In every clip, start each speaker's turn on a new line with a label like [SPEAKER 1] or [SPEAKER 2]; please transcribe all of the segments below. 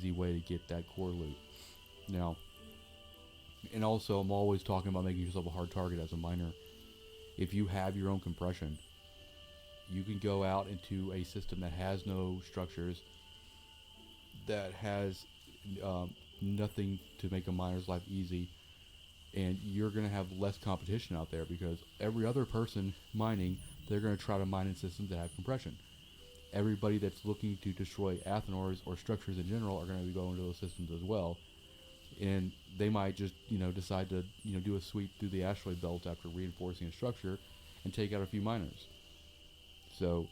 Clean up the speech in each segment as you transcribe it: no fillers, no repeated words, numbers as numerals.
[SPEAKER 1] easy way to get that core loot. Now, and also I'm always talking about making yourself a hard target as a miner. If you have your own compression, you can go out into a system that has no structures, that has nothing to make a miner's life easy, and you're going to have less competition out there, because every other person mining, they're going to try to mine in systems that have compression. Everybody that's looking to destroy athenors or structures in general are going to be going to those systems as well, and they might just decide to do a sweep through the asteroid belt after reinforcing a structure and take out a few miners. So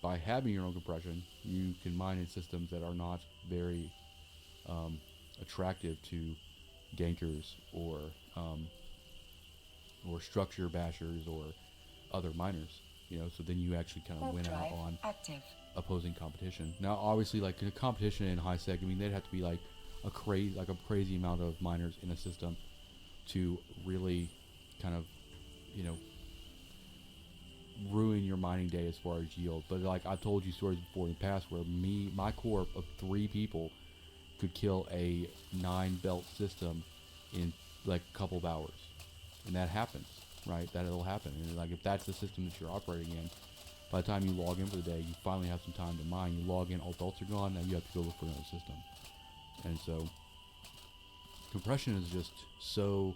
[SPEAKER 1] by having your own compression, you can mine in systems that are not very attractive to gankers or structure bashers or other miners. So then you actually kind of win out on opposing competition. Now, obviously, like a competition in high sec, I mean, they'd have to be like a crazy amount of miners in a system to really kind of ruin your mining day as far as yield. But like I've told you stories before in the past where my corp of 3 people could kill a 9 belt system in like a couple of hours, and that happens, right? That'll happen. And like if that's the system that you're operating in, by the time you log in for the day, you finally have some time to mine. You log in, all belts are gone, now you have to go look for another system. And so compression is just so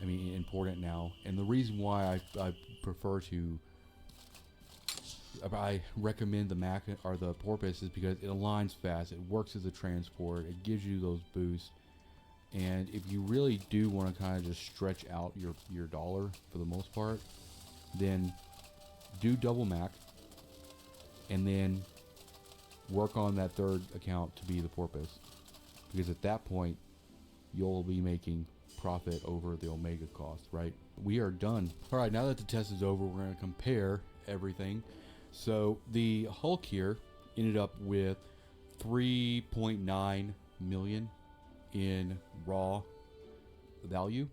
[SPEAKER 1] important now. And the reason why I prefer to I recommend the Mac or the Porpoise is because it aligns fast, it works as a transport, it gives you those boosts. And if you really do want to kind of just stretch out your dollar for the most part, then do double Mac and then work on that third account to be the Porpoise, because at that point you'll be making profit over the Omega cost, right? We are done. All right, now that the test is over, we're going to compare everything. So the Hulk here ended up with 3.9 million in raw value,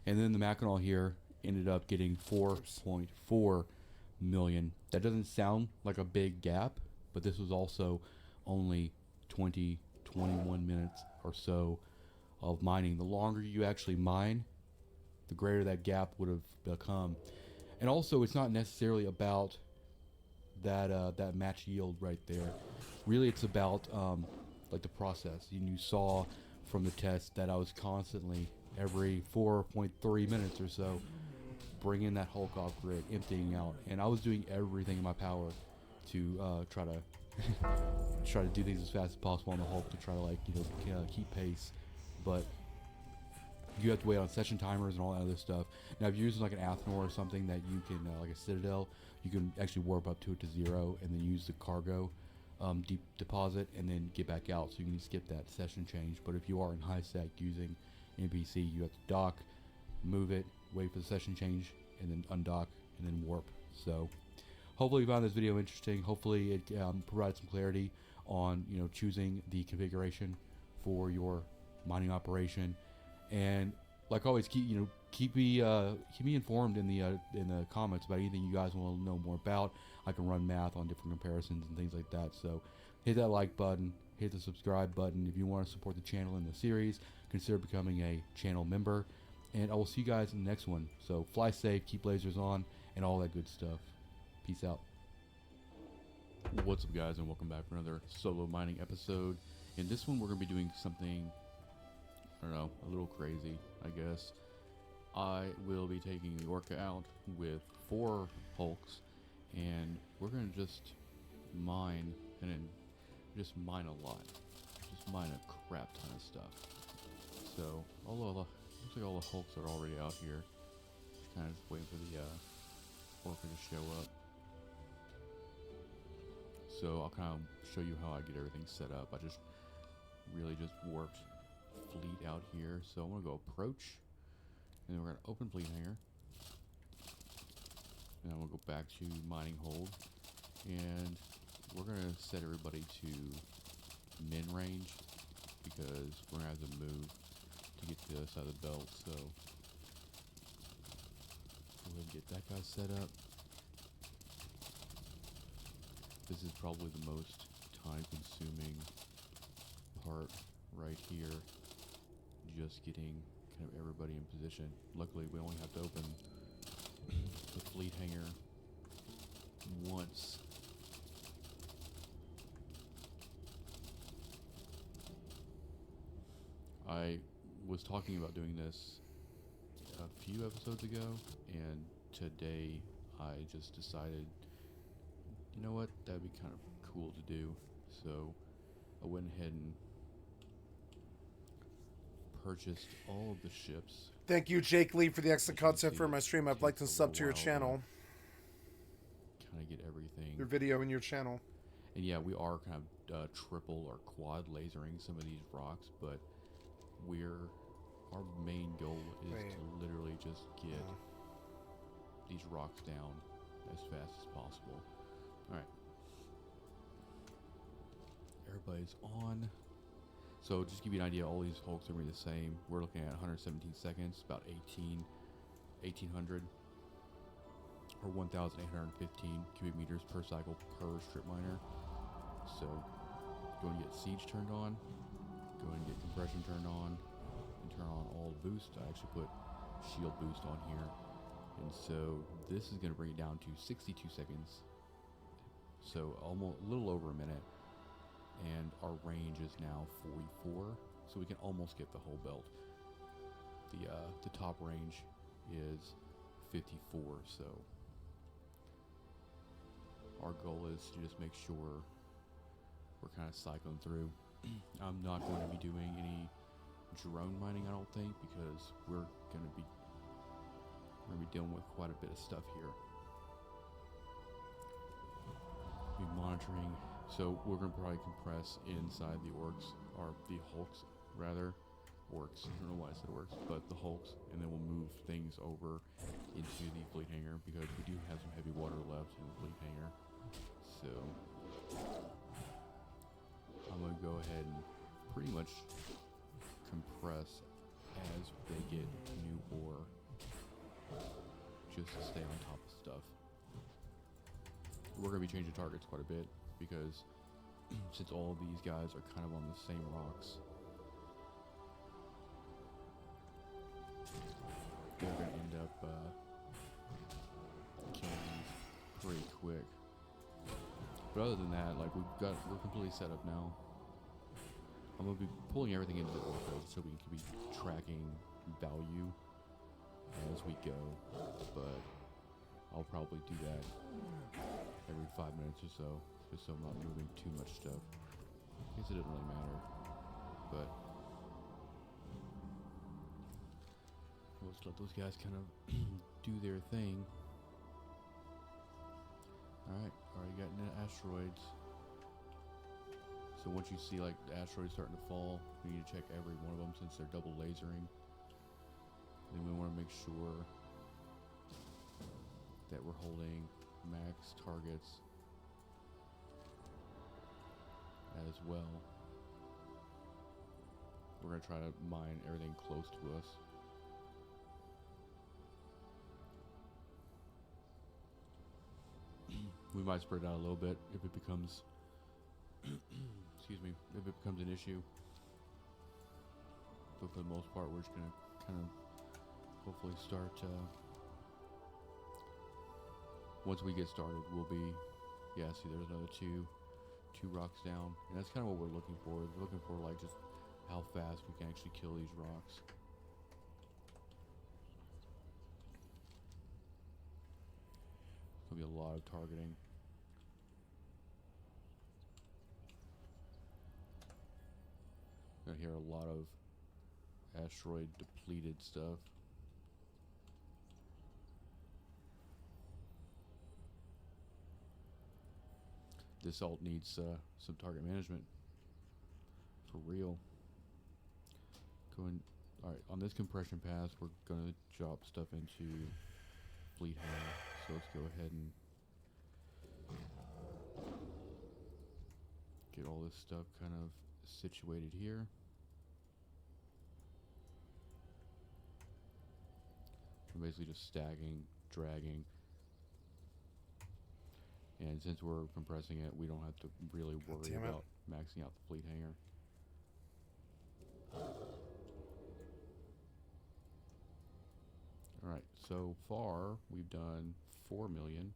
[SPEAKER 1] and then the Mackinac here ended up getting 4.4 million. That doesn't sound like a big gap, but this was also only 21 minutes or so of mining. The longer you actually mine, the greater that gap would have become. And also, it's not necessarily about that match yield right there. Really, it's about like the process. You saw from the test that I was constantly, every 4.3 minutes or so, bringing that Hulk off grid, emptying out, and I was doing everything in my power to try to do things as fast as possible on the Hulk, to try to keep pace. But you have to wait on session timers and all that other stuff. Now, if you're using like an Athenor or something that you can, like a Citadel, you can actually warp up to it to 0 and then use the cargo deep deposit and then get back out, so you can skip that session change. But if you are in high sec using NPC, you have to dock, move it, wait for the session change, and then undock and then warp. So hopefully you found this video interesting. Hopefully it provides some clarity on choosing the configuration for your mining operation. And like always, keep me informed in the comments about anything you guys want to know more about. I can run math on different comparisons and things like that. So hit that like button, hit the subscribe button. If you want to support the channel in the series, consider becoming a channel member. And I will see you guys in the next one. So fly safe, keep lasers on, and all that good stuff. Peace out. What's up, guys, and welcome back for another solo mining episode. In this one, we're going to be doing something, I don't know, a little crazy, I guess. I will be taking the Orca out with 4 Hulks, and we're going to just mine, and then just mine a lot. Just mine a crap ton of stuff. So, looks like all the Hulks are already out here. Just kind of just waiting for the Orca to show up. So I'll kind of show you how I get everything set up. I just really just warped fleet out here. So I'm going to go approach, and then we're going to open fleet hangar. And then we'll go back to mining hold, and we're going to set everybody to min range, because we're going to have to move to get to the other side of the belt. So go ahead and get that guy set up. This is probably the most time consuming part right here, just getting kind of everybody in position. Luckily, we only have to open the fleet hangar once. I was talking about doing this a few episodes ago, and today I just decided, you know what, that'd be kind of cool to do. So I went ahead and purchased all of the ships.
[SPEAKER 2] Thank you, Jake Lee, for the extra content for my stream. I'd like to sub to your channel.
[SPEAKER 1] Kind of get everything.
[SPEAKER 2] Your video in your channel.
[SPEAKER 1] And yeah, we are kind of triple or quad lasering some of these rocks, but our main goal is to literally just get these rocks down as fast as possible. Alright. Everybody's on. So just to give you an idea, all these hulks are going to be the same. We're looking at 117 seconds, about 1800 or 1,815 cubic meters per cycle per strip miner. So go and get siege turned on, go and get compression turned on, and turn on all the boost. I actually put shield boost on here. And so this is going to bring it down to 62 seconds. So almost a little over a minute. And our range is now 44, so we can almost get the whole belt. The top range is 54, so our goal is to just make sure we're kind of cycling through. I'm not going to be doing any drone mining, I don't think, because we're going to be dealing with quite a bit of stuff here. Be monitoring. So we're going to probably compress inside the orcs, or the hulks, rather. Orcs, I don't know why I said orcs, but the hulks, and then we'll move things over into the fleet hangar, because we do have some heavy water left in the fleet hangar. So I'm going to go ahead and pretty much compress as they get new ore, just to stay on top of stuff. We're going to be changing targets quite a bit, because since all of these guys are kind of on the same rocks, they're going to end up killing these pretty quick. But other than that, like we're completely set up now. I'm going to be pulling everything into the orca so we can be tracking value as we go, but I'll probably do that every 5 minutes or so, just so I'm not moving too much stuff. I guess it doesn't really matter, but we'll just let those guys kind of do their thing. Alright, already got into asteroids. So once you see like the asteroids starting to fall, we need to check every one of them since they're double lasering. Then we want to make sure that we're holding max targets as well. We're going to try to mine everything close to us. We might spread out a little bit if it becomes excuse me, if it becomes an issue. But for the most part, we're just going to kind of hopefully start once we get started, we'll be, yeah, see there's another two rocks down. And that's kind of what we're looking for. We're looking for like just how fast we can actually kill these rocks. It's going to be a lot of targeting. I hear a lot of asteroid depleted stuff. This alt needs some target management for real. Alright, on this compression pass, we're going to drop stuff into fleet hangar. So let's go ahead and get all this stuff kind of situated here. We're basically just stacking, dragging. And since we're compressing it, we don't have to really worry about maxing out the fleet hangar. So far, we've done 4 million.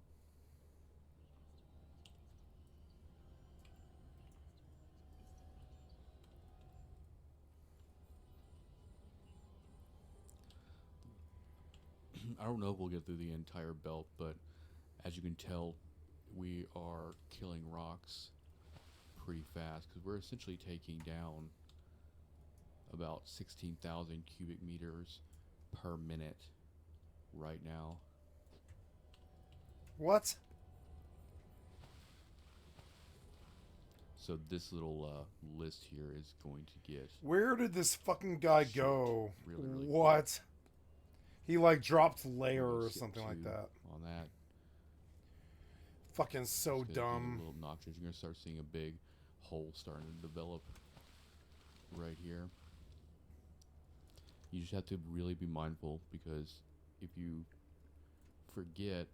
[SPEAKER 1] I don't know if we'll get through the entire belt, but as you can tell, we are killing rocks pretty fast because we're essentially taking down about 16,000 cubic meters per minute right now.
[SPEAKER 2] What?
[SPEAKER 1] So this little list here is going to get...
[SPEAKER 2] Where did this fucking guy go?
[SPEAKER 1] Really
[SPEAKER 2] What?
[SPEAKER 1] quick.
[SPEAKER 2] He like dropped layer
[SPEAKER 1] We'll
[SPEAKER 2] or
[SPEAKER 1] skip
[SPEAKER 2] something like
[SPEAKER 1] 2
[SPEAKER 2] that.
[SPEAKER 1] on that.
[SPEAKER 2] Fucking so
[SPEAKER 1] It's gonna be
[SPEAKER 2] dumb.
[SPEAKER 1] a little obnoxious. You're gonna start seeing a big hole starting to develop right here. You just have to really be mindful because if you forget,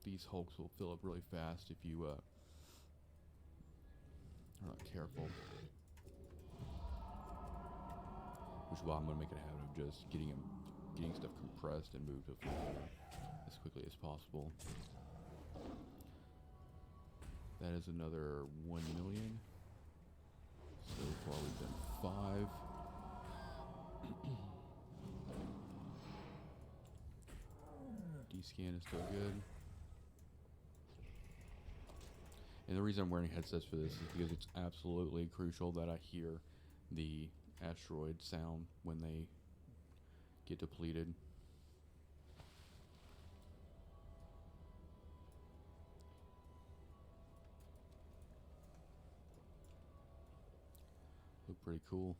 [SPEAKER 1] these hulks will fill up really fast if you are not careful. Which is why I'm gonna make it a habit of just getting stuff compressed and moved to as quickly as possible. That is another 1 million. So far we've done 5. D-scan is still good. And the reason I'm wearing headsets for this is because it's absolutely crucial that I hear the asteroid sound when they get depleted. Look pretty cool.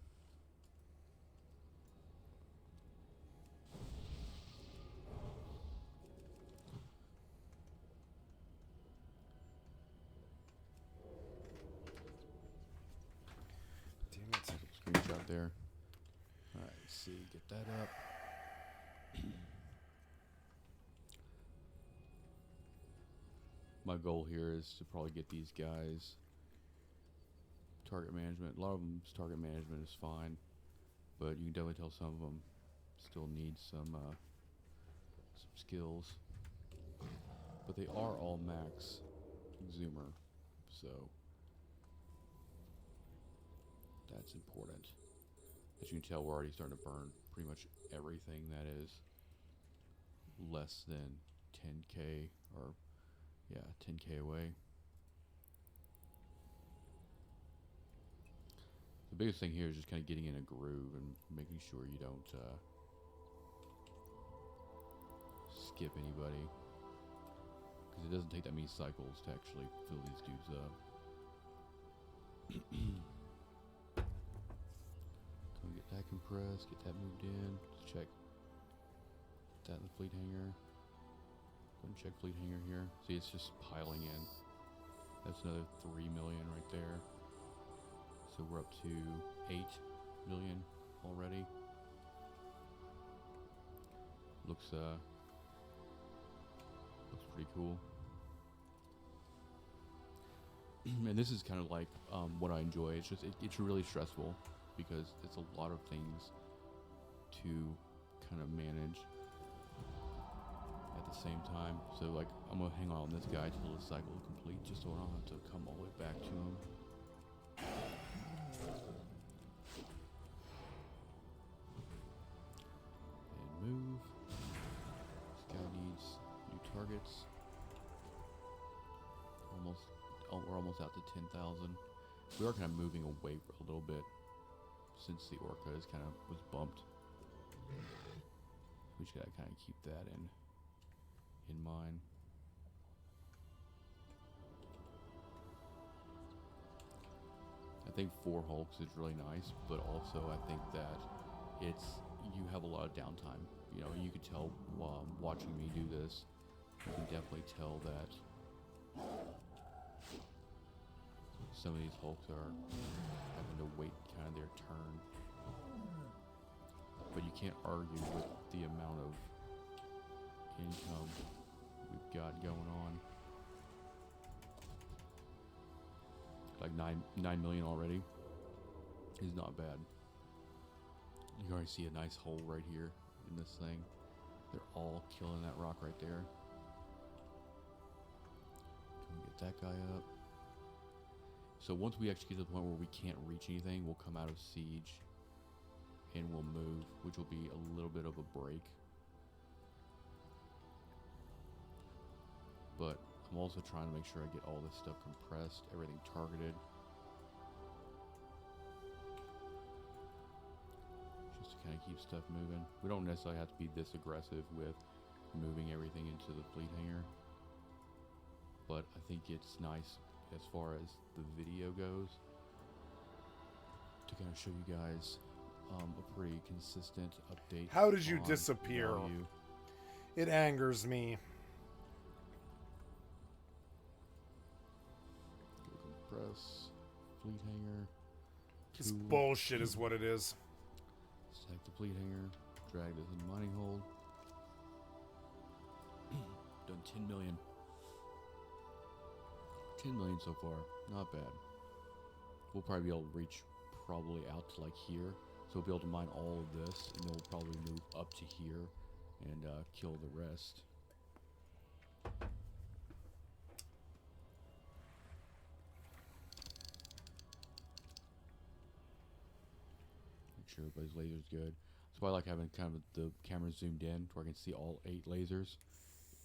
[SPEAKER 2] Damn it.
[SPEAKER 1] Screenshot there. Alright, let's see, get that up. My goal here is to probably get these guys target management. A lot of them's target management is fine, but you can definitely tell some of them still need some skills. But they are all max zoomer, so that's important. As you can tell, we're already starting to burn pretty much everything that is less than 10k or 10k away. The biggest thing here is just kind of getting in a groove and making sure you don't skip anybody, because it doesn't take that many cycles to actually fill these dudes up. So get that compressed, get that moved in. Let's check that in the fleet hangar. Go ahead and check fleet hangar here. See, it's just piling in. That's another 3 million right there. So we're up to 8 million already. Looks pretty cool. And this is kind of like what I enjoy. It's just it's really stressful because it's a lot of things to kind of manage at the same time. So like I'm gonna hang on this guy till the cycle is complete, just so I don't have to come all the way back to him. And move. This guy needs new targets. We're almost out to 10,000. We are kind of moving away for a little bit since the Orca is was bumped. We just gotta kind of keep that in mind. I think 4 hulks is really nice, but also I think that you have a lot of downtime. You know, you could tell watching me do this. You can definitely tell that some of these hulks are having to wait kind of their turn. But you can't argue with the amount of income we've got going on. Like 9 million already is not bad. You can already see a nice hole right here in this thing. They're all killing that rock right there. Can we get that guy up? So once we actually get to the point where we can't reach anything, we'll come out of siege and we'll move, which will be a little bit of a break. But I'm also trying to make sure I get all this stuff compressed, everything targeted. Just to kind of keep stuff moving. We don't necessarily have to be this aggressive with moving everything into the fleet hangar. But I think it's nice as far as the video goes to kind of show you guys a pretty consistent update.
[SPEAKER 2] How did you disappear?
[SPEAKER 1] Value.
[SPEAKER 2] It angers me.
[SPEAKER 1] Compress, fleet hangar.
[SPEAKER 2] This bullshit is what it is.
[SPEAKER 1] Stack the fleet hangar. Drag this in the mining hold. Done 10 million. 10 million so far. Not bad. We'll probably be able to reach probably out to like here. So we'll be able to mine all of this, and then we'll probably move up to here and kill the rest. Make sure everybody's laser's good. That's why I like having kind of the camera zoomed in to where I can see all 8 lasers.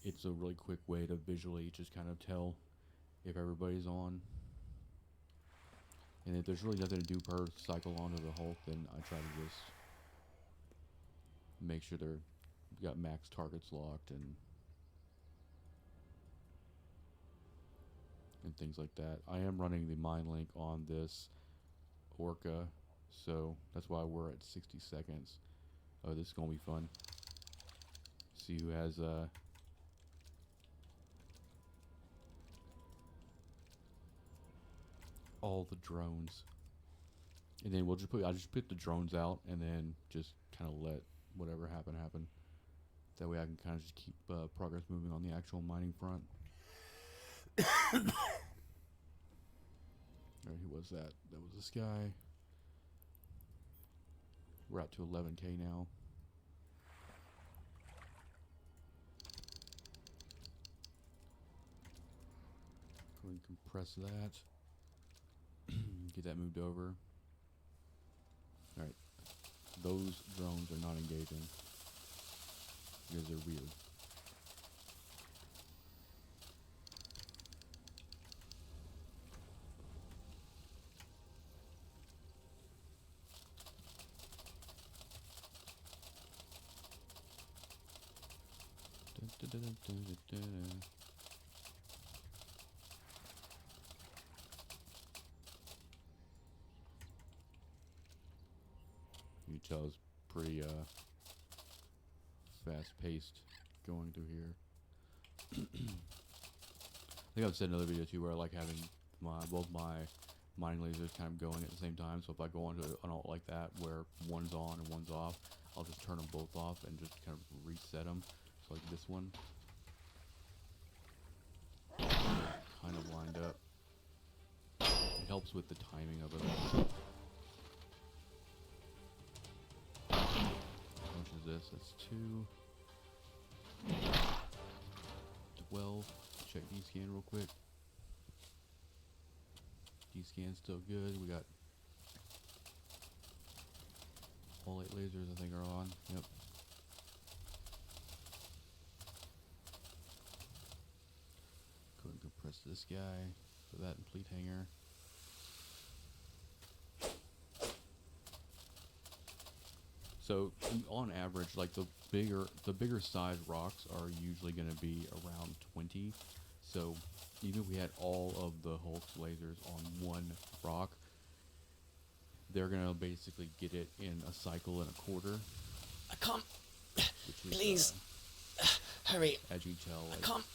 [SPEAKER 1] It's a really quick way to visually just kind of tell if everybody's on. And if there's really nothing to do per cycle onto the Hulk, then I try to just make sure they're got max targets locked and things like that. I am running the mine link on this Orca, so that's why we're at 60 seconds. Oh, this is gonna be fun. See who has all the drones, and then I just put the drones out, and then just kind of let whatever happen. That way I can kind of just keep progress moving on the actual mining front. Alright, who was that? That was this guy. We're out to 11k now. Go and compress that. Get that moved over. Alright. Those drones are not engaging because they're weird. Dun, dun, dun, dun, dun, dun. You can tell it's pretty fast-paced going through here. I think I've said in another video too where I like having both my mining lasers kind of going at the same time. So if I go onto an alt like that where one's on and one's off, I'll just turn them both off and just kind of reset them. So like this one, kind of lined up. It helps with the timing of it all. How much is this? That's 2. 12. Check D-scan real quick. D-scan's still good. We got all 8 lasers I think are on. Yep. Go and compress this guy. Put that in fleet hangar. So on average, like the bigger size rocks are usually going to be around 20. So even if we had all of the Hulk's lasers on one rock, they're going to basically get it in a cycle and a quarter.
[SPEAKER 3] I can't.
[SPEAKER 1] Which is,
[SPEAKER 3] Please, hurry.
[SPEAKER 1] As you can tell, like,
[SPEAKER 3] I can't.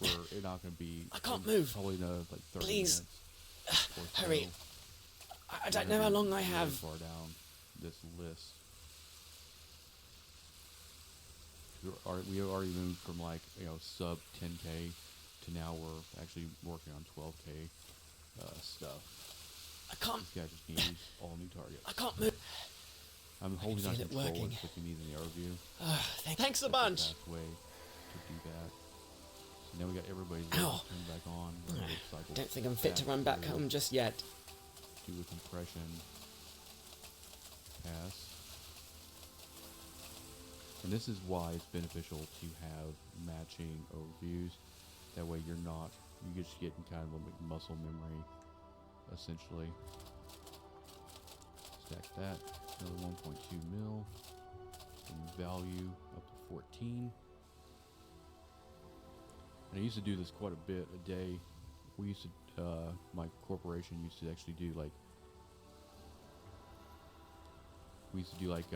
[SPEAKER 1] we're not going to be.
[SPEAKER 3] I can't move.
[SPEAKER 1] Probably another like 30
[SPEAKER 3] Please,
[SPEAKER 1] minutes. Or so.
[SPEAKER 3] hurry. I don't know how long I have.
[SPEAKER 1] Far down this list. We have already moved from like sub 10k to now we're actually working on 12k stuff.
[SPEAKER 3] I can't.
[SPEAKER 1] This guy just needs all new targets.
[SPEAKER 3] I can't move.
[SPEAKER 1] I'm holding on
[SPEAKER 3] feel
[SPEAKER 1] to
[SPEAKER 3] it
[SPEAKER 1] control and
[SPEAKER 3] working.
[SPEAKER 1] clicking these in the overview.
[SPEAKER 3] Thanks a
[SPEAKER 1] That's
[SPEAKER 3] bunch.
[SPEAKER 1] the best way to do that. So now we got everybody's
[SPEAKER 3] Ow.
[SPEAKER 1] turned back on. We're gonna cycle
[SPEAKER 3] Don't think I'm fit to run back
[SPEAKER 1] through,
[SPEAKER 3] home just yet.
[SPEAKER 1] do a compression pass. And this is why it's beneficial to have matching overviews. That way you're not, you just get in kind of a muscle memory, essentially. Stack that, another 1.2 mil, and value up to 14. And I used to do this quite a bit a day. We used to, my corporation used to actually do like, we used to do like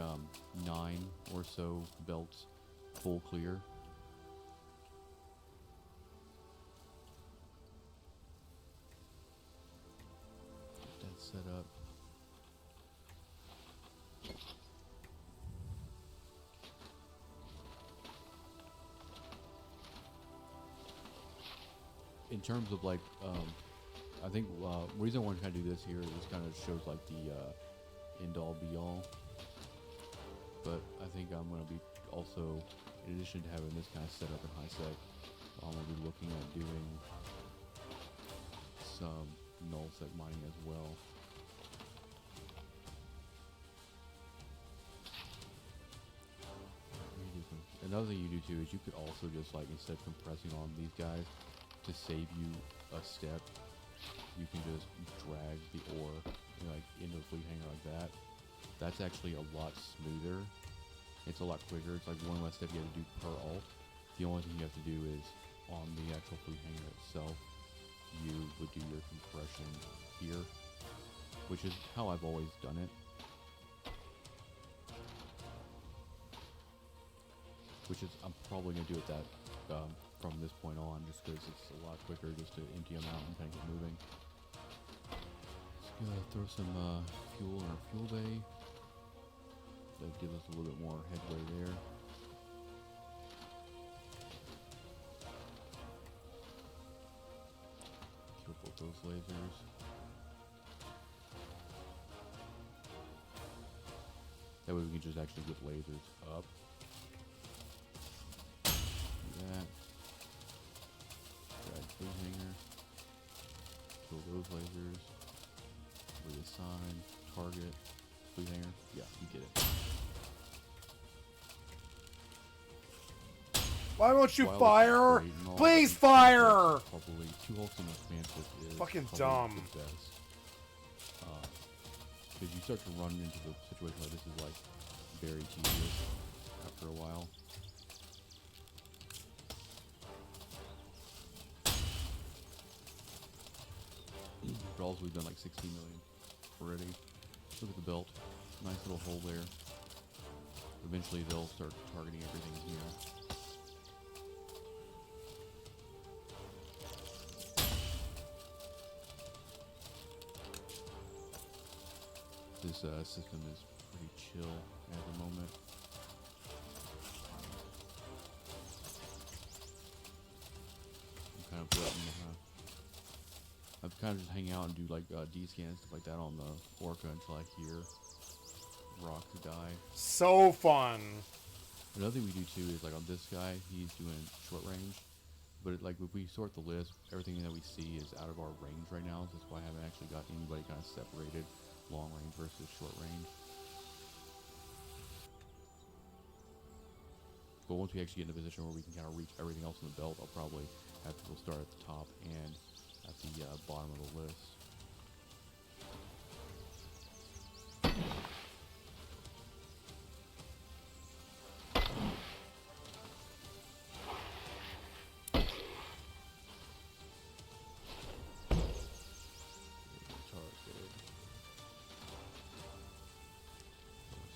[SPEAKER 1] 9 or so belts full clear. Get that set up. In terms of like, I think the reason I want to kind of do this here is kind of shows like the end all be all. But I think I'm going to be also, in addition to having this kind of set up in high sec, I'm going to be looking at doing some null sec mining as well. Another thing you do too is you could also just like, instead of compressing on these guys, to save you a step, you can just drag the ore like into the fleet hanger like that. That's actually a lot smoother. It's a lot quicker. It's like one less step you have to do per alt. The only thing you have to do is on the actual fleet hanger itself, you would do your compression here, which is how I've always done it. Which is, I'm probably going to do it that from this point on, just because it's a lot quicker just to empty them out and kind of get moving. Just gonna throw some fuel in our fuel bay. That gives us a little bit more headway there. Kill both those lasers. That way we can just actually get lasers up. That. Drag fleet hanger. Kill those lasers. Reassign. Target. Fleet hanger. Yeah, you get it.
[SPEAKER 2] Why won't you
[SPEAKER 1] While it's
[SPEAKER 2] fire?
[SPEAKER 1] great and all,
[SPEAKER 2] Please
[SPEAKER 1] I think
[SPEAKER 2] fire!
[SPEAKER 1] Probably 2 ults in the expansive is
[SPEAKER 2] Fucking
[SPEAKER 1] probably
[SPEAKER 2] dumb.
[SPEAKER 1] the best. Because you start to run into the situation where this is like very tedious after a while. But also we've done like 16 million already. Look at the belt. Nice little hole there. Eventually they'll start targeting everything here. This system is pretty chill at the moment. I'm kind of I'm kind of just hang out and do like D-scans, stuff like that on the Orca until I hear rocks die.
[SPEAKER 2] So fun.
[SPEAKER 1] Another thing we do too is like on this guy, he's doing short range. But like if we sort the list, everything that we see is out of our range right now. So that's why I haven't actually got anybody kind of separated long range versus short range. But once we actually get in a position where we can kind of reach everything else in the belt, I'll probably have people start at the top and at the bottom of the list.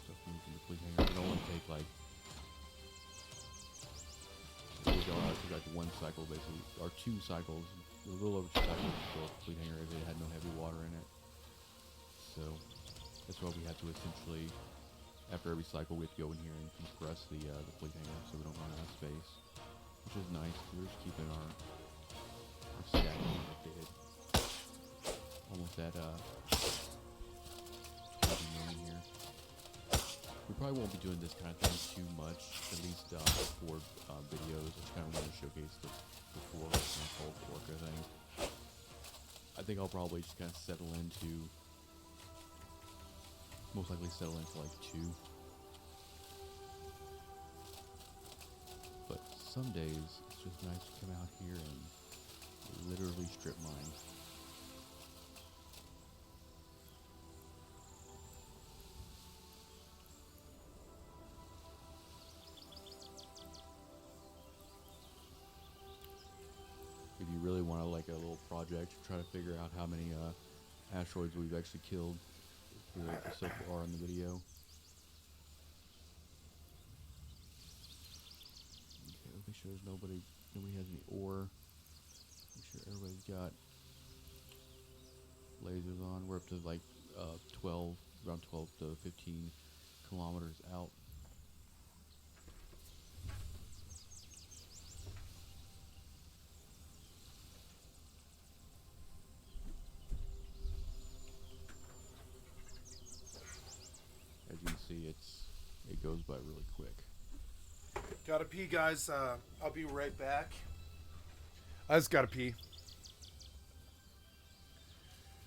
[SPEAKER 1] Stuff moves into fleet hanger. It only take like like 1 cycle basically, or 2 cycles, a little over 2 cycles to fill up the fleet hanger if it had no heavy water in it. So that's why we have to essentially, after every cycle, we have to go in here and compress the fleet hanger so we don't run out of space, which is nice. We're just keeping our stacking updated. Almost at 20 million here. We probably won't be doing this kind of thing too much, at least for videos. I just kind of want to showcase the full orca thing. I think I'll probably just kind of most likely settle into like 2. But some days it's just nice to come out here and literally strip mine. If you really want to like a little project, try to figure out how many asteroids we've actually killed so far in the video. Okay, make sure there's nobody has any ore. Make sure everybody's got lasers on. We're up to like around 12 to 15 kilometers out. As you can see, it goes by really quick.
[SPEAKER 2] Gotta pee, guys. I'll be right back. I just gotta pee.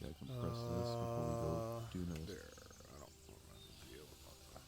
[SPEAKER 1] Yeah, compress this before we go do this.
[SPEAKER 2] There. I don't want to deal with that.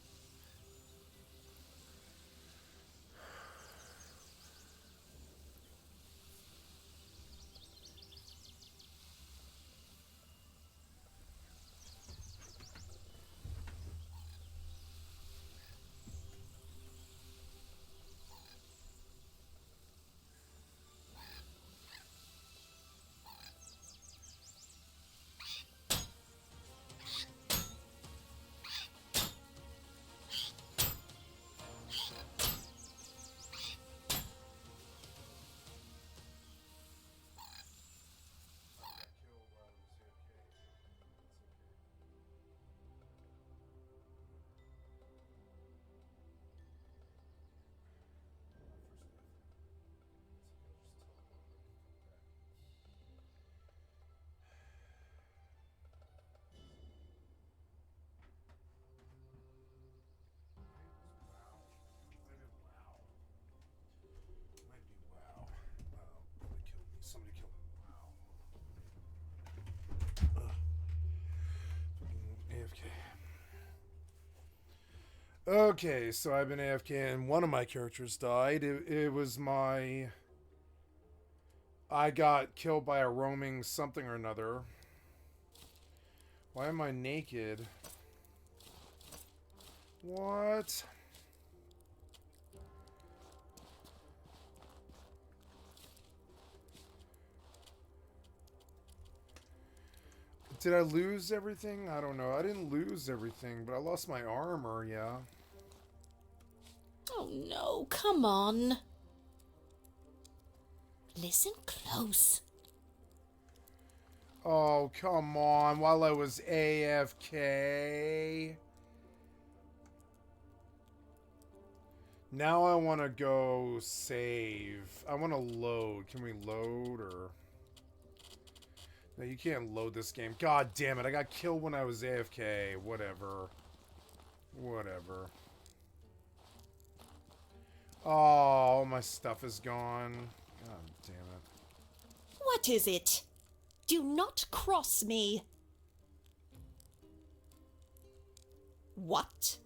[SPEAKER 2] Somebody killed me. Wow. AFK. Okay, so I've been AFK and one of my characters died. It was my... I got killed by a roaming something or another. Why am I naked? What? Did I lose everything? I don't know. I didn't lose everything, but I lost my armor, yeah.
[SPEAKER 3] Oh no, come on. Listen close.
[SPEAKER 2] Oh, come on. While I was AFK. Now I want to go save. I want to load. Can we load or... No, you can't load this game. God damn it. I got killed when I was AFK. Whatever. Whatever. Oh, all my stuff is gone. God damn it.
[SPEAKER 3] What is it? Do not cross me. What?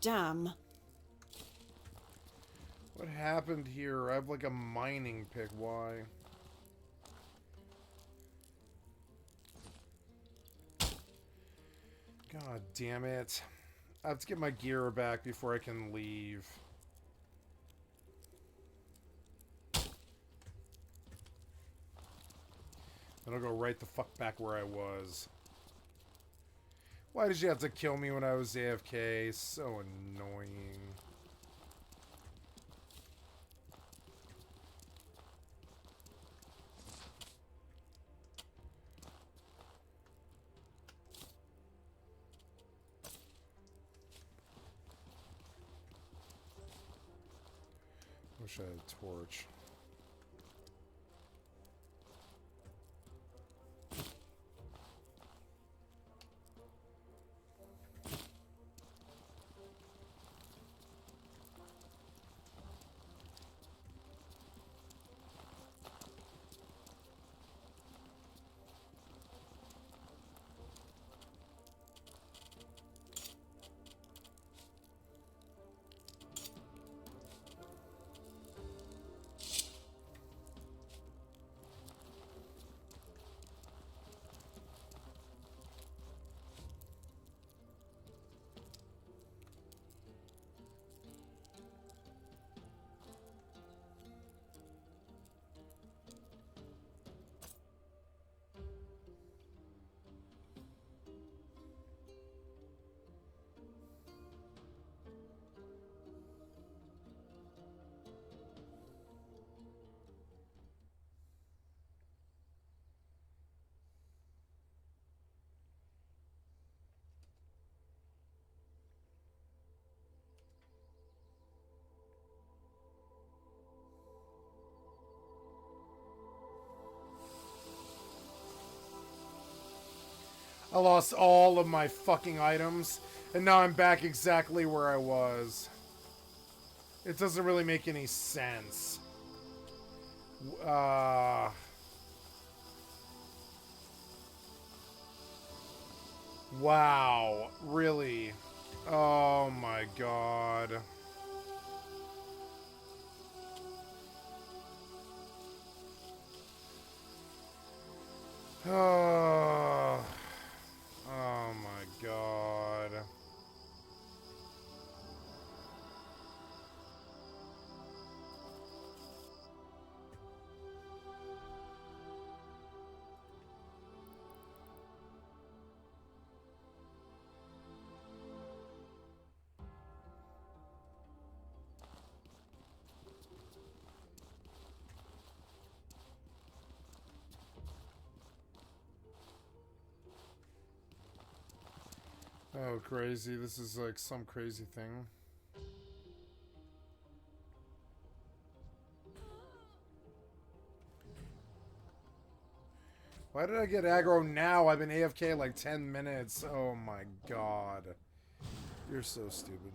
[SPEAKER 3] Damn.
[SPEAKER 2] What happened here? I have like a mining pick. Why? God damn it. I have to get my gear back before I can leave. Then I'll go right the fuck back where I was. Why did you have to kill me when I was AFK? So annoying. Wish I had a torch. I lost all of my fucking items, and now I'm back exactly where I was. It doesn't really make any sense. Wow, really? Oh my god. Oh my god. Oh, crazy. This is like some crazy thing. Why did I get aggro now? I've been AFK like 10 minutes. Oh my god. You're so stupid.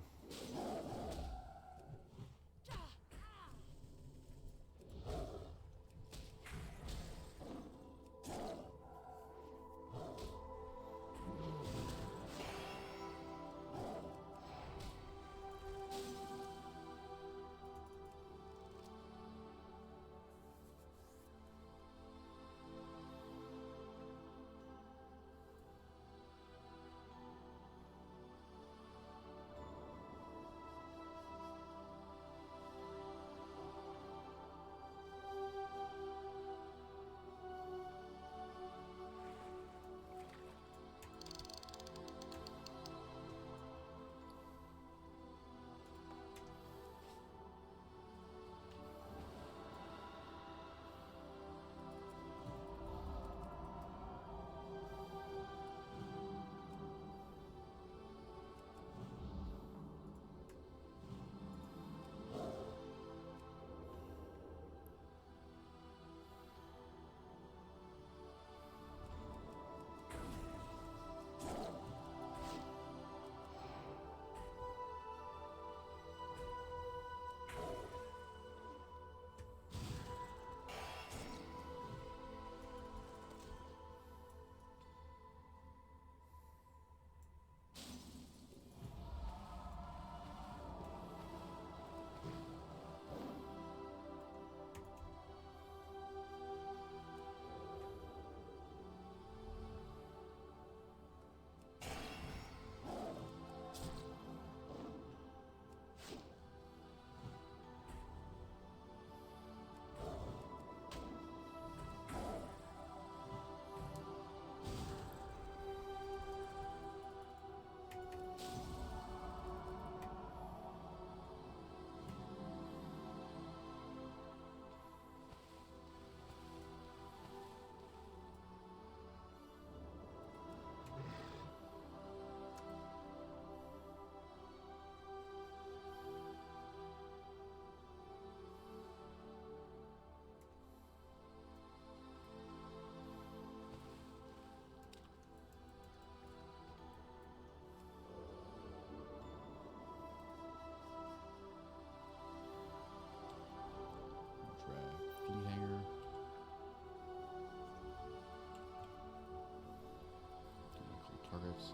[SPEAKER 1] Targets.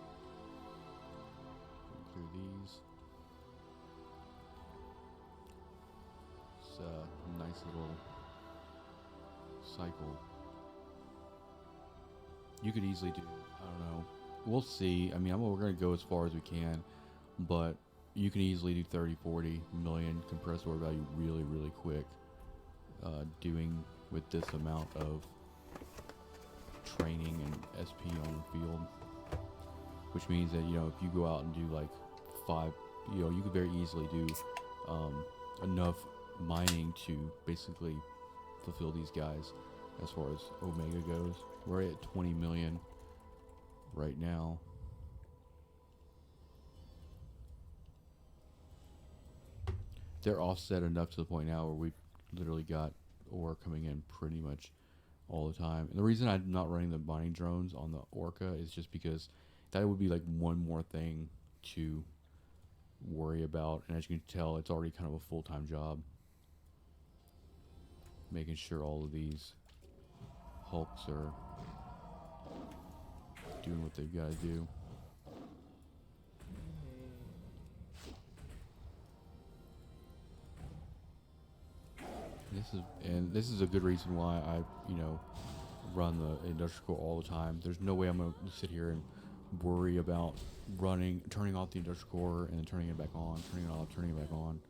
[SPEAKER 1] Clear these. It's a nice little cycle. You could easily do, I don't know. We'll see. I mean, we're going to go as far as we can, but you can easily do 30, 40 million compressed ore value really, really quick. Doing with this amount of training and SP on the field. Which means that, you know, if you go out and do like 5, you know, you could very easily do enough mining to basically fulfill these guys as far as Omega goes. We're at 20 million right now. They're offset enough to the point now where we've literally got ore coming in pretty much all the time. And the reason I'm not running the mining drones on the Orca is just because that would be like one more thing to worry about. And as you can tell, it's already kind of a full-time job. Making sure all of these hulks are doing what they've got to do. This is a good reason why I, run the industrial core all the time. There's no way I'm gonna sit here and worry about turning off the industrial core and then turning it back on, turning it off, turning it back on.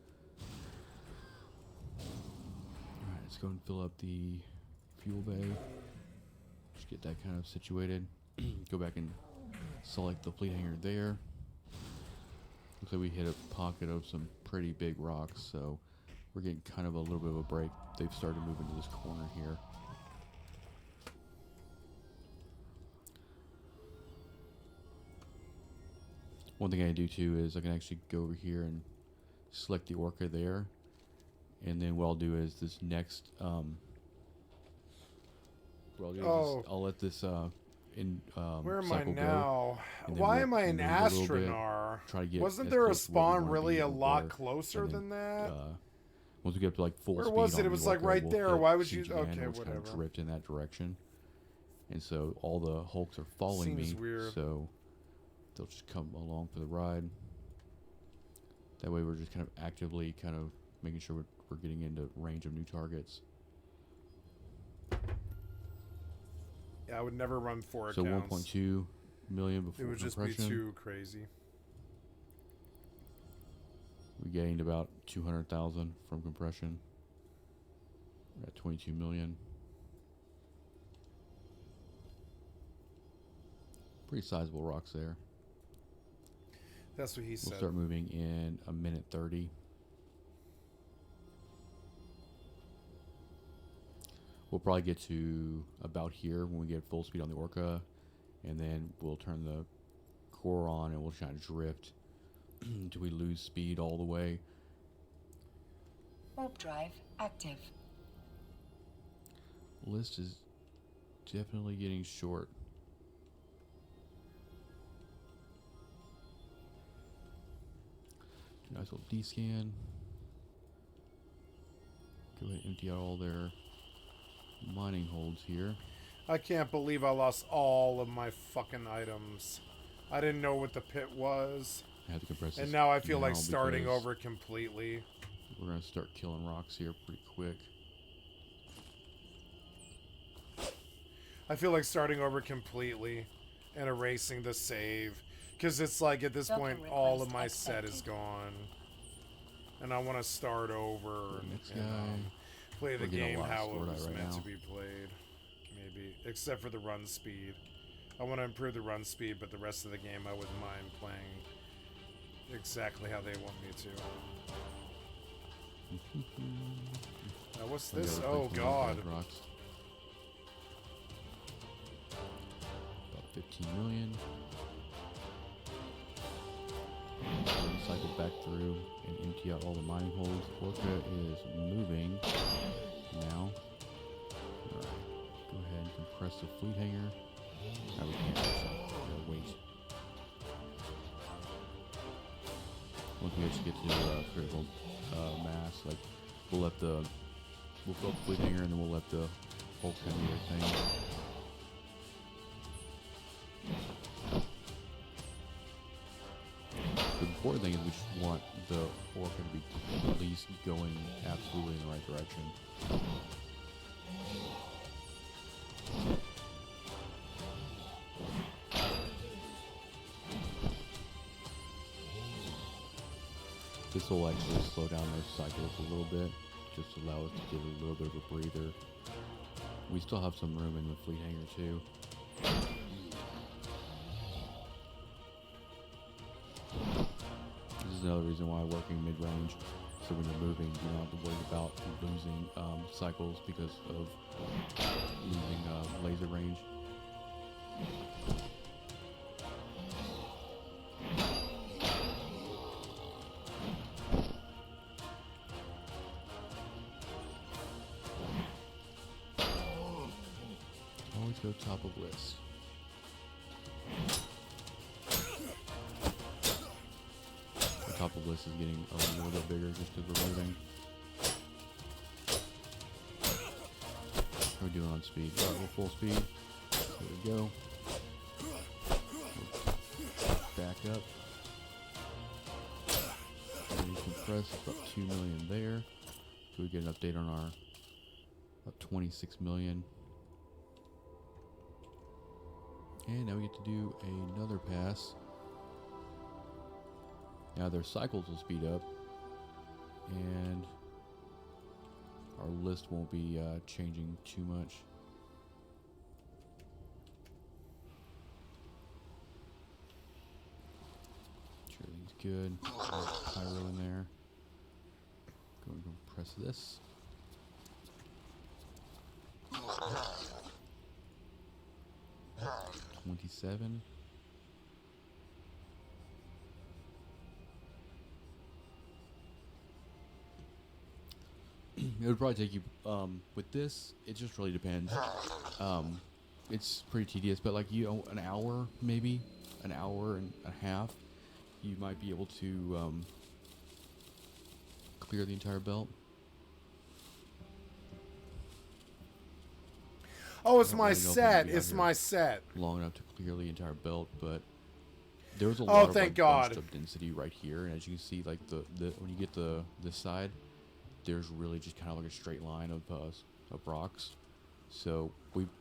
[SPEAKER 1] All right, let's go and fill up the fuel bay. Just get that kind of situated. Go back and select the fleet hangar there. Looks like we hit a pocket of some pretty big rocks, so we're getting kind of a little bit of a break. They've started moving to this corner here. One thing I do too is I can actually go over here and select the Orca there, and then what I'll do is this next I'll let this
[SPEAKER 2] where am I
[SPEAKER 1] cycle
[SPEAKER 2] now?
[SPEAKER 1] go,
[SPEAKER 2] Why am I in Astronar?
[SPEAKER 1] try to get
[SPEAKER 2] Wasn't
[SPEAKER 1] as
[SPEAKER 2] there a
[SPEAKER 1] close to where we
[SPEAKER 2] spawn
[SPEAKER 1] wanna
[SPEAKER 2] really
[SPEAKER 1] be
[SPEAKER 2] a
[SPEAKER 1] over
[SPEAKER 2] lot
[SPEAKER 1] there,
[SPEAKER 2] closer
[SPEAKER 1] and
[SPEAKER 2] than
[SPEAKER 1] then,
[SPEAKER 2] that?
[SPEAKER 1] Once we get up to like full
[SPEAKER 2] Where
[SPEAKER 1] speed
[SPEAKER 2] was it?
[SPEAKER 1] on
[SPEAKER 2] It
[SPEAKER 1] the
[SPEAKER 2] was like
[SPEAKER 1] Orca,
[SPEAKER 2] right
[SPEAKER 1] we'll
[SPEAKER 2] there.
[SPEAKER 1] hit
[SPEAKER 2] Why would you?
[SPEAKER 1] CGN,
[SPEAKER 2] Okay,
[SPEAKER 1] and we'll kind of
[SPEAKER 2] whatever.
[SPEAKER 1] drift in that direction, and so all the hulks are following
[SPEAKER 2] Seems
[SPEAKER 1] me.
[SPEAKER 2] weird.
[SPEAKER 1] So they'll just come along for the ride. That way, we're just kind of actively kind of making sure we're getting into range of new targets.
[SPEAKER 2] Yeah, I would never run 4
[SPEAKER 1] So
[SPEAKER 2] accounts.
[SPEAKER 1] 1.2 million before
[SPEAKER 2] It would just
[SPEAKER 1] compression.
[SPEAKER 2] be too crazy.
[SPEAKER 1] We gained about 200,000 from compression. We're at 22 million. Pretty sizable rocks there.
[SPEAKER 2] That's what he
[SPEAKER 1] We'll
[SPEAKER 2] said.
[SPEAKER 1] start moving in a minute 30. We'll probably get to about here when we get full speed on the Orca, and then we'll turn the core on and we'll try to drift until we lose speed all the way.
[SPEAKER 4] Warp drive active.
[SPEAKER 1] List is definitely getting short. Do a nice little D-scan. Go ahead and empty out all their mining holds here.
[SPEAKER 2] I can't believe I lost all of my fucking items. I didn't know what the pit was.
[SPEAKER 1] I had to compress
[SPEAKER 2] And
[SPEAKER 1] this
[SPEAKER 2] now I feel like
[SPEAKER 1] now
[SPEAKER 2] starting
[SPEAKER 1] because
[SPEAKER 2] over completely.
[SPEAKER 1] We're gonna start killing rocks here pretty quick.
[SPEAKER 2] I feel like starting over completely and erasing the save. Because it's like at this point, all of my set is gone. And I want to start over
[SPEAKER 1] Next
[SPEAKER 2] and
[SPEAKER 1] guy.
[SPEAKER 2] play the
[SPEAKER 1] We're getting a
[SPEAKER 2] game
[SPEAKER 1] lot of
[SPEAKER 2] how it
[SPEAKER 1] Sword
[SPEAKER 2] was
[SPEAKER 1] Eye right
[SPEAKER 2] meant to
[SPEAKER 1] now.
[SPEAKER 2] be played. Maybe. Except for the run speed. I want to improve the run speed, but the rest of the game I wouldn't mind playing exactly how they want me to. Now what's this? Oh god.
[SPEAKER 1] Rocks. About 15 million. Cycle back through and empty out all the mining holes. Orca is moving now. Alright. Go ahead and compress the fleet hangar. Now we can't actually. Gotta wait. Once we actually get to critical mass, like we'll fill up the fleet hangar and then we'll let the hulk kind of do their thing. The important thing is we just want the Orca to be at least going absolutely in the right direction. This will actually slow down those cycles a little bit, just allow us to get a little bit of a breather. We still have some room in the fleet hangar too. This is another reason why working mid-range, so when you're moving, you don't have to worry about losing cycles because of losing laser range. always go top of list. The top of list is getting a little bit bigger just because we're moving. How are we doing on speed? Alright, we're full speed. There we go. Back up. And compress about 2 million there. So we get an update on our about 26 million. And now we get to do another pass. Now their cycles will speed up, and our list won't be changing too much. Sure, everything's good. Pyro in there. Go and press this. $27. It would probably take you, with this, it just really depends. It's pretty tedious, but like an hour, maybe, an hour and a half, you might be able to, clear the entire belt.
[SPEAKER 2] Oh, it's my set. It's my set.
[SPEAKER 1] Long enough to clear the entire belt, but there was a
[SPEAKER 2] Oh,
[SPEAKER 1] lot of
[SPEAKER 2] thank
[SPEAKER 1] like,
[SPEAKER 2] God.
[SPEAKER 1] bunched up density right here, and as you can see, like the when you get this side, there's really just kind of like a straight line of rocks. So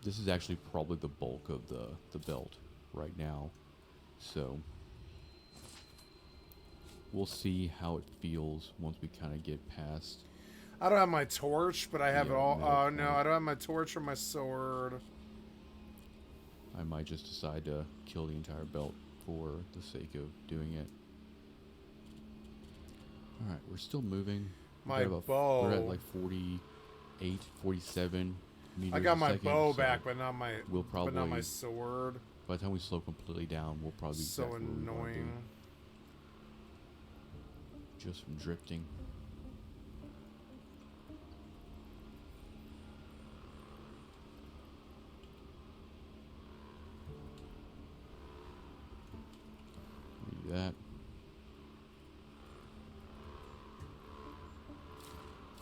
[SPEAKER 1] this is actually probably the bulk of the belt right now. So we'll see how it feels once we kind of get past.
[SPEAKER 2] I don't have my torch, but I have it all. Oh, no,
[SPEAKER 1] point.
[SPEAKER 2] I don't have my torch or my sword.
[SPEAKER 1] I might just decide to kill the entire belt for the sake of doing it. Alright, we're still moving.
[SPEAKER 2] My bow.
[SPEAKER 1] We're at like 48, 47 meters
[SPEAKER 2] I got
[SPEAKER 1] a
[SPEAKER 2] my
[SPEAKER 1] second,
[SPEAKER 2] bow
[SPEAKER 1] so
[SPEAKER 2] back, but not my
[SPEAKER 1] but
[SPEAKER 2] not my sword.
[SPEAKER 1] By the time we slow completely down, we'll probably be
[SPEAKER 2] So
[SPEAKER 1] exactly where we wanna
[SPEAKER 2] annoying.
[SPEAKER 1] be. Just from drifting. Do that.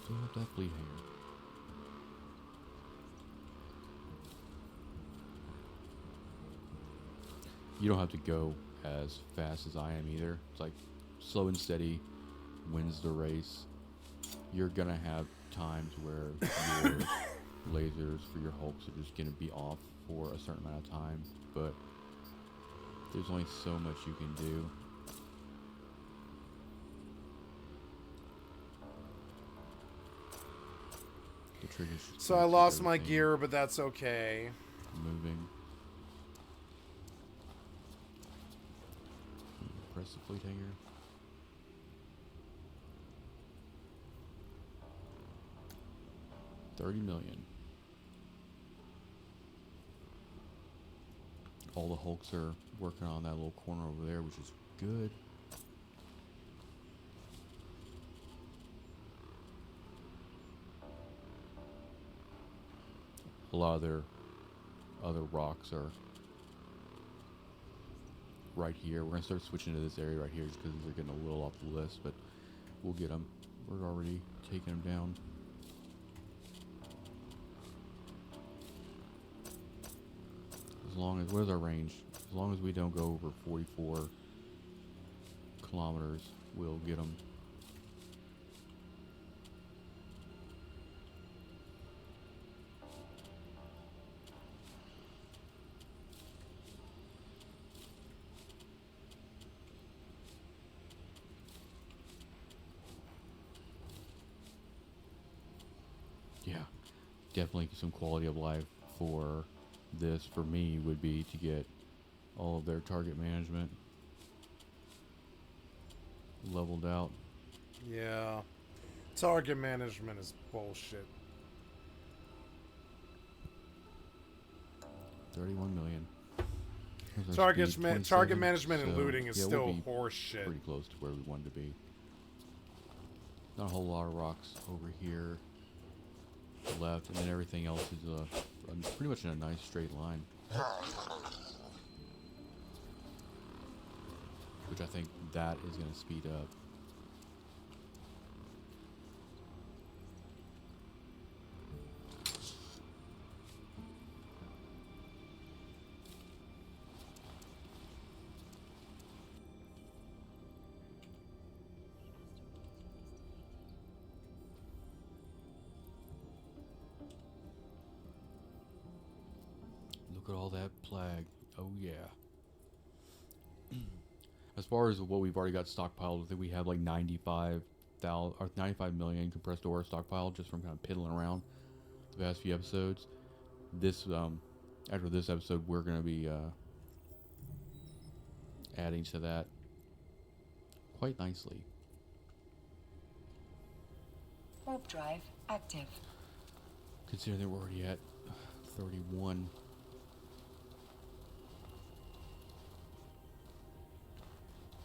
[SPEAKER 1] Still have that fleet hanger. You don't have to go as fast as I am either. It's like slow and steady wins the race. You're gonna have times where your lasers for your hulks are just gonna be off for a certain amount of time, but there's only so much you can do. The triggers.
[SPEAKER 2] So I lost my gear, but that's okay.
[SPEAKER 1] Moving. Press the fleet hanger. $30 million. All the hulks are working on that little corner over there, which is good. A lot of their other rocks are right here. We're gonna start switching to this area right here just because they're getting a little off the list, but we'll get them. We're already taking them down. As long as, what is our range? As long as we don't go over 44 kilometers, we'll get them. Yeah, definitely some quality of life for this, for me, would be to get all of their target management leveled out.
[SPEAKER 2] Yeah. Target management is bullshit.
[SPEAKER 1] 31 million.
[SPEAKER 2] Target management and looting is
[SPEAKER 1] yeah,
[SPEAKER 2] still
[SPEAKER 1] we'll be
[SPEAKER 2] horse shit.
[SPEAKER 1] pretty close to where we wanted to be. Not a whole lot of rocks over here left, and then everything else is pretty much in a nice straight line. Which I think that is going to speed up. Look at all that plague. Oh yeah. As far as what we've already got stockpiled, I think we have like 95 million compressed ore stockpiled just from kind of piddling around the past few episodes. This after this episode, we're gonna be adding to that quite nicely.
[SPEAKER 4] Warp drive active.
[SPEAKER 1] Considering that we're already at 31.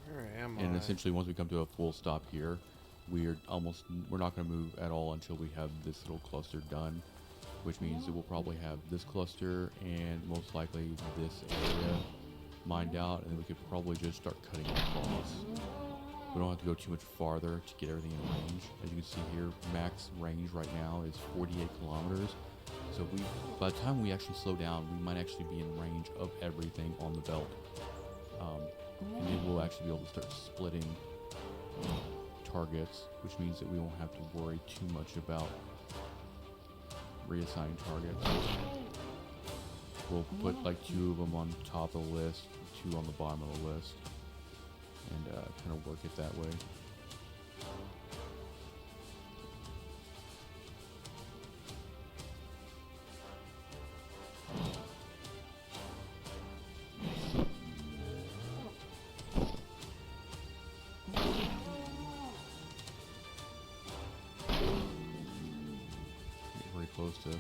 [SPEAKER 2] Where am
[SPEAKER 1] And
[SPEAKER 2] I?
[SPEAKER 1] essentially, once we come to a full stop here, we're not going to move at all until we have this little cluster done, which means that we'll probably have this cluster and most likely this area mined out, and then we could probably just start cutting across. We don't have to go too much farther to get everything in range. As you can see here, max range right now is 48 kilometers. So by the time we actually slow down, we might actually be in range of everything on the belt. And then we'll actually be able to start splitting targets, which means that we won't have to worry too much about reassigning targets. We'll put like 2 of them on top of the list, 2 on the bottom of the list, and kind of work it that way. Close to a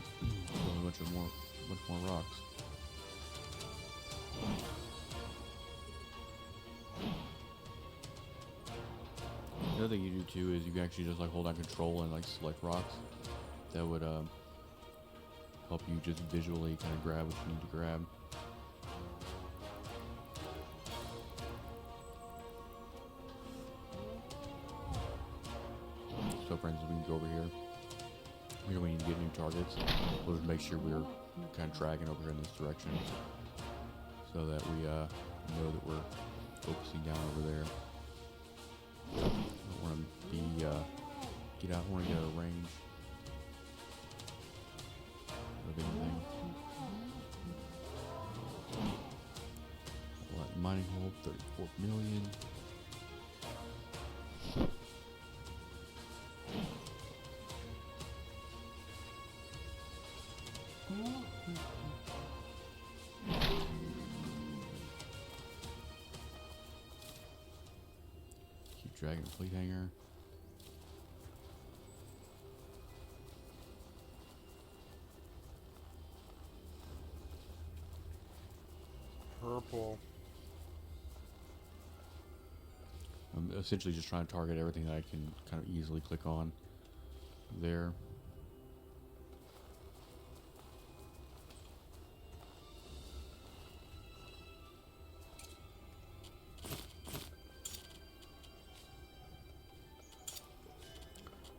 [SPEAKER 1] bunch more rocks. The other thing you do too is you can actually just like hold down control and like select rocks. That would help you just visually kind of grab what you need to grab. So for instance, we can go over here. Here we need to get new targets. We'll just make sure we're kind of dragging over here in this direction so that we know that we're focusing down over there. I don't want to be I want to get out of range of anything. Mining hole, 34 million. Keep dragging the fleet hanger.
[SPEAKER 2] Purple.
[SPEAKER 1] I'm essentially just trying to target everything that I can kind of easily click on there.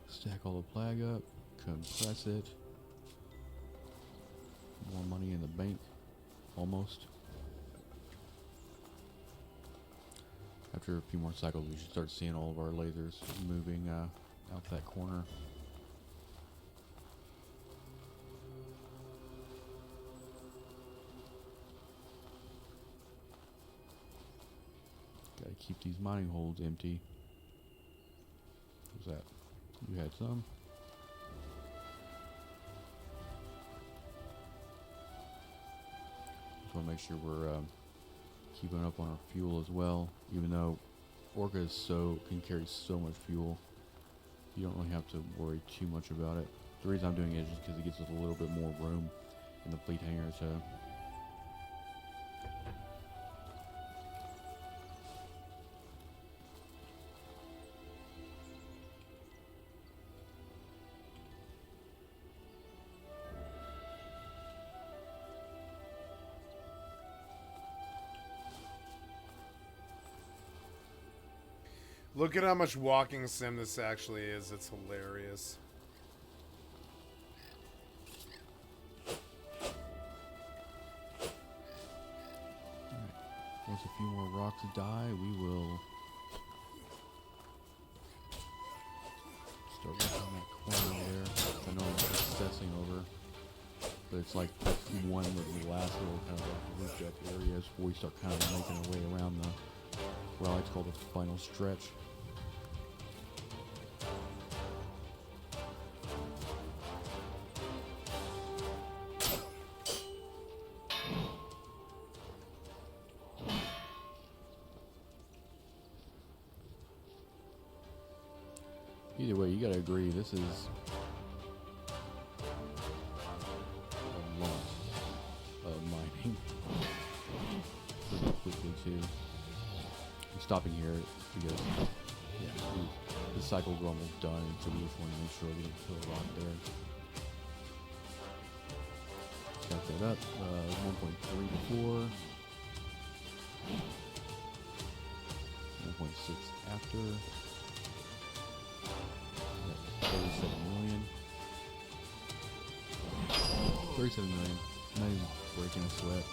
[SPEAKER 1] Stack all the flag up, compress it. More money in the bank, almost. After a few more cycles, we should start seeing all of our lasers moving out that corner. Gotta keep these mining holds empty. What was that? You had some? Just want to make sure we're keeping up on our fuel as well. Even though Orca can carry so much fuel, you don't really have to worry too much about it. The reason I'm doing it is just because it gives us a little bit more room in the fleet hangar to
[SPEAKER 2] Look at how much walking sim this actually is. It's hilarious.
[SPEAKER 1] Once a few more rocks die, we will start working on that corner there. I know I'm obsessing over, but it's like that's one of the last little kind of like roofed up areas before we start kind of making our way around the, what I like to call the final stretch. Either way, you gotta agree, this is a lot of mining. Pretty quickly, too. I'm stopping here because, yeah, the cycle is almost done, so we just want to make sure we don't kill a rock there. Got that up, 1.3 before. 1.6 after. 37 million. 37 million. Not even breaking a sweat.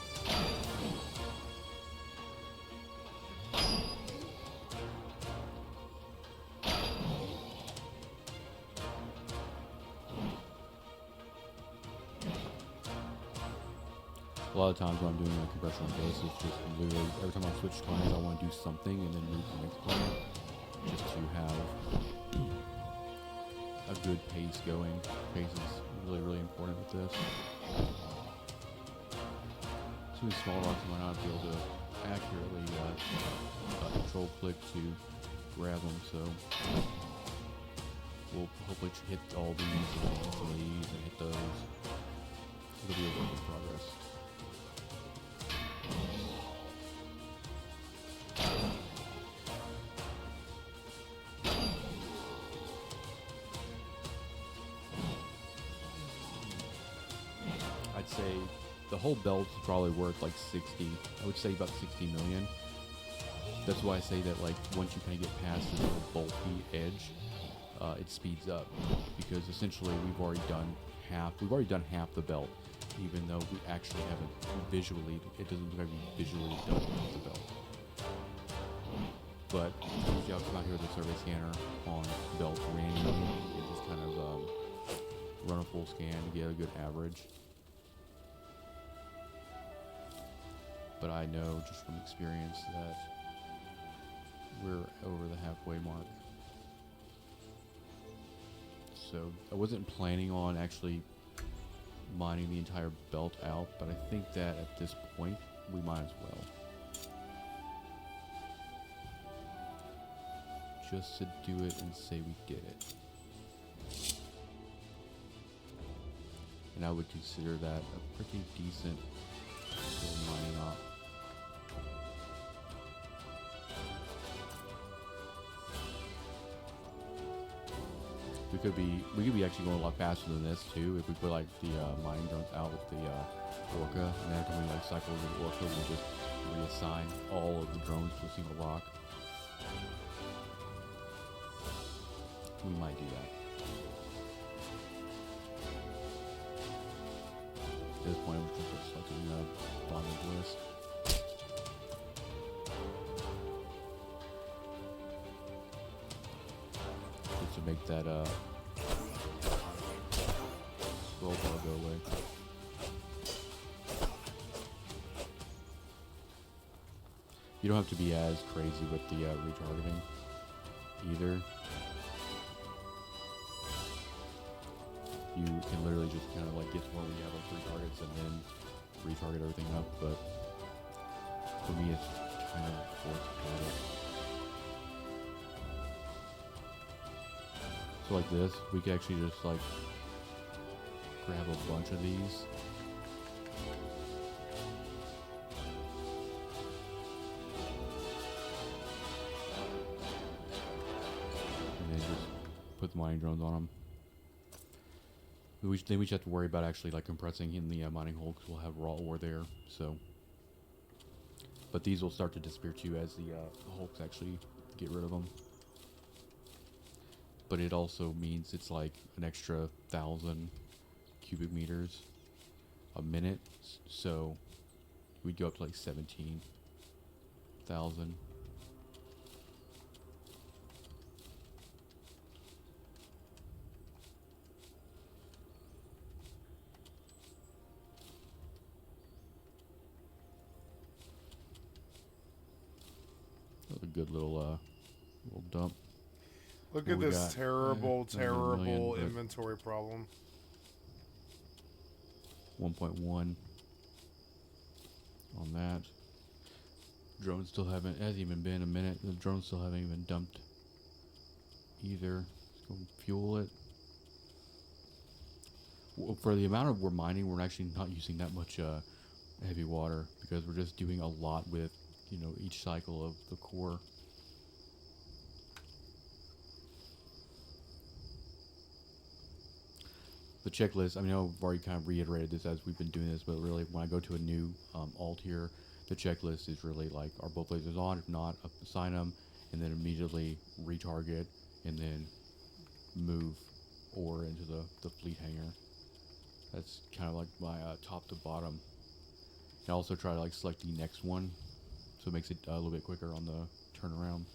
[SPEAKER 1] A lot of times when I'm doing a compression on base, it's just literally every time I switch clients, I want to do something and then move to the next client, just to have a good pace going. Pace is really, really important with this. Too many small rocks might not be able to accurately control click to grab them, so we'll hopefully hit all these and hit those. It'll be a work in progress. I'd say the whole belt's probably worth like 60. I would say about 60 million. That's why I say that like once you kind of get past this little bulky edge, it speeds up because essentially we've already done half the belt, even though we actually haven't visually. It doesn't look like we visually done the belt. But usually I'll come out here with a survey scanner on belt randomly and just kind of run a full scan to get a good average. But I know just from experience that we're over the halfway mark. So I wasn't planning on actually mining the entire belt out, but I think that at this point we might as well. Just to do it and say we did it. And I would consider that a pretty decent little mining op. We could be actually going a lot faster than this too if we put like the mining drones out with the orca, and then when we like cycle over the orca, we'll just reassign all of the drones to a single rock. We might do that. At this point, we're just selecting the bottom of the list. Just to make that scroll bar go away. You don't have to be as crazy with the retargeting either. You can literally just kind of like get to where we have like 3 targets and then retarget everything up, but for me it's kind of forced target. So like this, we can actually just like grab a bunch of these. And then just put the mining drones on them. Then we just have to worry about actually like compressing in the mining hole because we'll have raw ore there. So, but these will start to disappear too as the hulks actually get rid of them. but it also means it's like an extra 1,000 cubic meters a minute, so we'd go up to like 17,000. That was a good little dump.
[SPEAKER 2] Look
[SPEAKER 1] What
[SPEAKER 2] at
[SPEAKER 1] we
[SPEAKER 2] this
[SPEAKER 1] got?
[SPEAKER 2] terrible,
[SPEAKER 1] Not even a million,
[SPEAKER 2] terrible
[SPEAKER 1] but-
[SPEAKER 2] inventory problem.
[SPEAKER 1] 1.1 on that. Drones still haven't, hasn't even been a minute. The drones still haven't even dumped either. Let's go and fuel it. For the amount of we're mining, we're actually not using that much heavy water because we're just doing a lot with, you know, each cycle of the core. The checklist, I mean, I've already kind of reiterated this as we've been doing this, but really when I go to a new alt here, the checklist is really like, are both lasers on? If not, assign them, and then immediately retarget, and then move ore into the fleet hangar. That's kind of like my top to bottom. And also try to like select the next one, so it makes it a little bit quicker on the turnaround.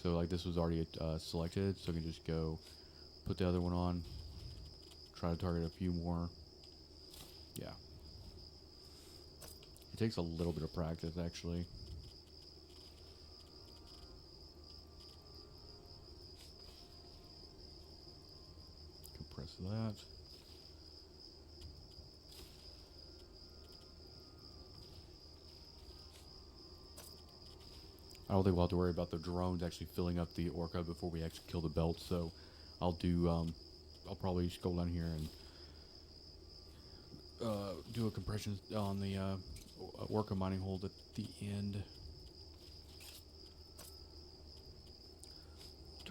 [SPEAKER 1] So like this was already selected, so I can just go put the other one on, try to target a few more. Yeah. It takes a little bit of practice, actually. Compress that. I don't think we'll have to worry about the drones actually filling up the orca before we actually kill the belt, so I'll do, I'll probably just go down here and do a compression on the orca mining hold at the end.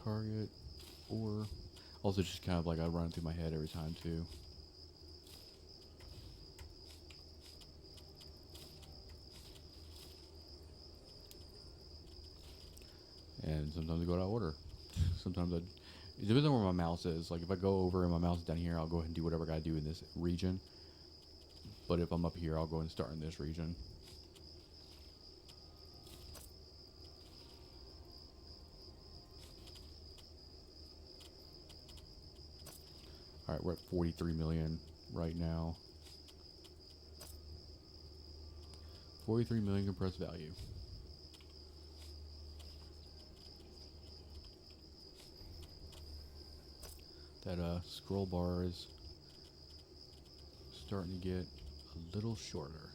[SPEAKER 1] Target, or also just kind of like I run it through my head every time too. And sometimes I go out of order. Sometimes it depends on where my mouse is. Like if I go over and my mouse is down here, I'll go ahead and do whatever I gotta do in this region. But if I'm up here, I'll go and start in this region. Alright, we're at 43 million right now. 43 million compressed value. That scroll bar is starting to get a little shorter.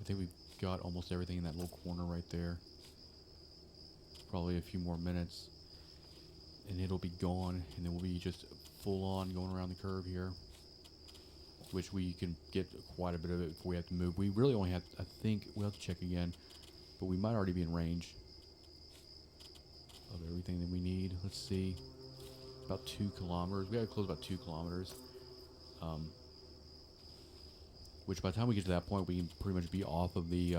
[SPEAKER 1] I think we've got almost everything in that little corner right there. Probably a few more minutes and it'll be gone, and then we'll be just full on going around the curve here, which we can get quite a bit of it before we have to move. We really only have, I think we'll have to check again, but we might already be in range of everything that we need. Let's see. About 2 kilometers. We gotta close about 2 kilometers. Which by the time we get to that point, we can pretty much be off of the,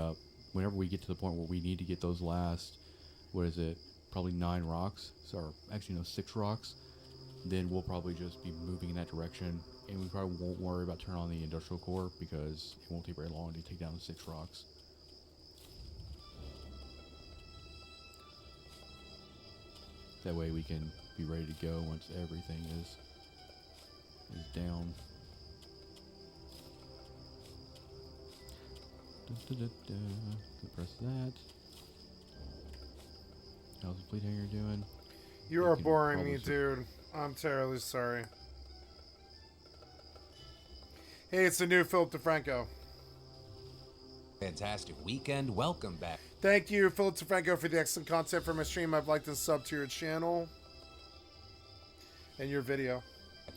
[SPEAKER 1] whenever we get to the point where we need to get those last, what is it, probably 9 rocks, or actually no, 6 rocks, then we'll probably just be moving in that direction, and we probably won't worry about turning on the industrial core, because it won't take very long to take down the 6 rocks. That way we can be ready to go once everything is down. Press that. How's the fleet hangar doing?
[SPEAKER 2] You are boring me, dude. I'm terribly sorry. Hey, it's the new Philip DeFranco.
[SPEAKER 5] Fantastic weekend. Welcome back.
[SPEAKER 2] Thank you, Philip DeFranco, for the excellent content for my stream. I've liked and subbed to your channel and your video.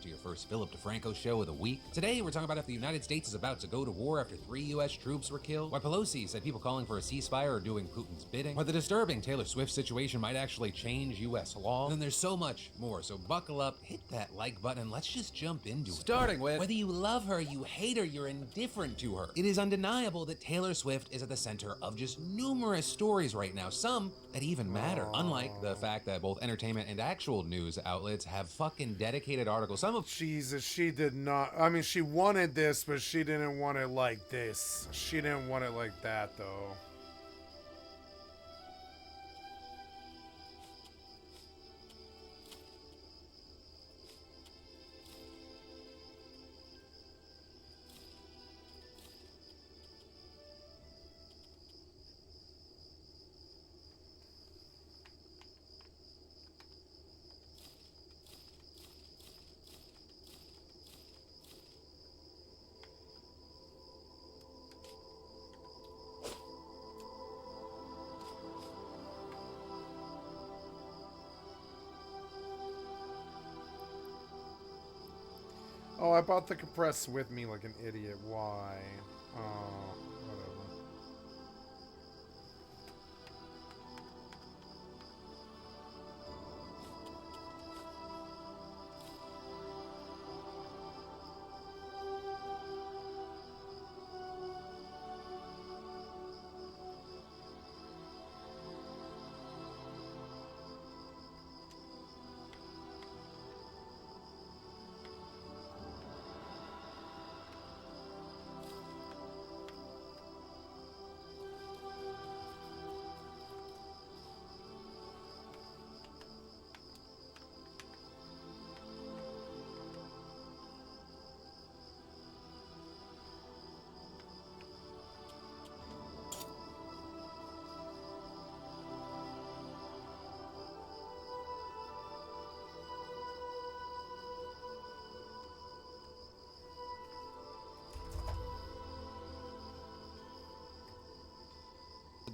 [SPEAKER 5] to your first Philip DeFranco show of the week. Today, we're talking about if the United States is about to go to war after 3 U.S. troops were killed, why Pelosi said people calling for a ceasefire are doing Putin's bidding, why the disturbing Taylor Swift situation might actually change U.S. law, and then there's so much more, so buckle up, hit that like button, and let's just jump into it. Starting with, whether you love her, you hate her, you're indifferent to her. It is undeniable that Taylor Swift is at the center of just numerous stories right now, some that even matter. Unlike the fact that both entertainment and actual news outlets have fucking dedicated articles, some of—
[SPEAKER 2] Jesus, she did not. I mean, she wanted this, but she didn't want it like this. She didn't want it like that, though. Oh, I bought the compressed with me like an idiot. Why? Oh, whatever.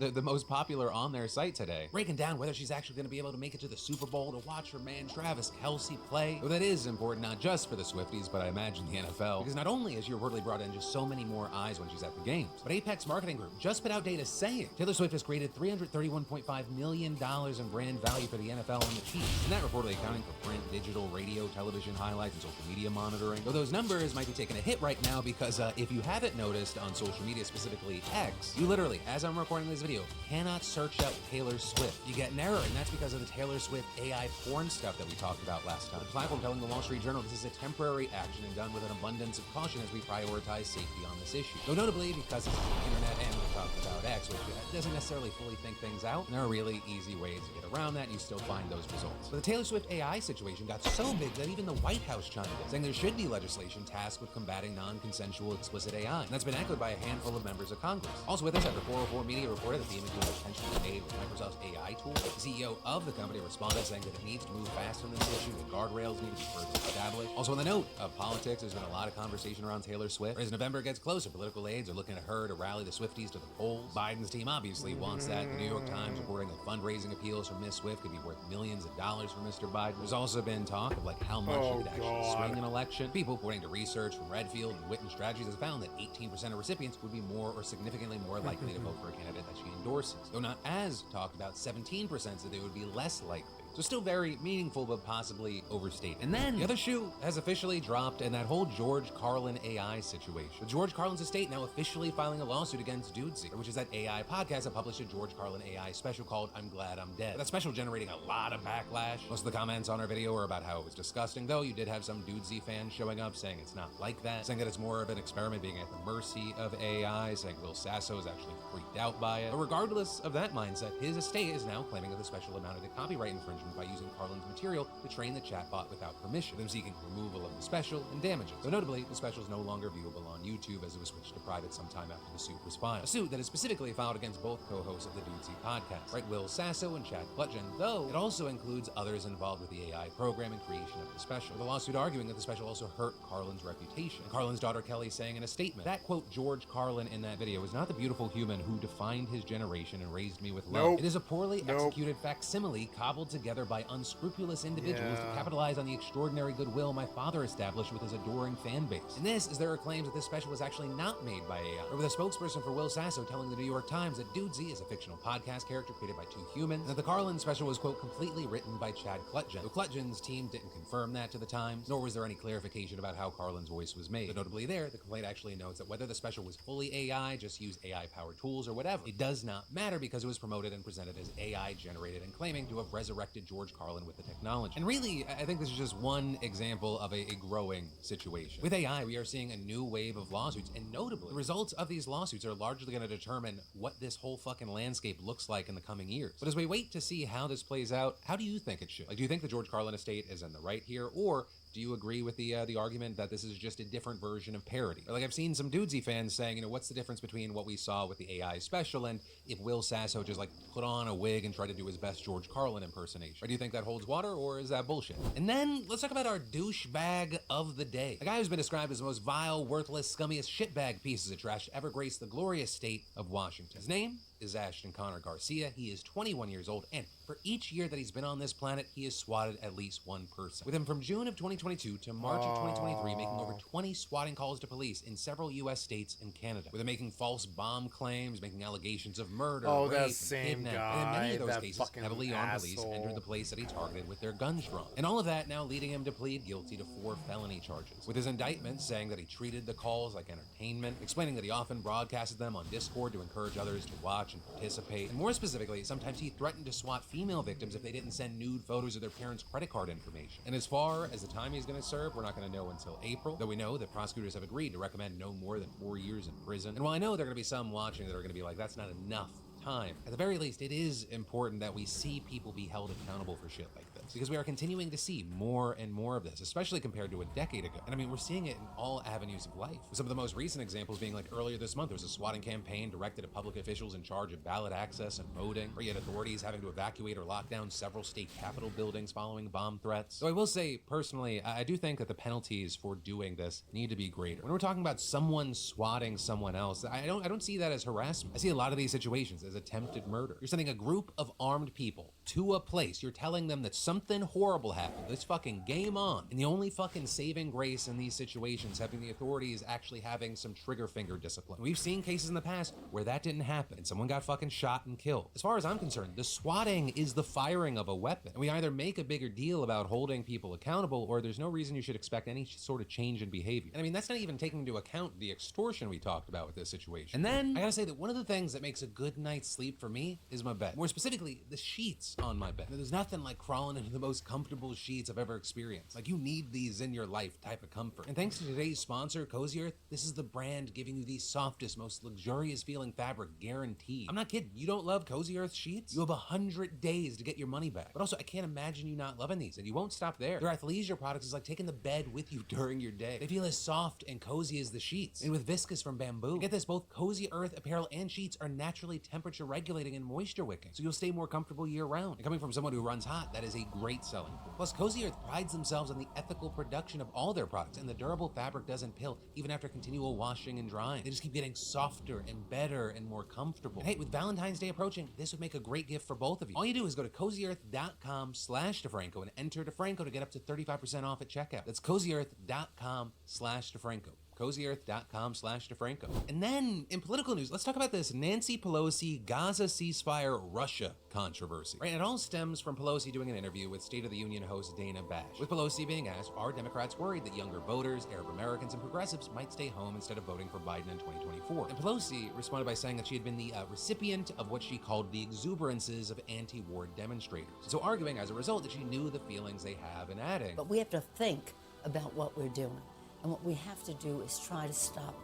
[SPEAKER 5] the most popular on their site today, breaking down whether she's actually going to be able to make it to the Super Bowl to watch her man Travis Kelce play. Though that is important not just for the Swifties, but I imagine the NFL, because not only has she reportedly brought in just so many more eyes when she's at the games, but Apex Marketing Group just put out data saying Taylor Swift has created $331.5 million in brand value for the NFL and the Chiefs, and that reportedly accounting for print, digital, radio, television highlights, and social media monitoring. Though those numbers might be taking a hit right now because if you haven't noticed on social media, specifically X, you literally, as I'm recording this video, cannot search up Taylor Swift. You get an error, and that's because of the Taylor Swift AI porn stuff that we talked about last time. The platform telling the Wall Street Journal this is a temporary action and done with an abundance of caution as we prioritize safety on this issue. Though notably, because it's the internet and we're talking about X, which doesn't necessarily fully think things out, and there are really easy ways to get around that, and you still find those results. But the Taylor Swift AI situation got so big that even the White House chimed in, saying there should be legislation tasked with combating non-consensual explicit AI, and that's been echoed by a handful of members of Congress. Also with us, after 404 Media reported that the image was potentially made with Microsoft's AI tool, the CEO of the company responded saying that it needs to move fast on this issue, that guardrails need to be further established. Also on the note of politics, there's been a lot of conversation around Taylor Swift. As November gets closer, political aides are looking at her to rally the Swifties to the polls. Biden's team obviously wants that. The New York Times reporting that fundraising appeals from Miss Swift could be worth millions of dollars for Mr. Biden. There's also been talk of like how much it could actually swing an election. People, according to research from Redfield and Witten Strategies, has found that 18% of recipients would be more or significantly more likely to vote for a candidate that she endorses. Though not as talked about, 17% said they would be less likely. So still very meaningful, but possibly overstated. And then the other shoe has officially dropped in that whole George Carlin AI situation. With George Carlin's estate now officially filing a lawsuit against Dudesy, which is that AI podcast that published a George Carlin AI special called I'm Glad I'm Dead. That special generating a lot of backlash. Most of the comments on our video were about how it was disgusting, though you did have some Dudesy fans showing up saying it's not like that, saying that it's more of an experiment being at the mercy of AI, saying Will Sasso is actually freaked out by it. But regardless of that mindset, his estate is now claiming that the special amounted to copyright infringement by using Carlin's material to train the chatbot without permission, them seeking removal of the special and damages. So notably, the special is no longer viewable on YouTube as it was switched to private sometime after the suit was filed. A suit that is specifically filed against both co-hosts of the Dudesy podcast, right? Will Sasso and Chad Plutgen, though it also includes others involved with the AI program and creation of the special. The lawsuit arguing that the special also hurt Carlin's reputation. And Carlin's daughter Kelly saying in a statement that, quote, George Carlin in that video is not the beautiful human who defined his generation and raised me with love. It is a poorly executed facsimile cobbled together together by unscrupulous individuals to
[SPEAKER 2] Yeah.
[SPEAKER 5] capitalize on the extraordinary goodwill my father established with his adoring fan base. And this is there are claims that this special was actually not made by AI, or with a spokesperson for Will Sasso telling the New York Times that Dudesy is a fictional podcast character created by two humans, and that the Carlin special was, quote, completely written by Chad Klutgen. Though Klutgen's team didn't confirm that to the Times, nor was there any clarification about how Carlin's voice was made. But notably there, the complaint actually notes that whether the special was fully AI, just used AI-powered tools, or whatever, it does not matter because it was promoted and presented as AI-generated and claiming to have resurrected George Carlin with the technology. And really, I think this is just one example of a growing situation. With AI, we are seeing a new wave of lawsuits, and notably, the results of these lawsuits are largely going to determine what this whole fucking landscape looks like in the coming years. But as we wait to see how this plays out, how do you think it should? Like, do you think the George Carlin estate is in the right here, or do you agree with the argument that this is just a different version of parody? Or like I've seen some Dudesy fans saying, you know, what's the difference between what we saw with the AI special and if Will Sasso just like put on a wig and tried to do his best George Carlin impersonation? Or do you think that holds water, or is that bullshit? And then let's talk about our douchebag of the day. A guy who's been described as the most vile, worthless, scummiest shitbag pieces of trash to ever grace the glorious state of Washington. His name is Ashton Connor Garcia. He is 21 years old, and for each year that he's been on this planet, he has swatted at least one person. With him from June of 2022 to March of 2023, making over 20 swatting calls to police in several U.S. states and Canada. With him making false bomb claims, making allegations of murder, rape,
[SPEAKER 2] that
[SPEAKER 5] and
[SPEAKER 2] same
[SPEAKER 5] kidnapping.
[SPEAKER 2] guy,
[SPEAKER 5] And in many of those
[SPEAKER 2] that
[SPEAKER 5] cases,
[SPEAKER 2] fucking
[SPEAKER 5] heavily armed police
[SPEAKER 2] asshole.
[SPEAKER 5] entered the place that he targeted with their guns drawn. And all of that now leading him to plead guilty to 4 felony charges. With his indictment saying that he treated the calls like entertainment, explaining that he often broadcasted them on Discord to encourage others to watch and participate. And more specifically, sometimes he threatened to swat female victims if they didn't send nude photos of their parents' credit card information. And as far as the time he's going to serve, we're not going to know until April, though we know that prosecutors have agreed to recommend no more than 4 years in prison. And while I know there are going to be some watching that are going to be like, that's not enough time, at the very least, it is important that we see people be held accountable for shit like this, because we are continuing to see more and more of this, especially compared to a decade ago. And I mean, we're seeing it in all avenues of life, with some of the most recent examples being like earlier this month, there was a swatting campaign directed at public officials in charge of ballot access and voting, or yet authorities having to evacuate or lock down several state capitol buildings following bomb threats. So I will say, personally, I do think that the penalties for doing this need to be greater. When we're talking about someone swatting someone else, I don't see that as harassment. I see a lot of these situations as attempted murder. You're sending a group of armed people to a place, you're telling them that something horrible happened, it's fucking game on, and the only fucking saving grace in these situations having the authorities actually having some trigger finger discipline. We've seen cases in the past where that didn't happen and someone got fucking shot and killed. As far as I'm concerned, the swatting is the firing of a weapon, and we either make a bigger deal about holding people accountable, or there's no reason you should expect any sort of change in behavior. And I mean, that's not even taking into account the extortion we talked about with this situation. And then I gotta say that one of the things that makes a good night's sleep for me is my bed. More specifically, the sheets on my bed. There's nothing like crawling into the most comfortable sheets I've ever experienced. Like, you need these in your life type of comfort. And thanks to today's sponsor, Cozy Earth, this is the brand giving you the softest, most luxurious feeling fabric guaranteed. I'm not kidding. You don't love Cozy Earth sheets? You have 100 days to get your money back. But also, I can't imagine you not loving these, and you won't stop there. Their athleisure products is like taking the bed with you during your day. They feel as soft and cozy as the sheets, and with viscose from bamboo. And get this, both Cozy Earth apparel and sheets are naturally temperature regulating and moisture wicking, so you'll stay more comfortable year round. And coming from someone who runs hot, that is a great selling point. Plus, Cozy Earth prides themselves on the ethical production of all their products, and the durable fabric doesn't pill even after continual washing and drying. They just keep getting softer and better and more comfortable. And hey, with Valentine's Day approaching, this would make a great gift for both of you. All you do is go to cozyearth.com/DeFranco and enter DeFranco to get up to 35% off at checkout. That's cozyearth.com/DeFranco. cozyearth.com/DeFranco. And then, in political news, let's talk about this Nancy Pelosi Gaza ceasefire Russia controversy. Right, it all stems from Pelosi doing an interview with State of the Union host Dana Bash, with Pelosi being asked, are Democrats worried that younger voters, Arab Americans, and progressives might stay home instead of voting for Biden in 2024? And Pelosi responded by saying that she had been the recipient of what she called the exuberances of anti-war demonstrators. So arguing, as a result, that she knew the feelings they have, and adding,
[SPEAKER 6] But we have to think about what we're doing. And what we have to do is try to stop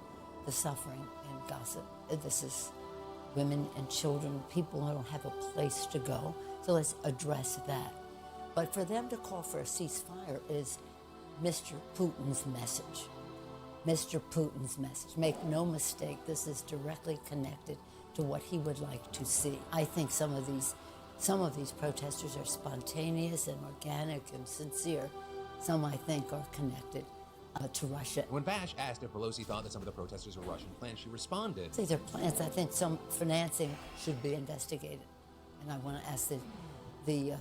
[SPEAKER 6] the suffering in Gaza. This is women and children, people who don't have a place to go. So let's address that. But for them to call for a ceasefire is Mr. Putin's message. Mr. Putin's message. Make no mistake, this is directly connected to what he would like to see. I think some of these protesters are spontaneous and organic and sincere. Some, I think, are connected to Russia.
[SPEAKER 5] When Bash asked if Pelosi thought that some of the protesters were Russian plans, she responded,
[SPEAKER 6] These are plans. I think some financing should be investigated. And I want to ask the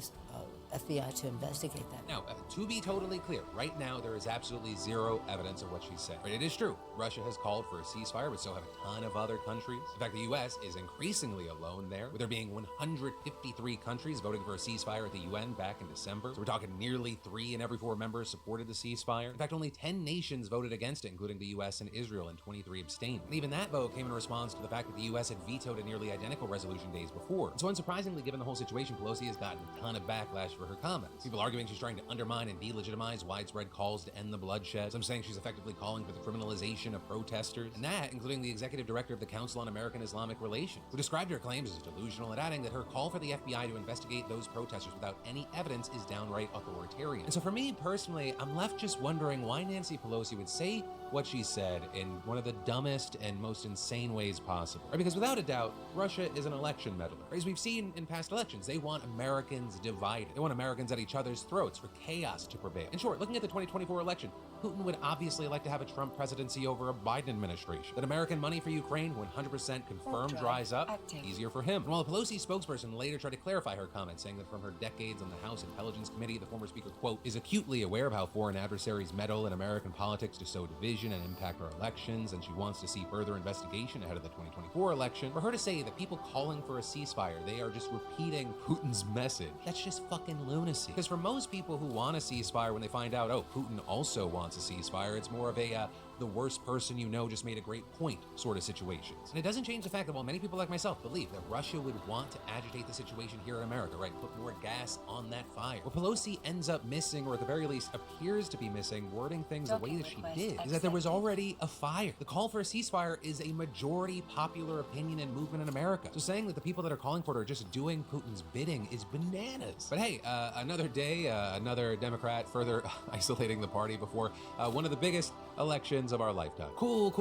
[SPEAKER 6] FBI to investigate that.
[SPEAKER 5] Now, to be totally clear, right now there is absolutely zero evidence of what she said. But it is true, Russia has called for a ceasefire, but so have a ton of other countries. In fact, the US is increasingly alone there, with there being 153 countries voting for a ceasefire at the UN back in December. So we're talking nearly 3 in every 4 members supported the ceasefire. In fact, only 10 nations voted against it, including the US and Israel, and 23 abstained. And even that vote came in response to the fact that the US had vetoed a nearly identical resolution days before. And so unsurprisingly, given the whole situation, Pelosi has gotten a ton of backlash for her comments. People arguing she's trying to undermine and delegitimize widespread calls to end the bloodshed. Some saying she's effectively calling for the criminalization of protesters. And that, including the executive director of the Council on American Islamic Relations, who described her claims as delusional and adding that her call for the FBI to investigate those protesters without any evidence is downright authoritarian. And so for me personally, I'm left just wondering why Nancy Pelosi would say what she said in one of the dumbest and most insane ways possible. Right? Because without a doubt, Russia is an election meddler. Right? As we've seen in past elections, they want Americans divided. They want Americans at each other's throats for chaos to prevail. In short, looking at the 2024 election, Putin would obviously like to have a Trump presidency over a Biden administration. That American money for Ukraine, 100% confirmed, dries up,
[SPEAKER 4] active.
[SPEAKER 5] Easier for him. And while the Pelosi spokesperson later tried to clarify her comments, saying that from her decades on the House Intelligence Committee, the former speaker, quote, is acutely aware of how foreign adversaries meddle in American politics to sow division and impact our elections, and she wants to see further investigation ahead of the 2024 election. For her to say that people calling for a ceasefire, they are just repeating Putin's message, that's just fucking lunacy. Because for most people who want a ceasefire, when they find out, oh, Putin also wants a ceasefire, it's more of a the worst person you know just made a great point sort of situations. And it doesn't change the fact that while many people like myself believe that Russia would want to agitate the situation here in America, right, put more gas on that fire, what Pelosi ends up missing, or at the very least appears to be missing, wording things the way that she did, is that there was already a fire. The call for a ceasefire is a majority popular opinion and movement in America. So saying that the people that are calling for it are just doing Putin's bidding is bananas. But hey, another day, another Democrat further isolating the party before one of the biggest elections of our lifetime. Cool.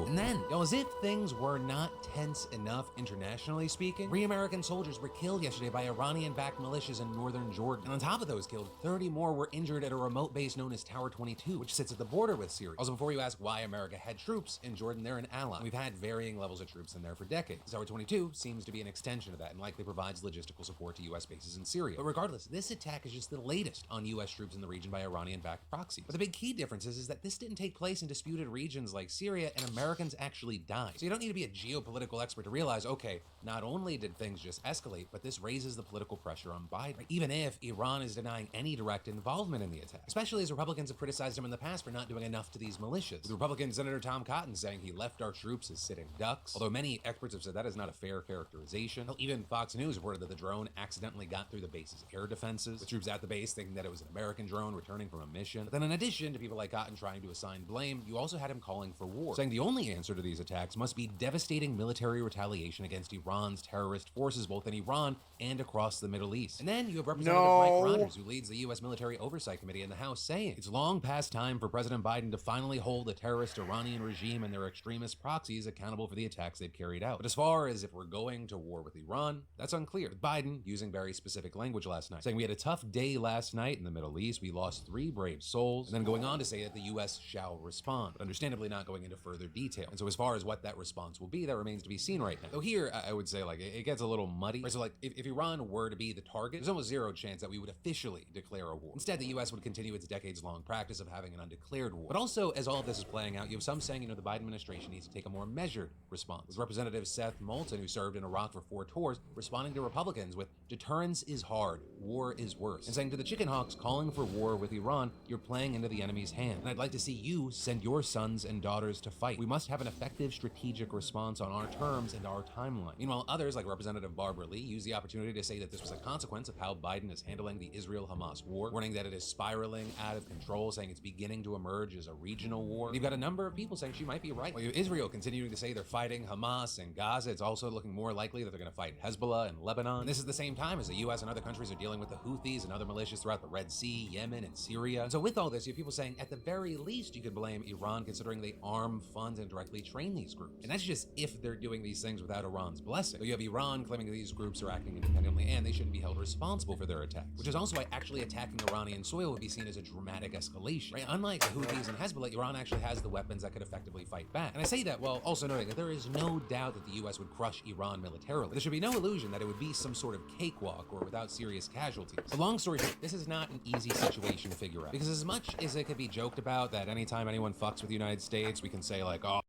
[SPEAKER 5] And then, y'all, as if things were not tense enough internationally speaking, 3 American soldiers were killed yesterday by Iranian-backed militias in northern Jordan. And on top of those killed, 30 more were injured at a remote base known as Tower 22, which sits at the border with Syria. Also, before you ask why America had troops in Jordan, they're an ally. We've had varying levels of troops in there for decades. Tower 22 seems to be an extension of that and likely provides logistical support to U.S. bases in Syria. But regardless, this attack is just the latest on U.S. troops in the region by Iranian-backed proxies. But the big key difference is that this didn't take place in disputed regions like Syria, and Americans actually died. So you don't need to be a geopolitical expert to realize, okay, not only did things just escalate, but this raises the political pressure on Biden, even if Iran is denying any direct involvement in the attack, especially as Republicans have criticized him in the past for not doing enough to these militias. With Republican Senator Tom Cotton saying he left our troops as sitting ducks, although many experts have said that is not a fair characterization. Even Fox News reported that the drone accidentally got through the base's air defenses, with troops at the base thinking that it was an American drone returning from a mission. But then in addition to people like Cotton trying to assign blame, you also had him calling for war, saying the only answer to these attacks must be devastating military retaliation against Iran's terrorist forces, both in Iran and across the Middle East. And then you have Representative Mike Rogers, who leads the U.S. Military Oversight Committee in the House, saying it's long past time for President Biden to finally hold the terrorist Iranian regime and their extremist proxies accountable for the attacks they've carried out. But as far as if we're going to war with Iran, that's unclear. With Biden using very specific language last night, saying we had a tough day last night in the Middle East, we lost 3 brave souls, and then going on to say that the U.S. shall respond, but understandably not going into further detail. And so as far as what that response will be, that remains to be seen right now. Though here, I would say, like, it gets a little muddy. Right? So, like, if Iran were to be the target, there's almost zero chance that we would officially declare a war. Instead, the U.S. would continue its decades-long practice of having an undeclared war. But also, as all of this is playing out, you have some saying, the Biden administration needs to take a more measured response. With Representative Seth Moulton, who served in Iraq for 4 tours, responding to Republicans with, deterrence is hard, war is worse. And saying to the chicken hawks calling for war with Iran, you're playing into the enemy's hand. And I'd like to see you send your sons and daughters to fight. We must have an effective strategic response on our terms and our timeline. Meanwhile, others like Representative Barbara Lee use the opportunity to say that this was a consequence of how Biden is handling the Israel-Hamas war, warning that it is spiraling out of control, saying it's beginning to emerge as a regional war. And you've got a number of people saying she might be right. While Israel continuing to say they're fighting Hamas and Gaza, it's also looking more likely that they're going to fight Hezbollah and Lebanon. And this is the same time as the U.S. and other countries are dealing with the Houthis and other militias throughout the Red Sea, Yemen, and Syria. And so with all this, you have people saying, at the very least, you could blame Iran, considering they arm, fund, and directly train these groups. And that's just if they're doing these things without Iran's blessing. But you have Iran claiming that these groups are acting independently and they shouldn't be held responsible for their attacks, which is also why actually attacking Iranian soil would be seen as a dramatic escalation. Right? Unlike the Houthis and Hezbollah, Iran actually has the weapons that could effectively fight back. And I say that while also noting that there is no doubt that the US would crush Iran militarily. There should be no illusion that it would be some sort of cakewalk or without serious casualties. But long story short, this is not an easy situation to figure out. Because as much as it could be joked about that anytime anyone fucks with the United States, we can say like, oh,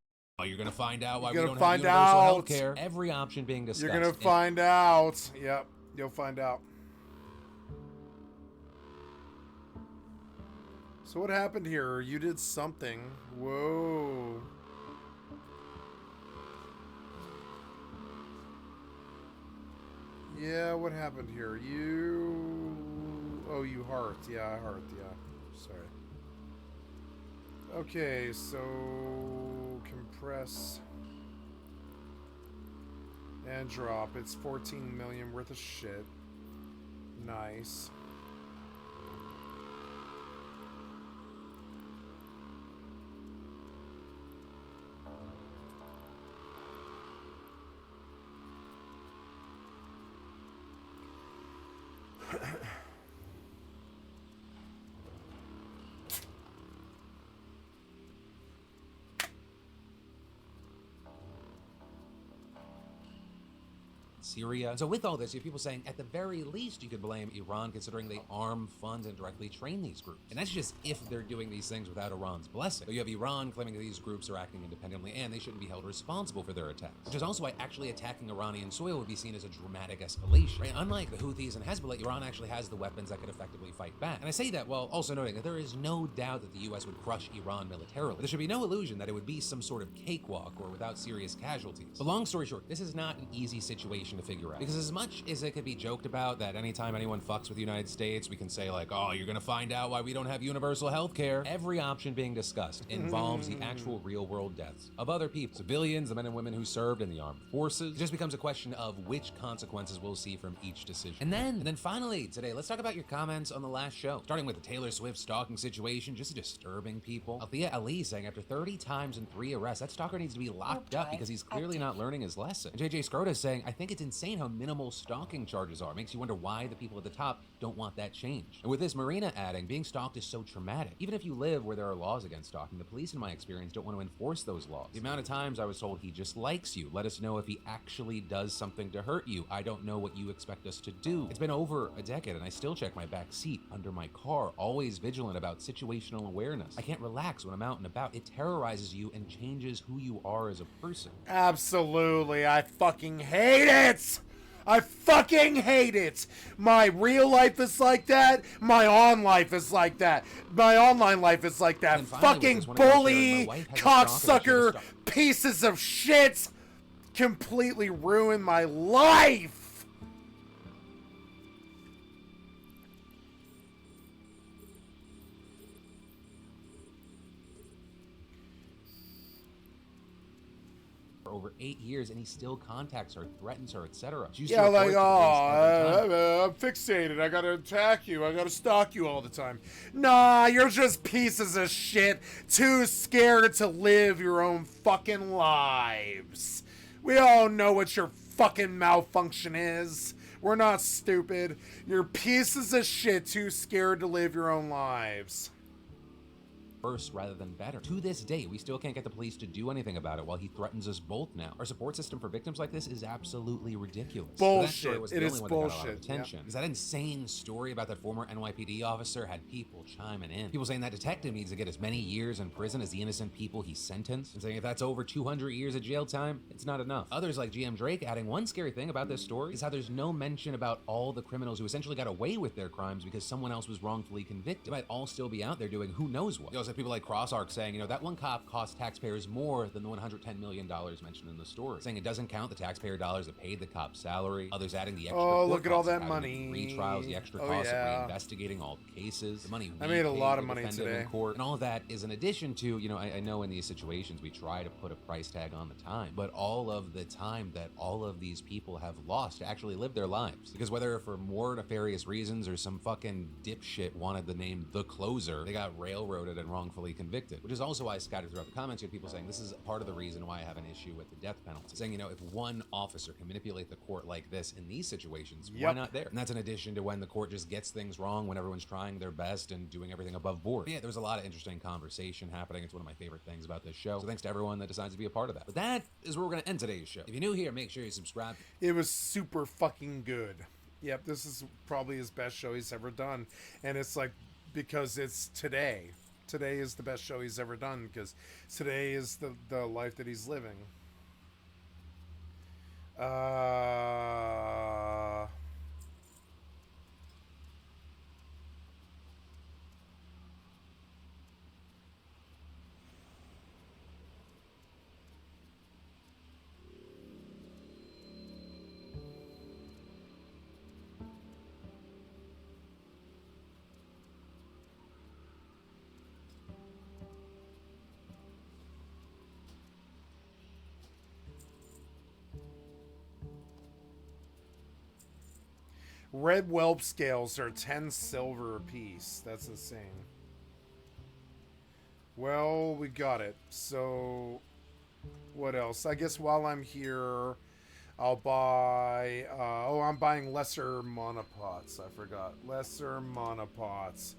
[SPEAKER 5] you're gonna find out why we don't have universal health care. Every option being discussed.
[SPEAKER 2] You're gonna find out. Yep, you'll find out. So what happened here? You did something. Whoa. Yeah, what happened here? You... Oh, you hearthed. Yeah, I hearthed. Yeah. Sorry. Okay, so... Compress. And drop. It's 14 million worth of shit. Nice.
[SPEAKER 5] Syria. So with all this, you have people saying, at the very least, you could blame Iran, considering they arm, fund, and directly train these groups. And that's just if they're doing these things without Iran's blessing. But you have Iran claiming that these groups are acting independently and they shouldn't be held responsible for their attacks. Which is also why actually attacking Iranian soil would be seen as a dramatic escalation. Right? Unlike the Houthis and Hezbollah, Iran actually has the weapons that could effectively fight back. And I say that while also noting that there is no doubt that the US would crush Iran militarily. But there should be no illusion that it would be some sort of cakewalk or without serious casualties. But long story short, this is not an easy situation to figure out. Because as much as it could be joked about that anytime anyone fucks with the United States, we can say like, oh, you're gonna find out why we don't have universal health care. Every option being discussed involves the actual real world deaths of other people, civilians, the men and women who served in the armed forces. It just becomes a question of which consequences we'll see from each decision. And then finally today, let's talk about your comments on the last show. Starting with the Taylor Swift stalking situation, just disturbing people. Althea Ali saying after 30 times and 3 arrests, that stalker needs to be locked up because he's clearly not learning his lesson. And JJ Scrota saying, I think it's insane how minimal stalking charges are. Makes you wonder why the people at the top don't want that changed. And with this, Marina adding, being stalked is so traumatic. Even if you live where there are laws against stalking, the police in my experience don't want to enforce those laws. The amount of times I was told he just likes you. Let us know if he actually does something to hurt you. I don't know what you expect us to do. It's been over a decade and I still check my back seat under my car, always vigilant about situational awareness. I can't relax when I'm out and about. It terrorizes you and changes who you are as a person.
[SPEAKER 2] Absolutely. I fucking hate it! I fucking hate it! My real life is like that. My online life is like that. My online life is like that. Fucking bully, cocksucker, pieces of shit completely ruined my life!
[SPEAKER 5] Over 8 years and he still contacts her, threatens her, etc.
[SPEAKER 2] Yeah, like, oh, I'm fixated. I gotta attack you. I gotta stalk you all the time. Nah, you're just pieces of shit. Too scared to live your own fucking lives. We all know what your fucking malfunction is. We're not stupid. You're pieces of shit too scared to live your own lives.
[SPEAKER 5] Worse rather than better. To this day, we still can't get the police to do anything about it while he threatens us both now. Our support system for victims like this is absolutely ridiculous.
[SPEAKER 2] Bullshit.
[SPEAKER 5] Was
[SPEAKER 2] it is
[SPEAKER 5] bullshit. Because that insane story about that former NYPD officer had people chiming in. People saying that detective needs to get as many years in prison as the innocent people he sentenced. And saying if that's over 200 years of jail time, it's not enough. Others like GM Drake adding one scary thing about this story is how there's no mention about all the criminals who essentially got away with their crimes because someone else was wrongfully convicted. They might all still be out there doing who knows what. You also have people like CrossArc saying, you know, that one cop cost taxpayers more than the $110 million mentioned in the story. Saying it doesn't count the taxpayer dollars that paid the cop's salary. Others adding the extra
[SPEAKER 2] look at all that money.
[SPEAKER 5] Retrials, the extra cost of reinvestigating all cases, the money
[SPEAKER 2] I made a lot of money today.
[SPEAKER 5] In court, and all of that is in addition to, you know, I know in these situations we try to put a price tag on the time, but all of the time that all of these people have lost to actually live their lives. Because whether for more nefarious reasons or some fucking dipshit wanted the name The Closer, they got railroaded and wrongfully convicted. Which is also why, scattered throughout the comments, you have people saying this is part of the reason why I have an issue with the death penalty. Saying, you know, if one officer can manipulate the court like this in these situations, why not there? And that's in addition to when the court just gets things wrong, when everyone's trying their best and doing everything above board. But yeah, there was a lot of interesting conversation happening. It's one of my favorite things about this show. So thanks to everyone that decides to be a part of that. But that is where we're going to end today's show. If you're new here, make sure you subscribe.
[SPEAKER 2] It was super fucking good. Yep, this is probably his best show he's ever done. And it's like, because it's today. Today is the best show he's ever done, because today is the life that he's living. Red whelp scales are 10 silver apiece. That's insane. Well, we got it. So, what else? I guess while I'm here, I'll buy... oh, I'm buying lesser monopots. I forgot. Lesser monopots.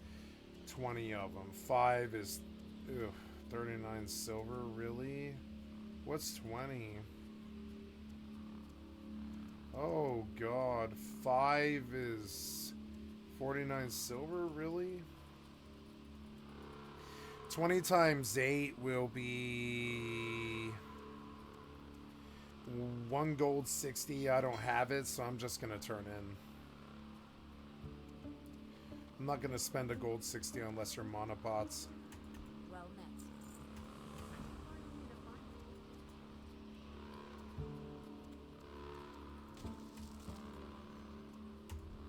[SPEAKER 2] 20 of them. 5 is... Ugh, 39 silver? Really? What's 20? Oh, God. 5 is 49 silver? Really? 20 times 8 will be 1 gold 60. I don't have it, so I'm just going to turn in. I'm not going to spend a gold 60 on lesser monopots.
[SPEAKER 7] Well met.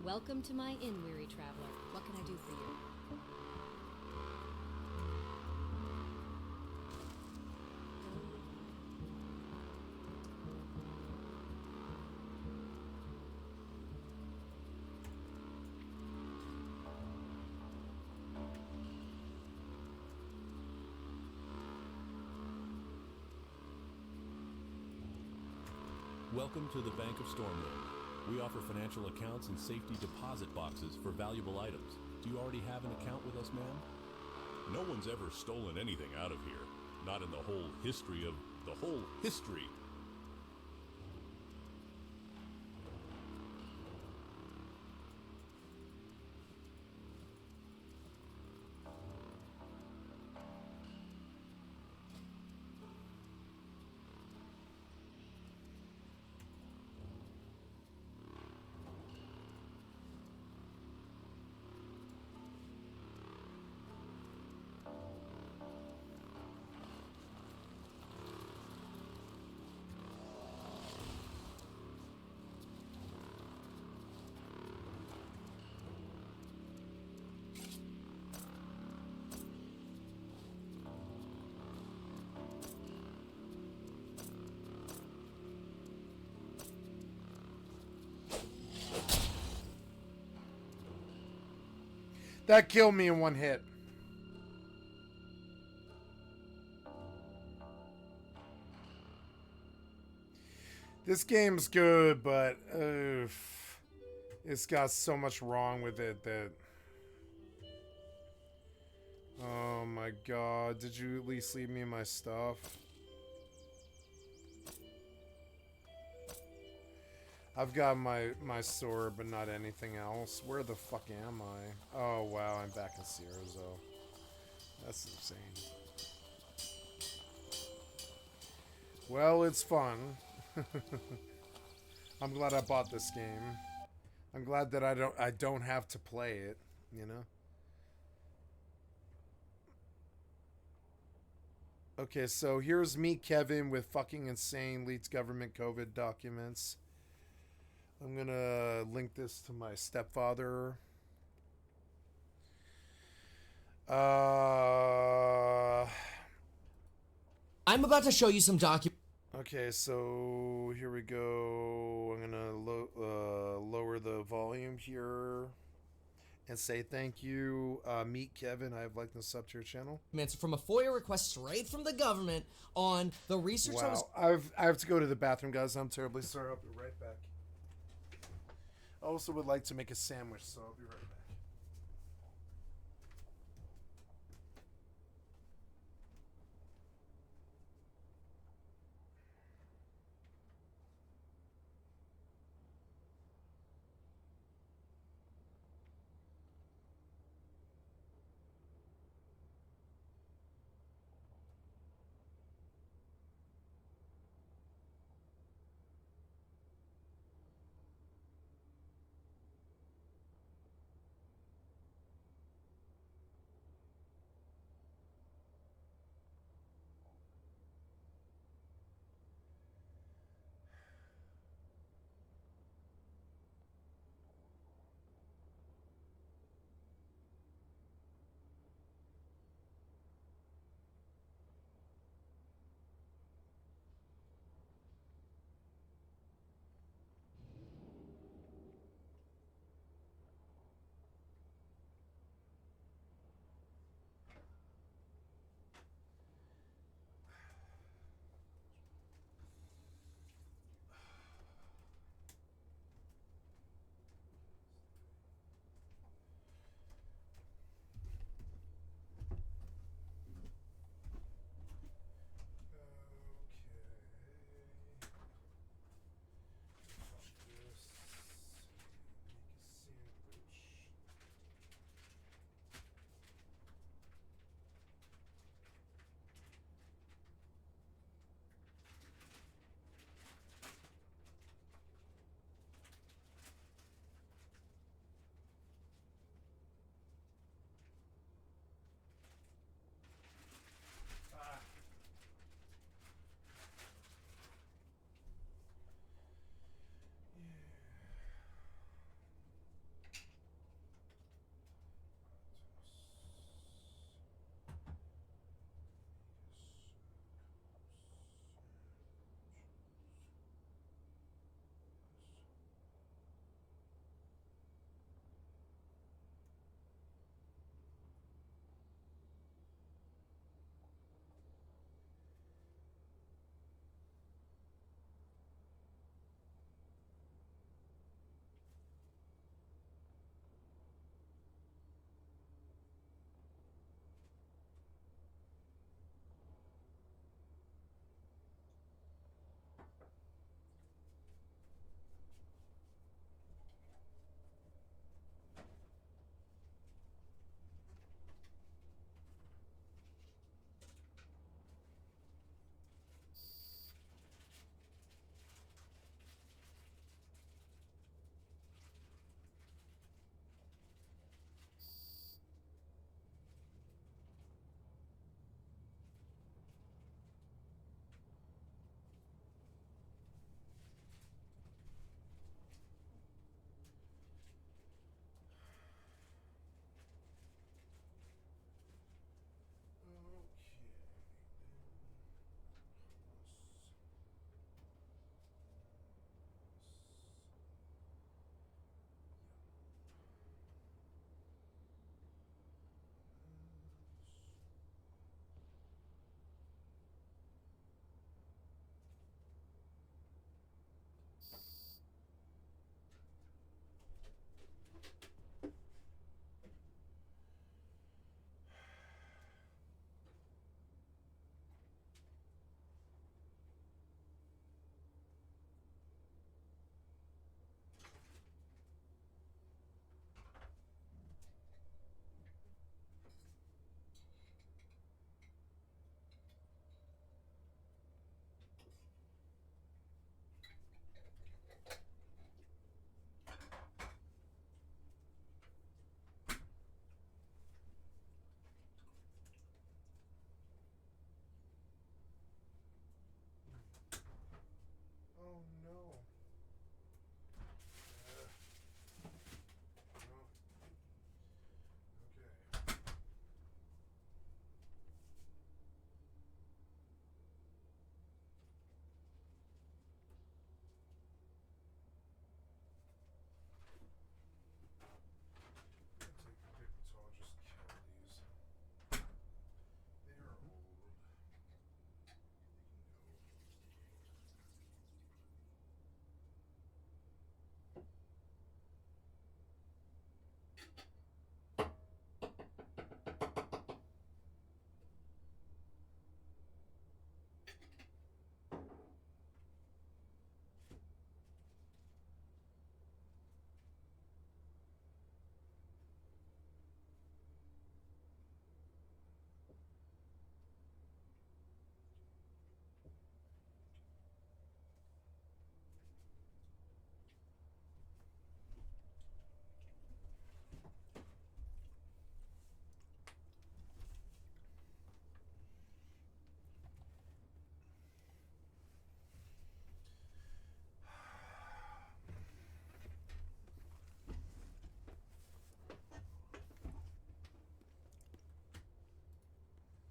[SPEAKER 7] Welcome to my inn, weary traveler. What can I do for you?
[SPEAKER 8] Welcome to the Bank of Stormwind. We offer financial accounts and safety deposit boxes for valuable items. Do you already have an account with us, ma'am? No one's ever stolen anything out of here. Not in the whole history of the whole history.
[SPEAKER 2] That killed me in one hit. This game's good, but it's got so much wrong with it that... Oh my god, did you at least leave me my stuff? I've got my sword, but not anything else. Where the fuck am I? Oh wow, I'm back in Sierra. That's insane. Well, it's fun. I'm glad I bought this game. I'm glad that I don't have to play it, you know? Okay, so here's me, Kevin, with fucking insane leaks government COVID documents. I'm gonna link this to my stepfather.
[SPEAKER 9] I'm about to show you some documents.
[SPEAKER 2] Okay, so here we go. I'm gonna lower the volume here. and say thank you. Meet Kevin. I have liked and sub to your channel.
[SPEAKER 9] From a FOIA request straight from the government on the research I was...
[SPEAKER 2] Wow, I have to go to the bathroom, guys. I'm terribly sorry. I'll be right back. I also would like to make a sandwich, so I'll be right back.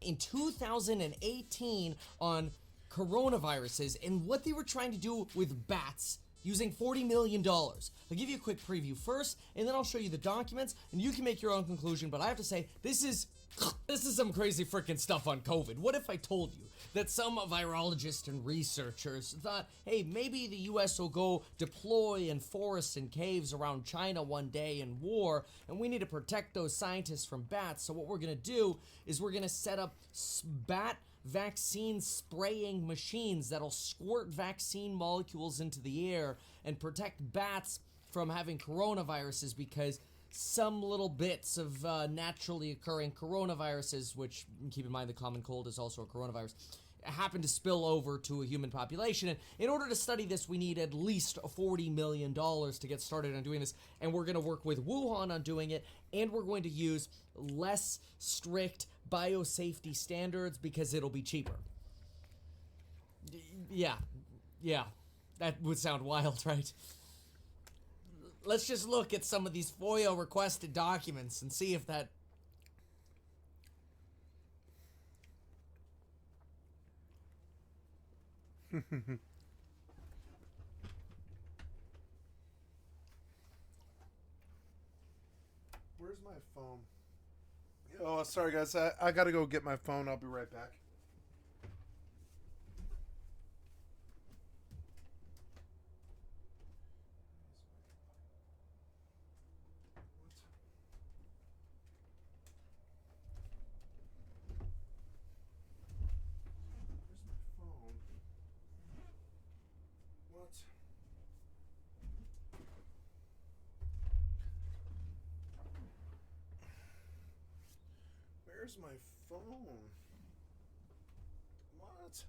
[SPEAKER 9] in 2018 on coronaviruses and what they were trying to do with bats using $40 million. I'll give you a quick preview first, and then I'll show you the documents, and you can make your own conclusion, but I have to say, this is some crazy freaking stuff on COVID. What if I told you that some virologists and researchers thought, hey, maybe the US will go deploy in forests and caves around China one day in war, and we need to protect those scientists from bats, so what we're gonna do is we're gonna set up bat vaccine spraying machines that'll squirt vaccine molecules into the air and protect bats from having coronaviruses, because some little bits of naturally occurring coronaviruses, which, keep in mind the common cold is also a coronavirus, happen to spill over to a human population. And in order to study this, we need at least $40 million to get started on doing this, and we're going to work with Wuhan on doing it, and we're going to use less strict biosafety standards because it'll be cheaper. Yeah, that would sound wild, right? Let's just look at some of these FOIA requested documents and see if that...
[SPEAKER 2] Where's my phone? Oh, sorry guys, I gotta go get my phone. I'll be right back. Where's my phone? What?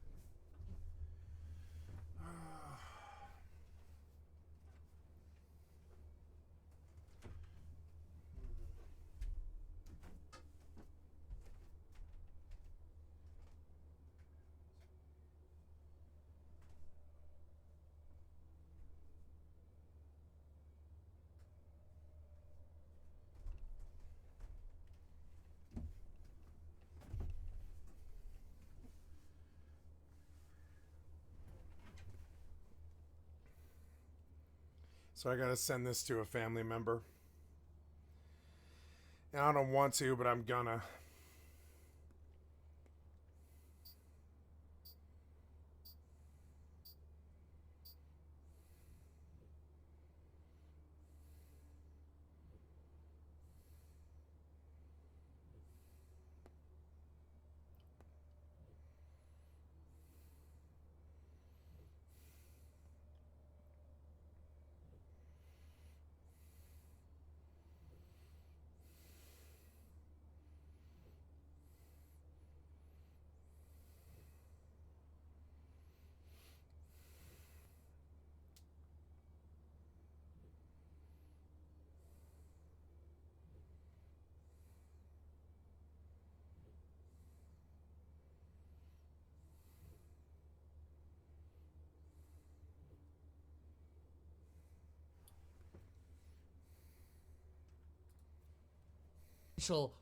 [SPEAKER 2] So I gotta send this to a family member. And I don't want to, but I'm gonna.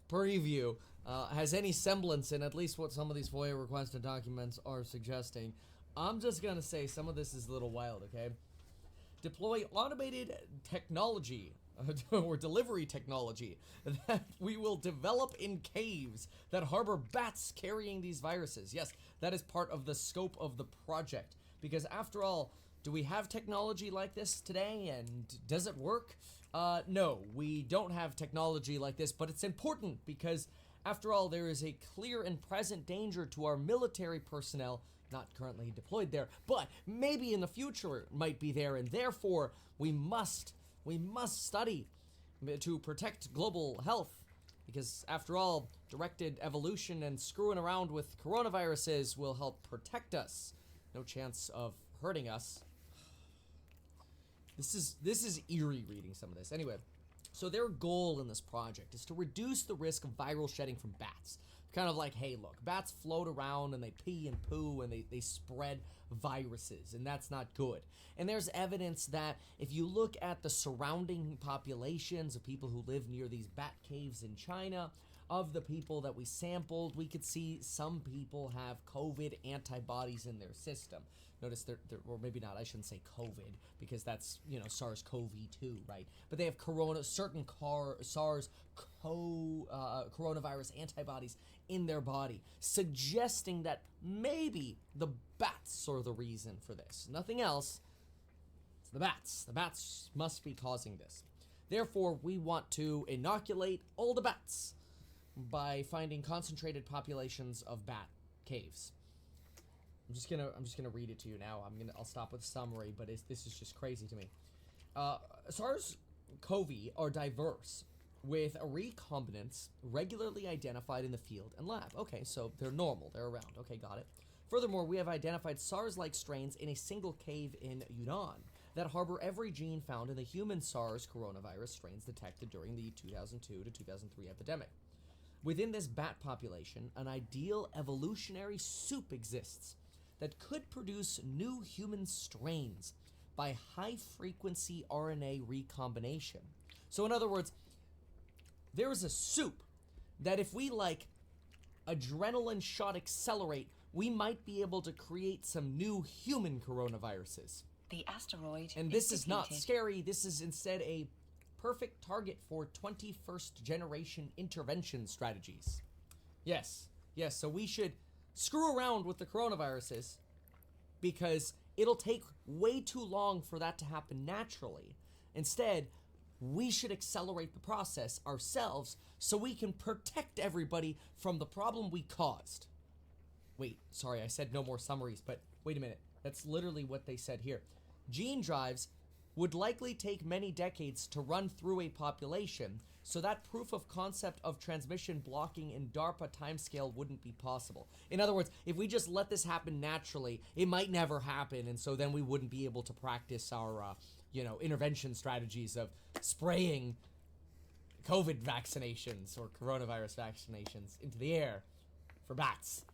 [SPEAKER 9] Preview has any semblance in at least what some of these FOIA requested documents are suggesting. I'm just gonna say some of this is a little wild, okay? Deploy automated technology or delivery technology that we will develop in caves that harbor bats carrying these viruses. Yes, that is part of the scope of the project, because after all, do we have technology like this today, and does it work? No, we don't have technology like this, but it's important because, after all, there is a clear and present danger to our military personnel, not currently deployed there, but maybe in the future might be there, and therefore we must study to protect global health, because, after all, directed evolution and screwing around with coronaviruses will help protect us. No chance of hurting us. This is eerie reading some of this. Anyway, so their goal in this project is to reduce the risk of viral shedding from bats. Kind of like, hey, look, bats float around and they pee and poo and they spread viruses, and that's not good. And there's evidence that if you look at the surrounding populations of people who live near these bat caves in China, of the people that we sampled, we could see some people have COVID antibodies in their system. Notice they're or maybe not, I shouldn't say COVID, because that's, you know, SARS-CoV-2, right? But they have SARS coronavirus antibodies in their body, suggesting that maybe the bats are the reason for this. Nothing else. It's the bats. The bats must be causing this. Therefore, we want to inoculate all the bats by finding concentrated populations of bat caves. I'm just gonna read it to you now. I'll stop with summary, but this is just crazy to me. SARS-CoV are diverse, with a recombinants regularly identified in the field and lab. Okay, so they're normal, they're around. Okay, got it. Furthermore, we have identified SARS-like strains in a single cave in Yunnan that harbor every gene found in the human SARS coronavirus strains detected during the 2002 to 2003 epidemic. Within this bat population, an ideal evolutionary soup exists that could produce new human strains by high-frequency RNA recombination. So in other words, there is a soup that if we, like, adrenaline shot accelerate, we might be able to create some new human coronaviruses.
[SPEAKER 4] The asteroid
[SPEAKER 9] And this is not scary, this is instead a perfect target for 21st generation intervention strategies. Yes, so we should screw around with the coronaviruses because it'll take way too long for that to happen naturally. Instead, we should accelerate the process ourselves so we can protect everybody from the problem we caused. Wait, sorry, I said no more summaries, but wait a minute. That's literally what they said here. Gene drives would likely take many decades to run through a population, so that proof of concept of transmission blocking in DARPA timescale wouldn't be possible. In other words, if we just let this happen naturally, it might never happen, and so then we wouldn't be able to practice our, intervention strategies of spraying COVID vaccinations or coronavirus vaccinations into the air for bats.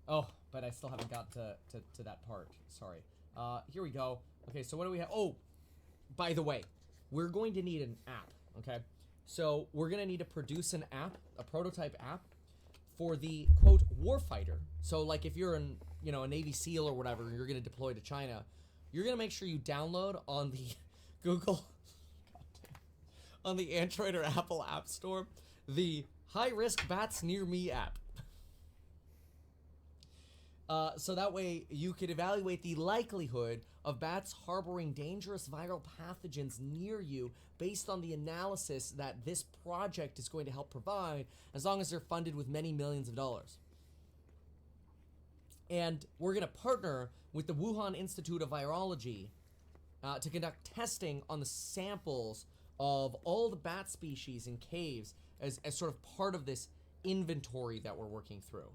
[SPEAKER 9] Oh, but I still haven't got to that part. Sorry. Here we go. Okay, so what do we have? Oh, by the way, we're going to need an app, okay? So we're going to need to produce an app, a prototype app, for the, quote, warfighter. So, like, if you're a Navy SEAL or whatever, and you're going to deploy to China, you're going to make sure you download on the Google, on the Android or Apple App Store, the High-Risk Bats Near Me app. So that way you could evaluate the likelihood of bats harboring dangerous viral pathogens near you based on the analysis that this project is going to help provide, as long as they're funded with many millions of dollars. And we're going to partner with the Wuhan Institute of Virology to conduct testing on the samples of all the bat species in caves as sort of part of this inventory that we're working through.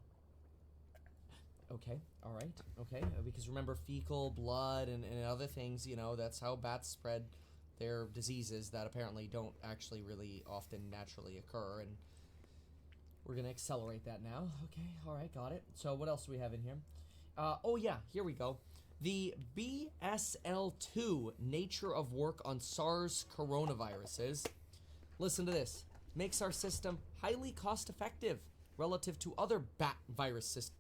[SPEAKER 9] Okay, all right, okay, because remember, fecal, blood, and other things, that's how bats spread their diseases that apparently don't actually really often naturally occur, and we're going to accelerate that now. Okay, all right, got it. So what else do we have in here? Oh yeah, here we go. The BSL-2 nature of work on SARS coronaviruses, listen to this, makes our system highly cost-effective relative to other bat virus systems.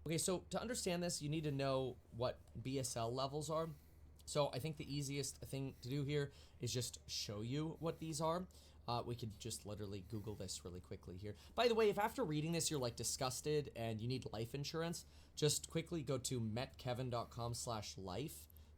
[SPEAKER 9] Okay, so to understand this, you need to know what BSL levels are. So I think the easiest thing to do here is just show you what these are. We could just literally Google this really quickly here. By the way, if after reading this you're like disgusted and you need life insurance, just quickly go to metkevin.com/life.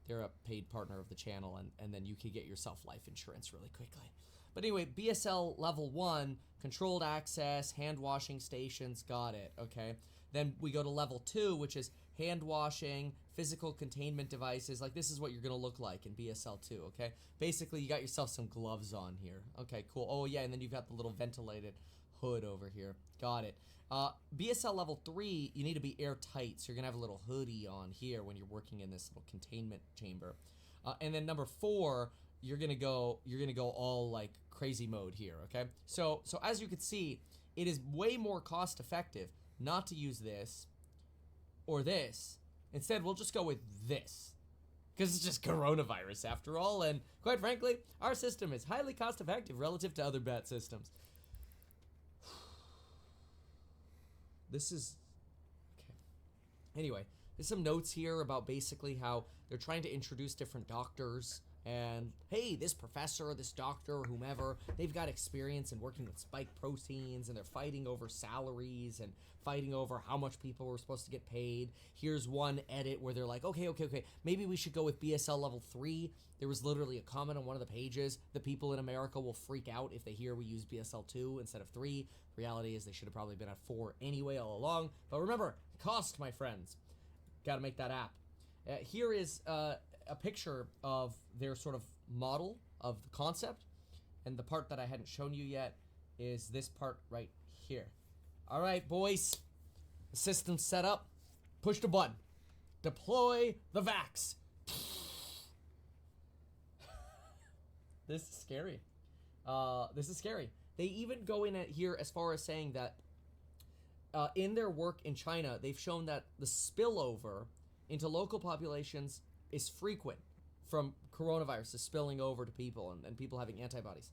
[SPEAKER 9] They're a paid partner of the channel, and then you can get yourself life insurance really quickly. But anyway, BSL level 1, controlled access, hand washing stations, got it, okay? Then we go to level 2, which is hand washing, physical containment devices. Like, this is what you're going to look like in BSL-2, okay? Basically, you got yourself some gloves on here. Okay, cool. Oh, yeah, and then you've got the little ventilated hood over here. Got it. BSL level 3, you need to be airtight, so you're gonna have a little hoodie on here when you're working in this little containment chamber. And then number 4, you're gonna go all like crazy mode here. Okay. So as you can see, it is way more cost effective not to use this or this. Instead, we'll just go with this. Because it's just coronavirus after all, and quite frankly, our system is highly cost effective relative to other bat systems. This is... okay. Anyway, there's some notes here about basically how they're trying to introduce different doctors, and hey, this professor, this doctor, or whomever, they've got experience in working with spike proteins, and they're fighting over salaries and fighting over how much people were supposed to get paid. Here's one edit where they're like, okay, maybe we should go with BSL level 3. There was literally a comment on one of the pages, the people in America will freak out if they hear we use BSL 2 instead of 3. The reality is they should have probably been at 4 anyway all along. But remember, cost, my friends. Gotta make that app. Here is a picture of their sort of model of the concept, and the part that I hadn't shown you yet is this part right here. All right, boys, the system's set up. Push the button. Deploy the vax. This is scary. This is scary. They even go in at here as far as saying that in their work in China, they've shown that the spillover into local populations is frequent from coronaviruses spilling over to people and people having antibodies.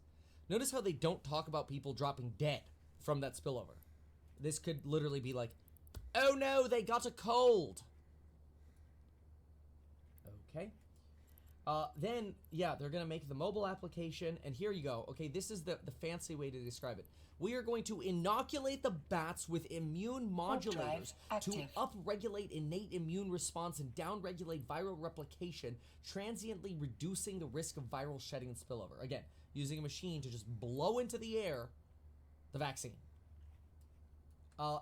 [SPEAKER 9] Notice how they don't talk about people dropping dead from that spillover. This could literally be like, oh no, they got a cold. Okay. Then, yeah, they're going to make the mobile application, and here you go. Okay, this is the fancy way to describe it. We are going to inoculate the bats with immune modulators to upregulate innate immune response and downregulate viral replication, transiently reducing the risk of viral shedding and spillover. Again, using a machine to just blow into the air the vaccine.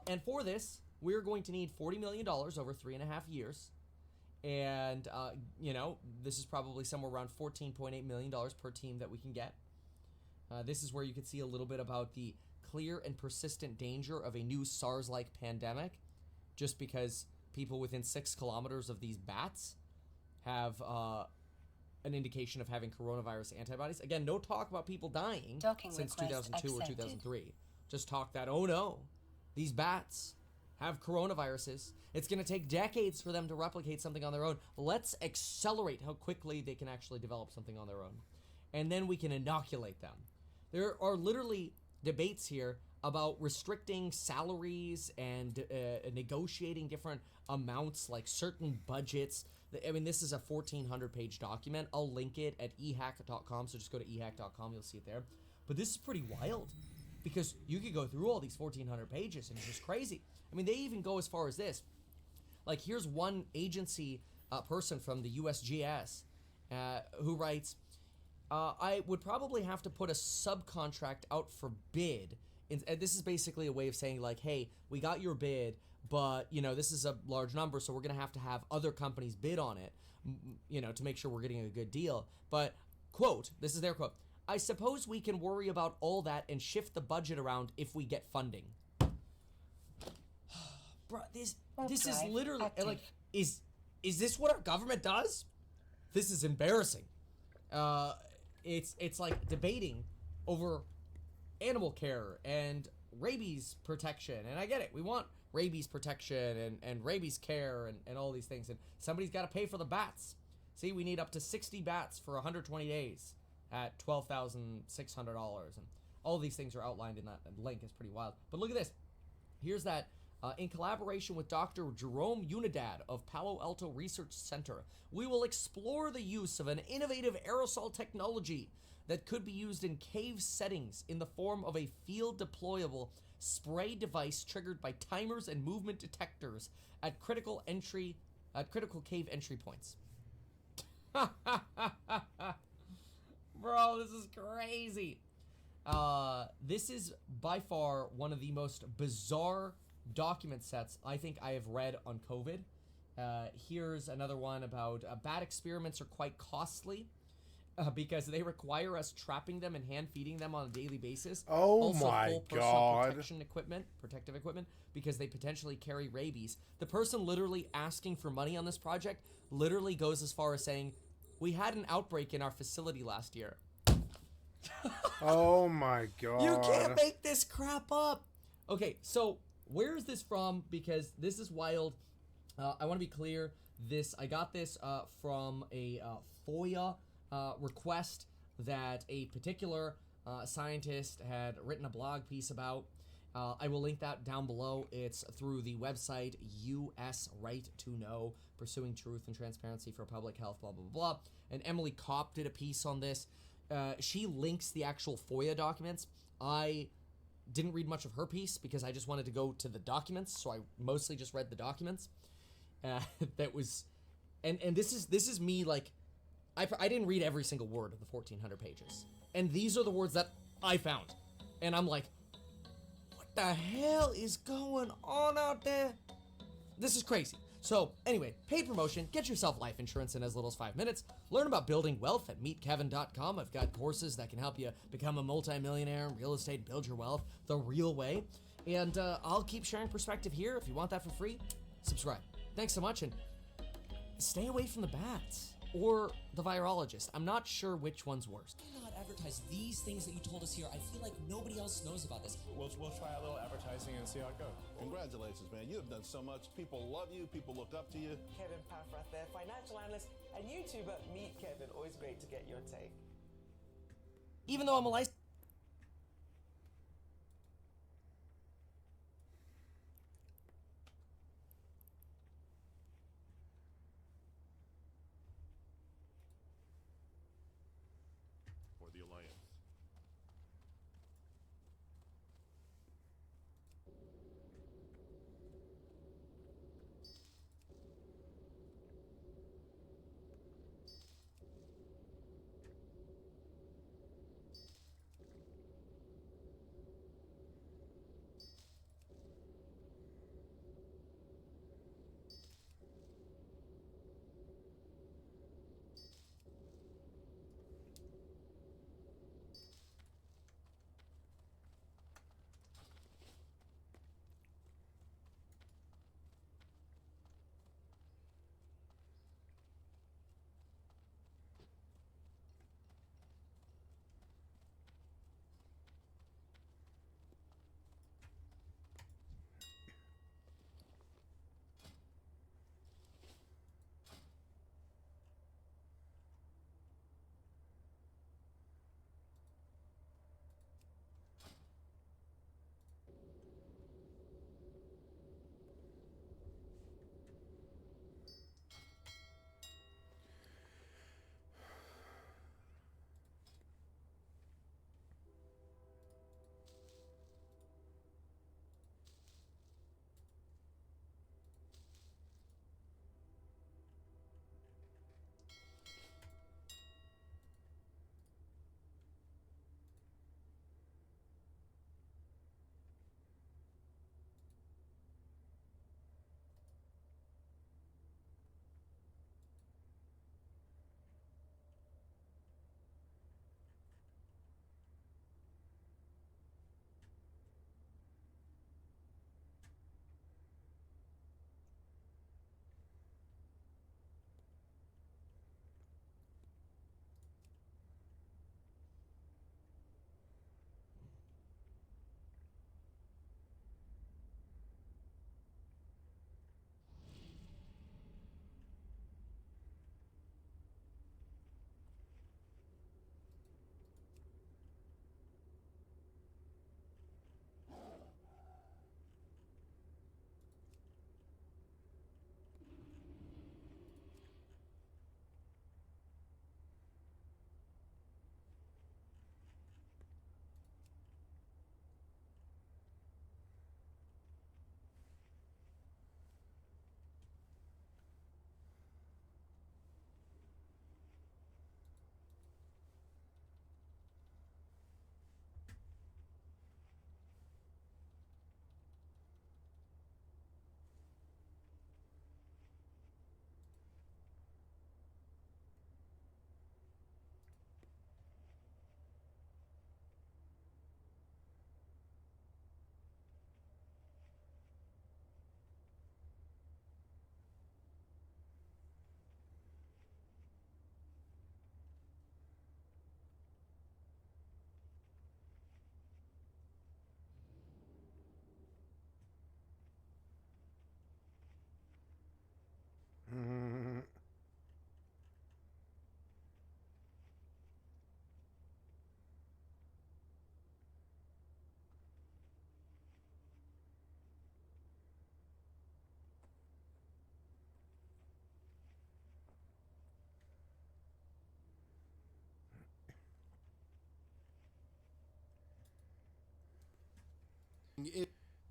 [SPEAKER 9] And for this, we're going to need $40 million over 3.5 years. And, you know, this is probably somewhere around $14.8 million per team that we can get. This is where you can see a little bit about the clear and persistent danger of a new SARS-like pandemic, just because people within 6 kilometers of these bats have an indication of having coronavirus antibodies. Again, no talk about people dying since 2002 or 2003. Just talk that, oh no, these bats have coronaviruses. It's going to take decades for them to replicate something on their own. Let's accelerate how quickly they can actually develop something on their own. And then we can inoculate them. There are literally debates here about restricting salaries and negotiating different amounts, like certain budgets. I mean, this is a 1,400-page document. I'll link it at ehack.com, so just go to ehack.com. You'll see it there. But this is pretty wild, because you could go through all these 1,400 pages, and it's just crazy. I mean, they even go as far as this. Like, here's one agency person from the USGS who writes, I would probably have to put a subcontract out for bid. And this is basically a way of saying, like, hey, we got your bid, but, you know, this is a large number, so we're going to have other companies bid on it, you know, to make sure we're getting a good deal. But, quote, this is their quote, I suppose we can worry about all that and shift the budget around if we get funding. Bro, this is literally, like, is this what our government does? This is embarrassing. It's like debating over animal care and rabies protection, and I get it. We want rabies protection and rabies care and all these things, and somebody's got to pay for the bats. See, we need up to 60 bats for 120 days at $12,600, and all these things are outlined in that link. It's pretty wild. But look at this. Here's that. In collaboration with Dr. Jerome Unidad of Palo Alto Research Center, we will explore the use of an innovative aerosol technology that could be used in cave settings in the form of a field deployable spray device triggered by timers and movement detectors at critical cave entry points. Bro, this is crazy. This is by far one of the most bizarre document sets I think I have read on COVID. Here's another one about bat experiments are quite costly, because they require us trapping them and hand feeding them on a daily basis.
[SPEAKER 2] Oh
[SPEAKER 9] also,
[SPEAKER 2] my
[SPEAKER 9] full personal
[SPEAKER 2] God.
[SPEAKER 9] protective equipment, because they potentially carry rabies. The person literally asking for money on this project literally goes as far as saying, "We had an outbreak in our facility last year."
[SPEAKER 2] Oh my God.
[SPEAKER 9] You can't make this crap up. Okay, so where is this from? Because this is wild. I want to be clear. I got this from a FOIA request that a particular scientist had written a blog piece about. I will link that down below. It's through the website US Right to Know, Pursuing Truth and Transparency for Public Health, blah, blah, blah, blah. And Emily Kopp did a piece on this. She links the actual FOIA documents. I didn't read much of her piece because I just wanted to go to the documents, so I mostly just read the documents. That was, and this is me, like, I didn't read every single word of the 1,400 pages, and these are the words that I found, and I'm like, what the hell is going on out there? This is crazy. So anyway, paid promotion, get yourself life insurance in as little as 5 minutes. Learn about building wealth at meetkevin.com. I've got courses that can help you become a multimillionaire in real estate, build your wealth the real way. And I'll keep sharing perspective here. If you want that for free, subscribe. Thanks so much, and stay away from the bats or the virologist. I'm not sure which one's worse.
[SPEAKER 10] Why not advertise these things that you told us here? I feel like nobody else knows about this.
[SPEAKER 11] We'll try a little advertising and see how it goes.
[SPEAKER 12] Congratulations, man. You have done so much. People love you. People look up to you.
[SPEAKER 13] Kevin Paffrath there, financial analyst and YouTuber. Meet Kevin. Always great to get your take.
[SPEAKER 9] Even though I'm a licensed...
[SPEAKER 8] For the Alliance.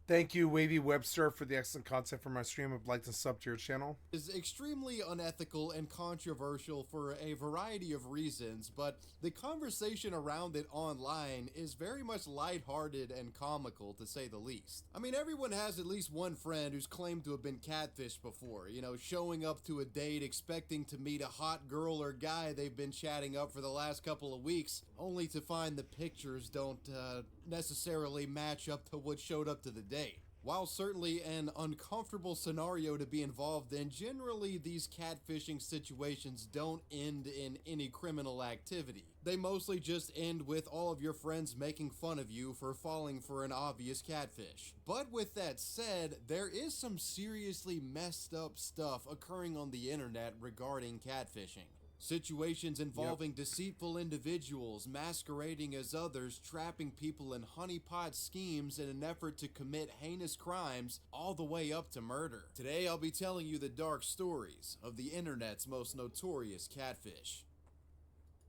[SPEAKER 2] Thank you, Wavy Webster, for the excellent content for my stream. I'd like to sub to your channel.
[SPEAKER 14] Is extremely unethical and controversial for a variety of reasons, but the conversation around it online is very much lighthearted and comical, to say the least. I mean, everyone has at least one friend who's claimed to have been catfished before, you know, showing up to a date expecting to meet a hot girl or guy they've been chatting up for the last couple of weeks, only to find the pictures don't necessarily match up to what showed up to the date. While certainly an uncomfortable scenario to be involved in, generally these catfishing situations don't end in any criminal activity. They mostly just end with all of your friends making fun of you for falling for an obvious catfish. But with that said, there is some seriously messed up stuff occurring on the internet regarding catfishing. Situations involving deceitful individuals masquerading as others, trapping people in honeypot schemes in an effort to commit heinous crimes, all the way up to murder. Today I'll be telling you the dark stories of the internet's most notorious catfish.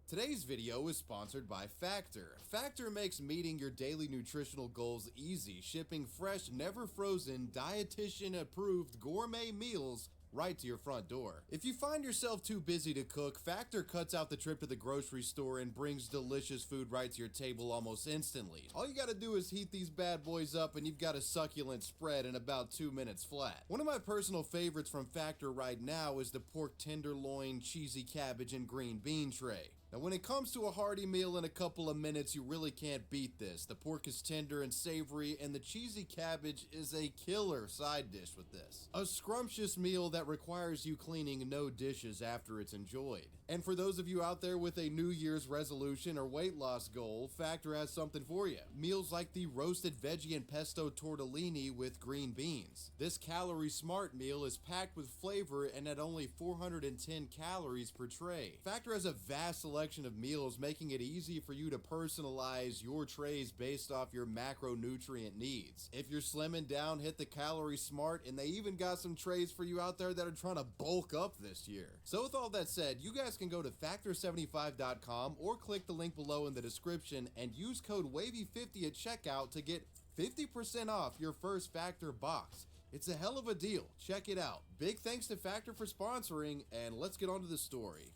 [SPEAKER 14] Today's video is sponsored by Factor. Factor makes meeting your daily nutritional goals easy, shipping fresh, never frozen, dietitian-approved gourmet meals right to your front door. If you find yourself too busy to cook, Factor cuts out the trip to the grocery store and brings delicious food right to your table almost instantly. All you gotta do is heat these bad boys up and you've got a succulent spread in about 2 minutes flat. One of my personal favorites from Factor right now is the pork tenderloin, cheesy cabbage, and green bean tray. Now when it comes to a hearty meal in a couple of minutes, you really can't beat this. The pork is tender and savory, and the cheesy cabbage is a killer side dish with this. A scrumptious meal that requires you cleaning no dishes after it's enjoyed. And for those of you out there with a New Year's resolution or weight loss goal, Factor has something for you. Meals like the roasted veggie and pesto tortellini with green beans. This calorie smart meal is packed with flavor and at only 410 calories per tray. Factor has a vast selection of meals, making it easy for you to personalize your trays based off your macronutrient needs. If you're slimming down, hit the Calorie Smart, and they even got some trays for you out there that are trying to bulk up this year. So with all that said, you guys can go to factor75.com or click the link below in the description and use code WAVY50 at checkout to get 50% off your first Factor box. It's a hell of a deal. Check it out. Big thanks to Factor for sponsoring, and let's get on to the story.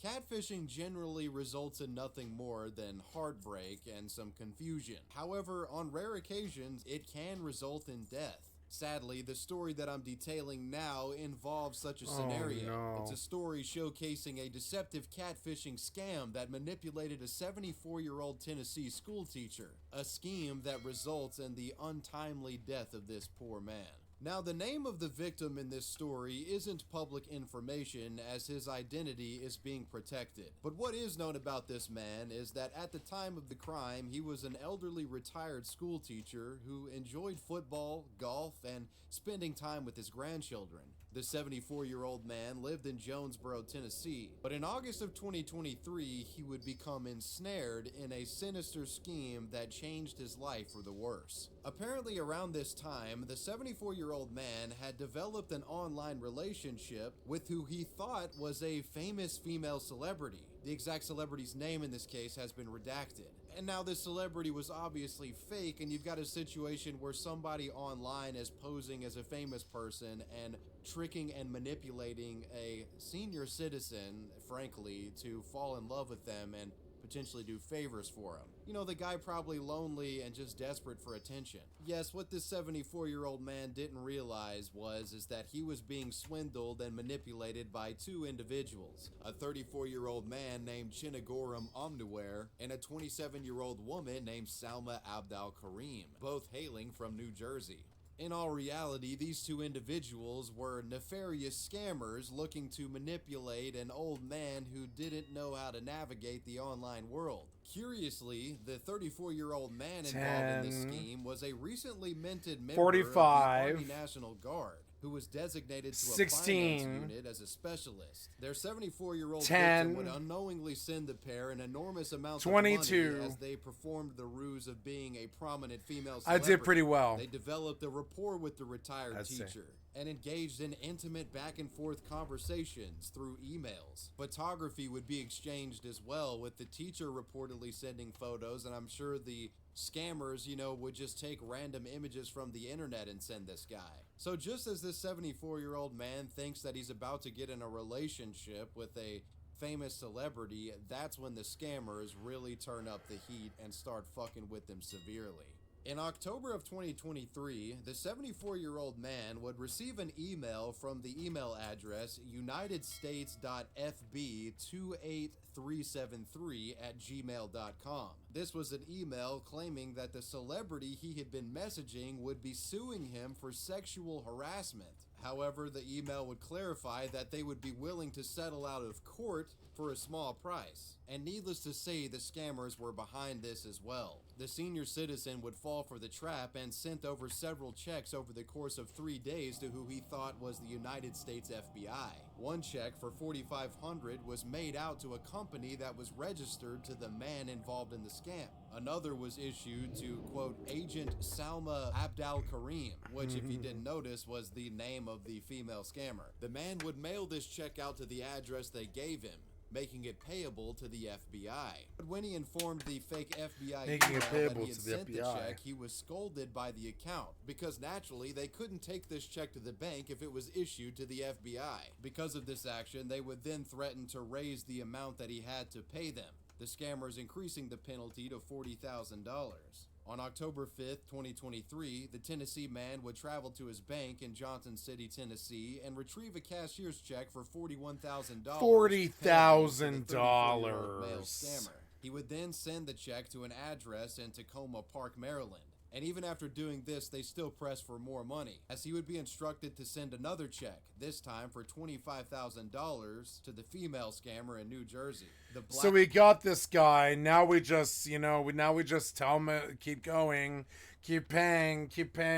[SPEAKER 14] Catfishing generally results in nothing more than heartbreak and some confusion. However, on rare occasions, it can result in death. Sadly, the story that I'm detailing now involves such a scenario.
[SPEAKER 2] No.
[SPEAKER 14] It's a story showcasing a deceptive catfishing scam that manipulated a 74-year-old Tennessee schoolteacher, a scheme that results in the untimely death of this poor man. Now, the name of the victim in this story isn't public information, as his identity is being protected. But what is known about this man is that at the time of the crime, he was an elderly retired school teacher who enjoyed football, golf, and spending time with his grandchildren. The 74-year-old man lived in Jonesboro, Tennessee, but in August of 2023, he would become ensnared in a sinister scheme that changed his life for the worse. Apparently around this time, the 74-year-old man had developed an online relationship with who he thought was a famous female celebrity. The exact celebrity's name in this case has been redacted. And now this celebrity was obviously fake, and you've got a situation where somebody online is posing as a famous person and tricking and manipulating a senior citizen, frankly, to fall in love with them and potentially do favors for him. You know, the guy probably lonely and just desperate for attention. Yes, what this 74-year-old man didn't realize is that he was being swindled and manipulated by two individuals, a 34-year-old man named Chinagoram Omniware and a 27-year-old woman named Salma Abdal Karim, both hailing from New Jersey. In all reality, these two individuals were nefarious scammers looking to manipulate an old man who didn't know how to navigate the online world. Curiously, the 34-year-old man involved in this scheme was a recently minted member
[SPEAKER 2] 45.
[SPEAKER 14] of the Army National Guard, who was designated to a
[SPEAKER 2] 16.
[SPEAKER 14] finance unit as a specialist. Their 74-year-old
[SPEAKER 2] 10.
[SPEAKER 14] victim would unknowingly send the pair an enormous amount
[SPEAKER 2] 22.
[SPEAKER 14] of money as they performed the ruse of being a prominent female
[SPEAKER 2] I
[SPEAKER 14] celebrity.
[SPEAKER 2] did pretty well.
[SPEAKER 14] They developed a rapport with the retired teacher. and engaged in intimate back and forth conversations through emails. Photography would be exchanged as well, with the teacher reportedly sending photos, and I'm sure the scammers, would just take random images from the internet and send this guy. So just as this 74-year-old man thinks that he's about to get in a relationship with a famous celebrity, that's when the scammers really turn up the heat and start fucking with them severely. In October of 2023, the 74-year-old man would receive an email from the email address unitedstates.fb28373@gmail.com. This was an email claiming that the celebrity he had been messaging would be suing him for sexual harassment. However, the email would clarify that they would be willing to settle out of court for a small price. And needless to say, the scammers were behind this as well. The senior citizen would fall for the trap and sent over several checks over the course of 3 days to who he thought was the United States FBI. One check for $4,500 was made out to a company that was registered to the man involved in the scam. Another was issued to, quote, Agent Salma Abdal Karim, which, if you didn't notice, was the name of the female scammer. The man would mail this check out to the address they gave him, making it payable to the FBI. But when he informed the fake FBI
[SPEAKER 2] Making it
[SPEAKER 14] email
[SPEAKER 2] payable
[SPEAKER 14] that he had
[SPEAKER 2] to the
[SPEAKER 14] sent the
[SPEAKER 2] FBI.
[SPEAKER 14] check, he was scolded by the account, because naturally they couldn't take this check to the bank if it was issued to the FBI. Because of this action, they would then threaten to raise the amount that he had to pay them, the scammers increasing the penalty to $40,000. On October 5th, 2023, the Tennessee man would travel to his bank in Johnson City, Tennessee, and retrieve a cashier's check for $41,000.
[SPEAKER 2] $40,000.
[SPEAKER 14] He would then send the check to an address in Tacoma Park, Maryland. And even after doing this, they still pressed for more money, as he would be instructed to send another check, this time for $25,000 to the female scammer in New Jersey.
[SPEAKER 2] So we got this guy. Now we just, we just tell him, keep going, keep paying,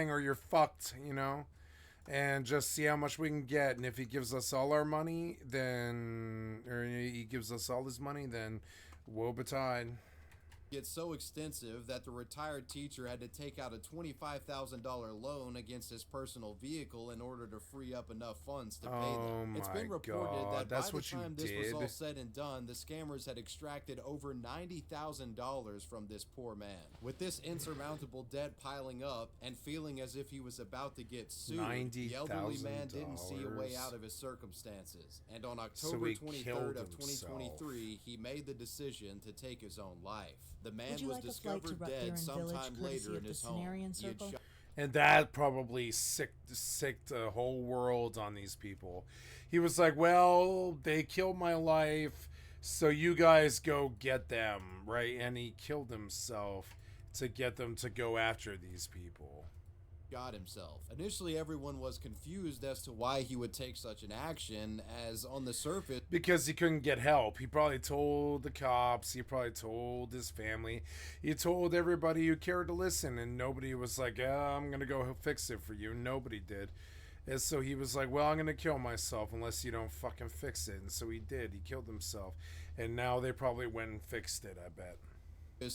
[SPEAKER 2] or you're fucked, and just see how much we can get. And if he gives us all our money, or he gives us all his money, then woe betide.
[SPEAKER 14] It's so extensive that the retired teacher had to take out a $25,000 loan against his personal vehicle in order to free up enough funds to pay them. It's been reported that by the time this was all said and done, the scammers had extracted over $90,000 from this poor man. With this insurmountable debt piling up and feeling as if he was about to get sued, the elderly man didn't see a way out of his circumstances. And on October 23rd of 2023, he made the decision to take his own life. The man was discovered dead sometime later in his home.
[SPEAKER 2] And that probably sicked the whole world on these people. He was like, well, they killed my life, so you guys go get them, right? And he killed himself to get them to go after these people.
[SPEAKER 14] Shot himself. Initially, everyone was confused as to why he would take such an action, as on the surface,
[SPEAKER 2] because he couldn't get help. He probably told the cops, he probably told his family, he told everybody who cared to listen, and nobody was like, I'm gonna go fix it for you. Nobody did. And so he was like, well, I'm gonna kill myself unless you don't fucking fix it. And so he did. He killed himself. And now they probably went and fixed it, I bet.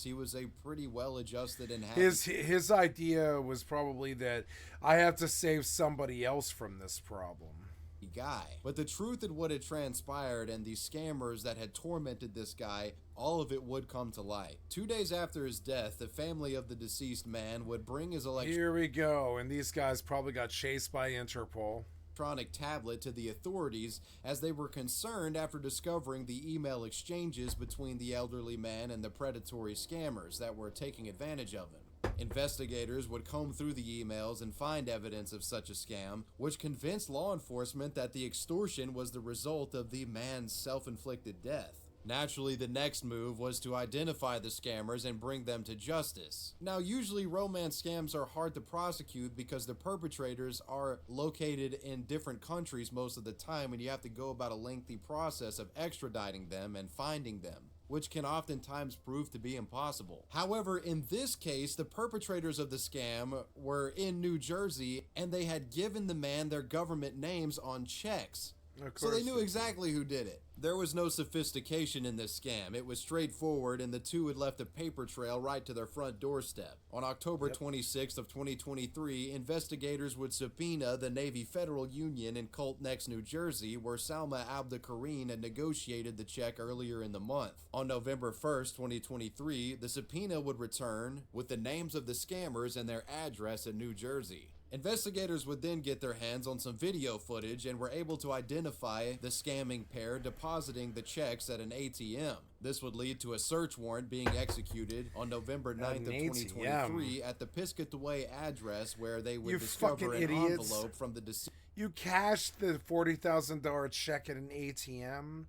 [SPEAKER 14] He was a pretty well-adjusted and happy.
[SPEAKER 2] His idea was probably that I have to save somebody else from this problem.
[SPEAKER 14] Guy. But the truth of what had transpired and the scammers that had tormented this guy, all of it would come to light. 2 days after his death, the family of the deceased man would bring his
[SPEAKER 2] Here we go, and these guys probably got chased by Interpol.
[SPEAKER 14] Electronic tablet to the authorities, as they were concerned after discovering the email exchanges between the elderly man and the predatory scammers that were taking advantage of him. Investigators would comb through the emails and find evidence of such a scam, which convinced law enforcement that the extortion was the result of the man's self-inflicted death. Naturally, the next move was to identify the scammers and bring them to justice. Now, usually romance scams are hard to prosecute because the perpetrators are located in different countries most of the time, and you have to go about a lengthy process of extraditing them and finding them, which can oftentimes prove to be impossible. However, in this case, the perpetrators of the scam were in New Jersey, and they had given the man their government names on checks. So they knew exactly who did it. There was no sophistication in this scam. It was straightforward, and the two had left a paper trail right to their front doorstep. On October 26th of 2023, investigators would subpoena the Navy Federal Union in Colt Neck, New Jersey, where Salma Abdulkareem had negotiated the check earlier in the month. On November 1st, 2023, the subpoena would return with the names of the scammers and their address in New Jersey. Investigators would then get their hands on some video footage and were able to identify the scamming pair depositing the checks at an ATM. This would lead to a search warrant being executed on November 9th of 2023 at the Piscataway address, where they would discover an envelope from the deceased.
[SPEAKER 2] You cashed the $40,000 check at an ATM?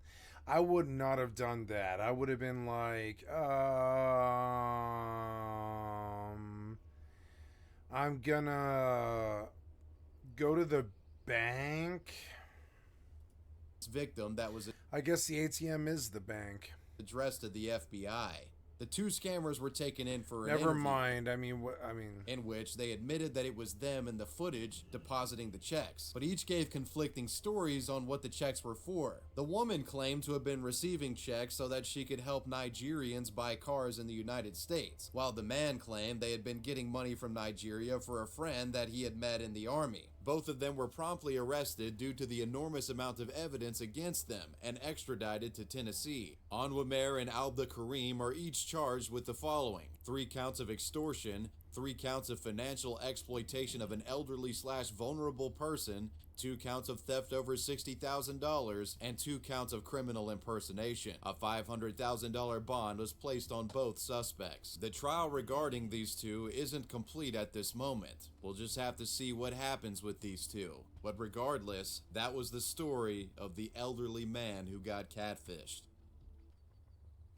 [SPEAKER 2] I would not have done that. I would have been like, I'm gonna go to the bank.
[SPEAKER 14] Victim that was,
[SPEAKER 2] I guess the ATM is the bank,
[SPEAKER 14] addressed to the FBI. The two scammers were taken in for an
[SPEAKER 2] Never
[SPEAKER 14] interview,
[SPEAKER 2] mind.
[SPEAKER 14] in which they admitted that it was them in the footage depositing the checks, but each gave conflicting stories on what the checks were for. The woman claimed to have been receiving checks so that she could help Nigerians buy cars in the United States, while the man claimed they had been getting money from Nigeria for a friend that he had met in the army. Both of them were promptly arrested due to the enormous amount of evidence against them and extradited to Tennessee. Anwamer and Abdulkareem are each charged with the following: 3 counts of extortion, 3 counts of financial exploitation of an elderly/vulnerable person, 2 counts of theft over $60,000, and 2 counts of criminal impersonation. A $500,000 bond was placed on both suspects. The trial regarding these two isn't complete at this moment. We'll just have to see what happens with these two. But regardless, that was the story of the elderly man who got catfished.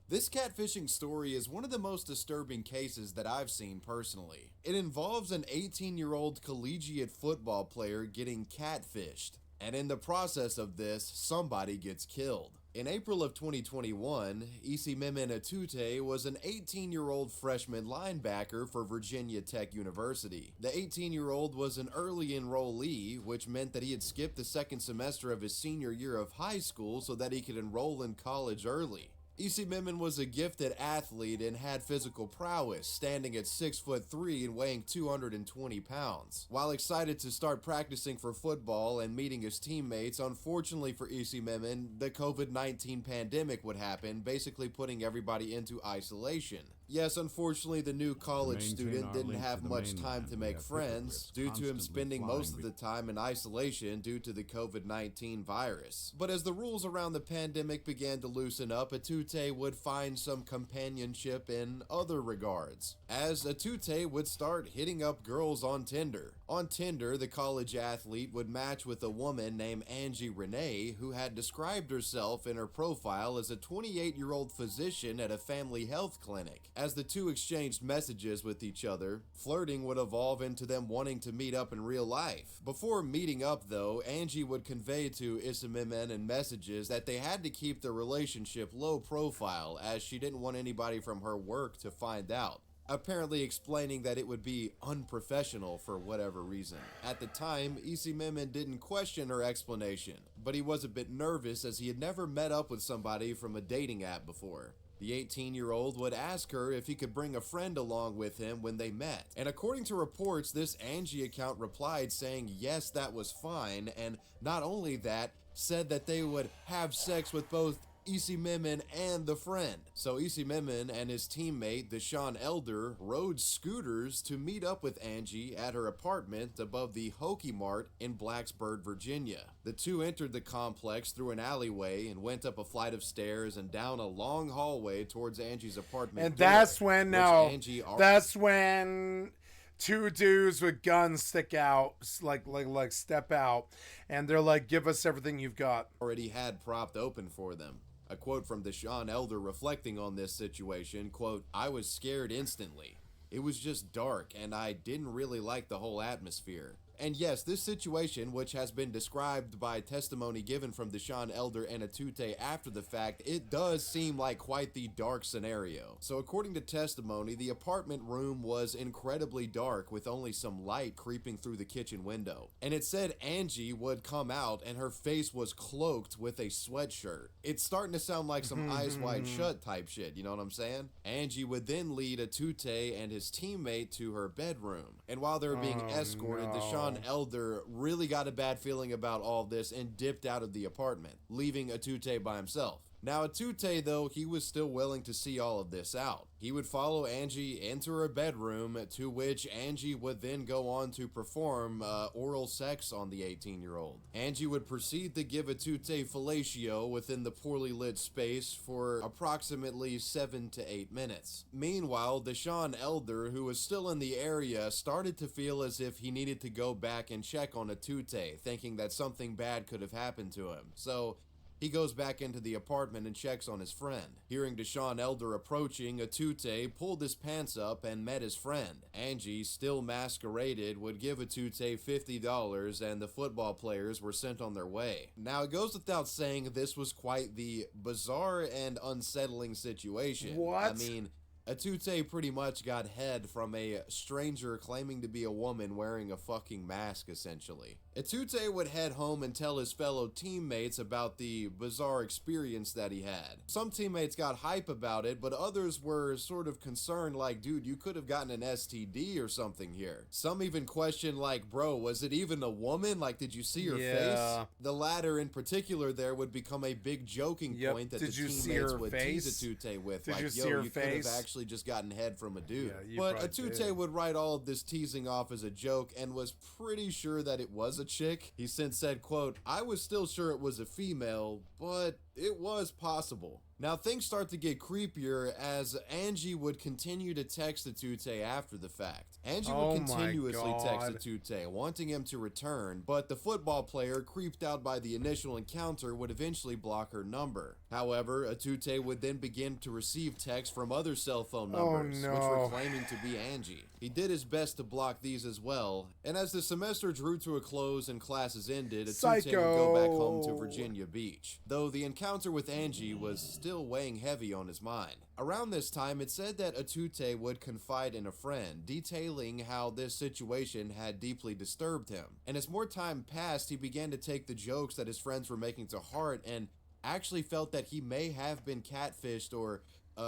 [SPEAKER 14] This catfishing story is one of the most disturbing cases that I've seen personally. It involves an 18-year-old collegiate football player getting catfished, and in the process of this, somebody gets killed. In April of 2021, Isimeme Atute was an 18-year-old freshman linebacker for Virginia Tech University. The 18-year-old was an early enrollee, which meant that he had skipped the second semester of his senior year of high school so that he could enroll in college early. Isimeme was a gifted athlete and had physical prowess, standing at 6'3" and weighing 220 pounds. While excited to start practicing for football and meeting his teammates, unfortunately for Isimeme, the COVID-19 pandemic would happen, basically putting everybody into isolation. Yes, unfortunately, the new college student didn't have much time to make friends due to him spending most of the time in isolation due to the COVID-19 virus. But as the rules around the pandemic began to loosen up, Atute would find some companionship in other regards, as Atute would start hitting up girls on Tinder. On Tinder, the college athlete would match with a woman named Angie Renee, who had described herself in her profile as a 28-year-old physician at a family health clinic. As the two exchanged messages with each other, flirting would evolve into them wanting to meet up in real life. Before meeting up though, Angie would convey to Isimeme in messages that they had to keep the relationship low profile as she didn't want anybody from her work to find out, apparently explaining that it would be unprofessional for whatever reason. At the time, Isimeme didn't question her explanation, but he was a bit nervous as he had never met up with somebody from a dating app before. The 18-year-old would ask her if he could bring a friend along with him when they met. And according to reports, this Angie account replied saying yes, that was fine, and not only that, said that they would have sex with both Isimeme and the friend. So Isimeme and his teammate Deshaun Elder rode scooters to meet up with Angie at her apartment above the Hokie Mart in Blacksburg, Virginia. The two entered the complex through an alleyway and went up a flight of stairs and down a long hallway towards Angie's apartment.
[SPEAKER 2] And that's when that's when two dudes with guns stick out, like step out, and they're like, "Give us everything you've got."
[SPEAKER 14] Already had propped open for them. A quote from Deshaun Elder reflecting on this situation, quote, "I was scared instantly. It was just dark and I didn't really like the whole atmosphere. And yes, this situation, which has been described by testimony given from Deshaun Elder and Atute after the fact, it does seem like quite the dark scenario. So according to testimony, the apartment room was incredibly dark with only some light creeping through the kitchen window. And it said Angie would come out and her face was cloaked with a sweatshirt. It's starting to sound like some Eyes Wide Shut type shit, you know what I'm saying? Angie would then lead Atute and his teammate to her bedroom. And while they were being escorted, Deshaun Elder really got a bad feeling about all this and dipped out of the apartment, leaving Atute by himself. Now, Atute, though, he was still willing to see all of this out. He would follow Angie into her bedroom, to which Angie would then go on to perform oral sex on the 18-year-old. Angie would proceed to give Atute fellatio within the poorly lit space for approximately 7 to 8 minutes. Meanwhile, Deshaun Elder, who was still in the area, started to feel as if he needed to go back and check on Atute, thinking that something bad could have happened to him. So he goes back into the apartment and checks on his friend. Hearing Deshaun Elder approaching, Atute pulled his pants up and met his friend. Angie, still masqueraded, would give Atute $50 and the football players were sent on their way. Now, it goes without saying this was quite the bizarre and unsettling situation.
[SPEAKER 2] What?
[SPEAKER 14] I mean, Atute pretty much got head from a stranger claiming to be a woman wearing a fucking mask, essentially. Atute would head home and tell his fellow teammates about the bizarre experience that he had. Some teammates got hype about it, but others were sort of concerned like, dude, you could have gotten an STD or something here. Some even questioned like, bro, was it even a woman? Like, did you see her face? The latter in particular there would become a big joking point that the teammates would tease Atute with.
[SPEAKER 2] Did
[SPEAKER 14] like,
[SPEAKER 2] you see her
[SPEAKER 14] you could have
[SPEAKER 2] face?
[SPEAKER 14] actually just gotten head from a dude.
[SPEAKER 2] Yeah, you
[SPEAKER 14] but
[SPEAKER 2] probably
[SPEAKER 14] Atute
[SPEAKER 2] did.
[SPEAKER 14] would write all of this teasing off as a joke and was pretty sure that it was a chick. He since said, quote, I was still sure it was a female, but it was possible. Now things start to get creepier as Angie would continue to text Atute after the fact. Angie would continuously text Atute, wanting him to return, but the football player, creeped out by the initial encounter, would eventually block her number. However, Atute would then begin to receive texts from other cell phone numbers, which were claiming to be Angie. He did his best to block these as well, and as the semester drew to a close and classes ended, Atute would go back home to Virginia Beach, though the encounter with Angie was still weighing heavy on his mind. Around this time, it said that Atute would confide in a friend, detailing how this situation had deeply disturbed him. And as more time passed, he began to take the jokes that his friends were making to heart and actually felt that he may have been catfished or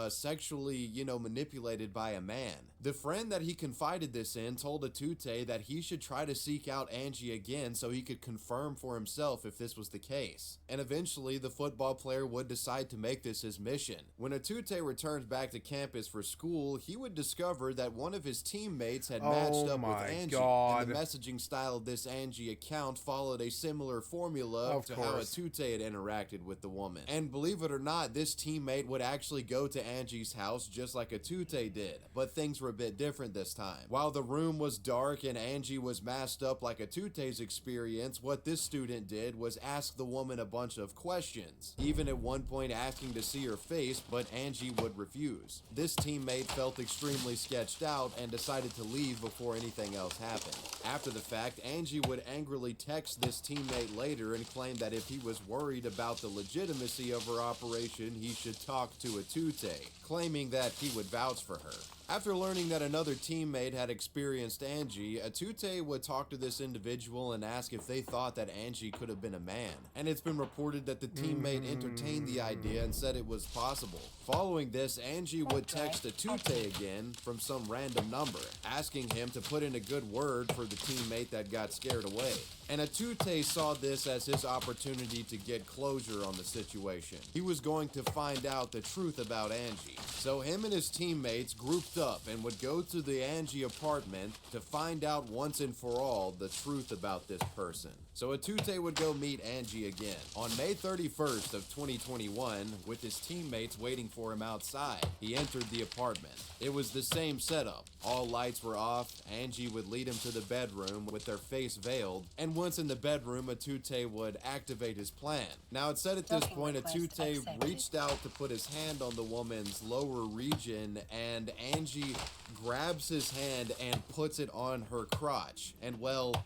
[SPEAKER 14] sexually, manipulated by a man. The friend that he confided this in told Atute that he should try to seek out Angie again so he could confirm for himself if this was the case. And eventually, the football player would decide to make this his mission. When Atute returned back to campus for school, he would discover that one of his teammates had matched up with Angie. And the messaging style of this Angie account followed a similar formula to how Atute had interacted with the woman. And believe it or not, this teammate would actually go to Angie's house just like Atute did, but things were a bit different this time. While the room was dark and Angie was masked up like Atute's experience, what this student did was ask the woman a bunch of questions, even at one point asking to see her face, but Angie would refuse. This teammate felt extremely sketched out and decided to leave before anything else happened. After the fact, Angie would angrily text this teammate later and claim that if he was worried about the legitimacy of her operation, he should talk to Atute, claiming that he would vouch for her. After learning that another teammate had experienced Angie, Atute would talk to this individual and ask if they thought that Angie could have been a man. And it's been reported that the teammate entertained the idea and said it was possible. Following this, Angie would text Atute again from some random number, asking him to put in a good word for the teammate that got scared away. And Atute saw this as his opportunity to get closure on the situation. He was going to find out the truth about Angie. So him and his teammates grouped up and would go to the Angie apartment to find out once and for all the truth about this person. So Atute would go meet Angie again on May 31st of 2021 with his teammates waiting for him outside. He entered the apartment. It was the same setup. All lights were off. Angie would lead him to the bedroom with their face veiled, and once in the bedroom, Atute would activate his plan. Now, it said at this point, Atute reached out to put his hand on the woman's lower region, and Angie grabs his hand and puts it on her crotch. And well,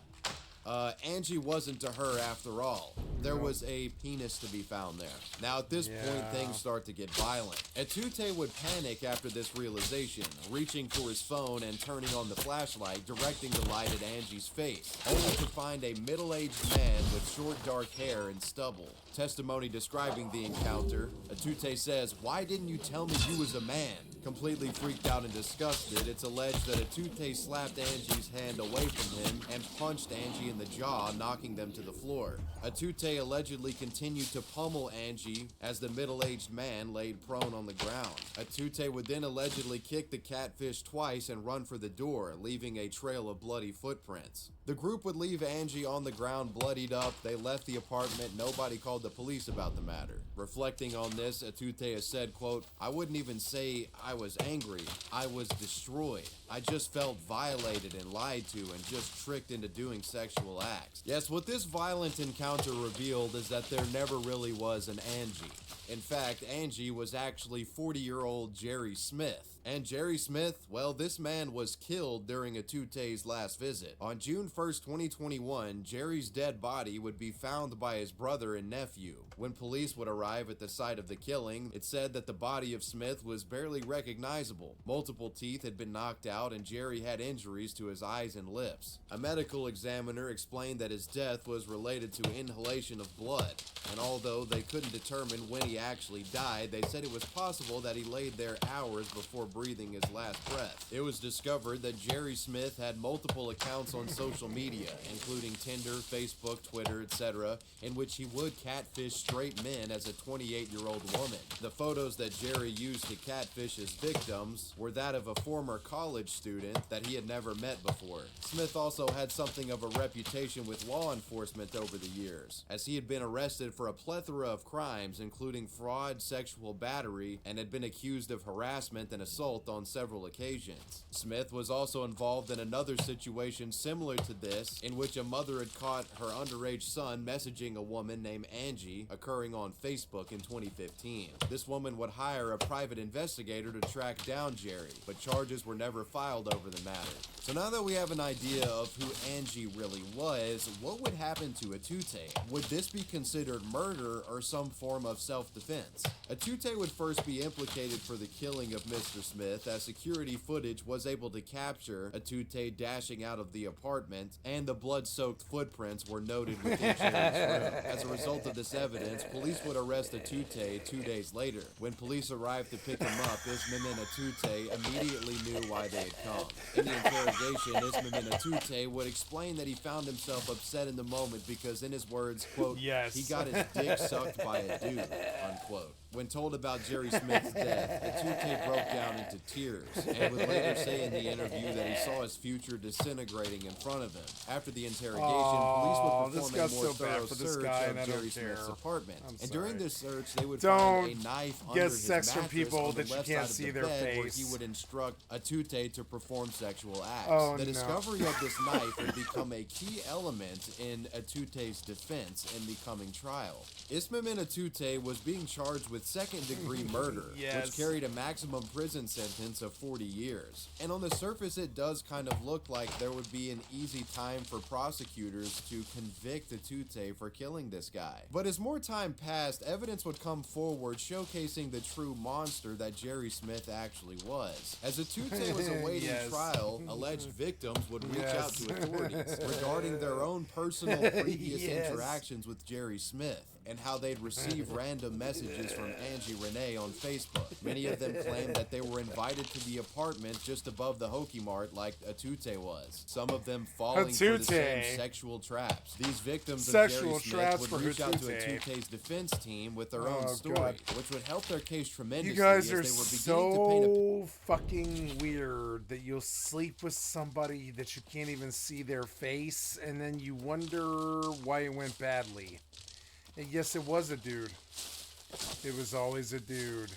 [SPEAKER 14] Angie wasn't to her after all. There was a penis to be found there. Now at this point, things start to get violent. Etute would panic after this realization, reaching for his phone and turning on the flashlight, directing the light at Angie's face, only to find a middle-aged man with short dark hair and stubble. Testimony describing the encounter, Etute says, "Why didn't you tell me you was a man?" Completely freaked out and disgusted, it's alleged that Etute slapped Angie's hand away from him and punched Angie in the jaw, knocking them to the floor. Etute allegedly continued to pummel Angie as the middle-aged man laid prone on the ground. Etute would then allegedly kick the catfish twice and run for the door, leaving a trail of bloody footprints. The group would leave Angie on the ground bloodied up. They left the apartment. Nobody called the police about the matter. Reflecting on this, Etute has said, quote, "I wouldn't even say I was angry. I was destroyed. I just felt violated and lied to and just tricked into doing sexual acts." Yes, what this violent encounter revealed is that there never really was an Angie. In fact, Angie was actually 40-year-old Jerry Smith. And Jerry Smith, well, this man was killed during Etute's last visit. On June 1st, 2021, Jerry's dead body would be found by his brother and nephew. When police would arrive at the site of the killing, it said that the body of Smith was barely recognizable. Multiple teeth had been knocked out and Jerry had injuries to his eyes and lips. A medical examiner explained that his death was related to inhalation of blood, and although they couldn't determine when he actually died, they said it was possible that he laid there hours before breathing his last breath. It was discovered that Jerry Smith had multiple accounts on social media, including Tinder, Facebook, Twitter, etc., in which he would catfish straight men as a 28-year-old woman. The photos that Jerry used to catfish his victims were that of a former college student that he had never met before. Smith also had something of a reputation with law enforcement over the years, as he had been arrested for a plethora of crimes, including fraud, sexual battery, and had been accused of harassment and assault on several occasions. Smith was also involved in another situation similar to this, in which a mother had caught her underage son messaging a woman named Angie, occurring on Facebook in 2015. This woman would hire a private investigator to track down Jerry, but charges were never filed over the matter. So now that we have an idea of who Angie really was, what would happen to Etute? Would this be considered murder or some form of self-defense? Etute would first be implicated for the killing of Mr. Smith, as security footage was able to capture Etute dashing out of the apartment, and the blood-soaked footprints were noted within Jerry's room. As a result of this evidence, police would arrest Etute 2 days later. When police arrived to pick him up, Ismail and Etute immediately knew why they had come. In the interrogation, Ismail and Etute would explain that he found himself upset in the moment because, in his words, quote, he got his dick sucked by a dude, unquote. When told about Jerry Smith's death, Etute broke down into tears and would later say in the interview that he saw his future disintegrating in front of him. After the interrogation, police would perform a more thorough search of Jerry Smith's apartment. And during this search, they would find a knife under his mattress on the left side of the bed where he would instruct Etute to perform sexual acts. The discovery of this knife would become a key element in Etute's defense in the coming trial. Ismail Etute was being charged with second-degree murder, which carried a maximum prison sentence of 40 years. And on the surface, it does kind of look like there would be an easy time for prosecutors to convict Etute for killing this guy. But as more time passed, evidence would come forward showcasing the true monster that Jerry Smith actually was. As Etute was awaiting trial, alleged victims would reach out to authorities regarding their own personal previous interactions with Jerry Smith, and how they'd receive random messages from Angie Renee on Facebook. Many of them claimed that they were invited to the apartment just above the Hokey Mart like Etute was. Some of them falling for the same sexual traps. These victims of Jerry Smith would reach out to Etute's defense team with their own story, which would help their case tremendously.
[SPEAKER 2] You guys are
[SPEAKER 14] as they were beginning to paint a
[SPEAKER 2] fucking weird that you'll sleep with somebody that you can't even see their face, and then you wonder why it went badly. And yes, it was a dude. It was always a dude.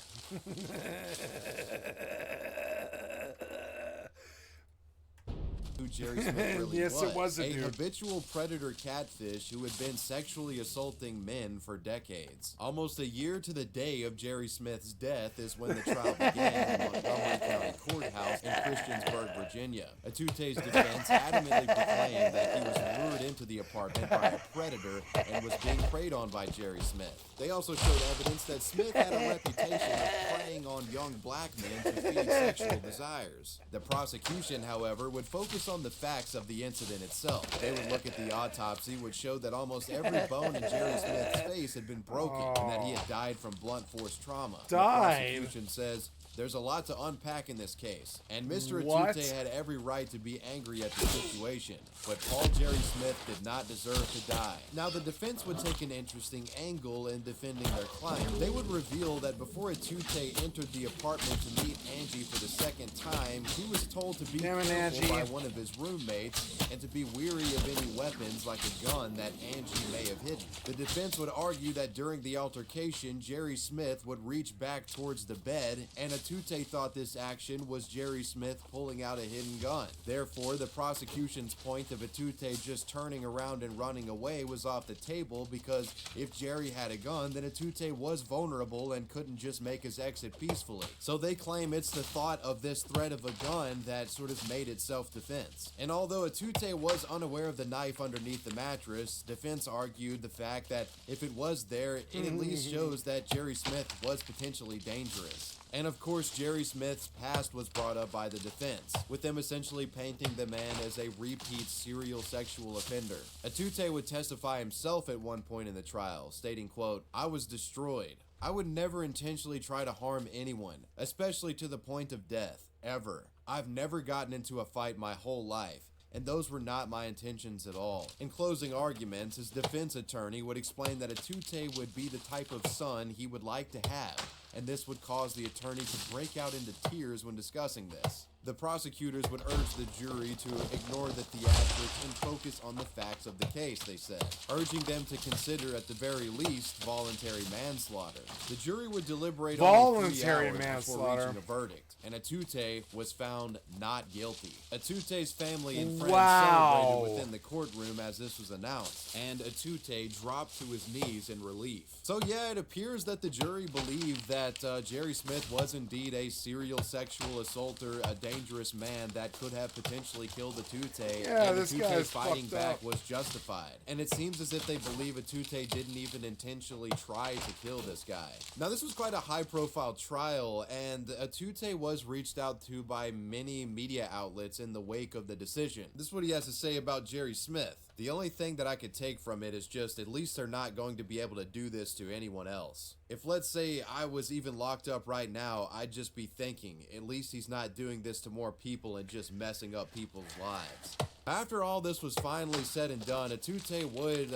[SPEAKER 14] who Jerry Smith really
[SPEAKER 2] yes,
[SPEAKER 14] was.
[SPEAKER 2] It was a dude.
[SPEAKER 14] Habitual predator catfish who had been sexually assaulting men for decades. Almost a year to the day of Jerry Smith's death is when the trial began in Montgomery County Courthouse in Christiansburg, Virginia. Atutte's defense adamantly proclaimed that he was lured into the apartment by a predator and was being preyed on by Jerry Smith. They also showed evidence that Smith had a reputation of preying on young black men to feed sexual desires. The prosecution, however, would focus on the facts of the incident itself. They would look at the autopsy, which showed that almost every bone in Jerry Smith's face had been broken and that he had died from blunt force trauma. The prosecution says there's a lot to unpack in this case, and Mr. Attutte had every right to be angry at the situation, but Paul Jerry Smith did not deserve to die. Now, the defense would take an interesting angle in defending their client. They would reveal that before Attutte entered the apartment to meet Angie for the second time, he was told to be careful by one of his roommates and to be weary of any weapons like a gun that Angie may have hidden. The defense would argue that during the altercation, Jerry Smith would reach back towards the bed, and Attutte thought this action was Jerry Smith pulling out a hidden gun. Therefore, the prosecution's point of Attutte just turning around and running away was off the table, because if Jerry had a gun, then Attutte was vulnerable and couldn't just make his exit peacefully. So they claim it's the thought of this threat of a gun that sort of made it self-defense. And although Attutte was unaware of the knife underneath the mattress, defense argued the fact that if it was there, it at least shows that Jerry Smith was potentially dangerous. And of course, Jerry Smith's past was brought up by the defense, with them essentially painting the man as a repeat serial sexual offender. Attutte would testify himself at one point in the trial, stating, quote, "I was destroyed. I would never intentionally try to harm anyone, especially to the point of death, ever. I've never gotten into a fight my whole life, and those were not my intentions at all." In closing arguments, his defense attorney would explain that Attutte would be the type of son he would like to have, and this would cause the attorney to break out into tears when discussing this. The prosecutors would urge the jury to ignore the theatrics and focus on the facts of the case, they said, urging them to consider at the very least voluntary manslaughter. The jury would deliberate only 3 hours before reaching a verdict, and Attutte was found not guilty. Attutte's family and friends celebrated within the courtroom as this was announced, and Attutte dropped to his knees in relief. So yeah, it appears that the jury believed that Jerry Smith was indeed a serial sexual assaulter, a dangerous man that could have potentially killed Attutte, and Attutte fighting back was justified. And it seems as if they believe Attutte didn't even intentionally try to kill this guy. Now, this was quite a high-profile trial, and Attutte was reached out to by many media outlets in the wake of the decision. This is what he has to say about Jerry Smith. "The only thing that I could take from it is just at least they're not going to be able to do this to anyone else. If, let's say, I was even locked up right now, I'd just be thinking, at least he's not doing this to more people and just messing up people's lives." After all this was finally said and done, Attutte would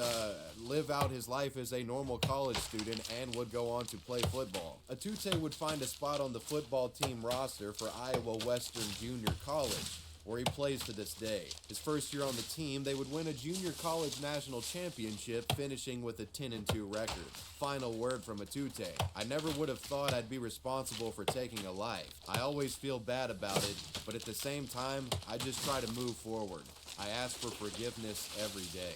[SPEAKER 14] live out his life as a normal college student and would go on to play football. Attutte would find a spot on the football team roster for Iowa Western Junior College, where he plays to this day. His first year on the team, they would win a junior college national championship, finishing with a 10-2 record. Final word from Attutte: "I never would have thought I'd be responsible for taking a life. I always feel bad about it, but at the same time, I just try to move forward. I ask for forgiveness every day."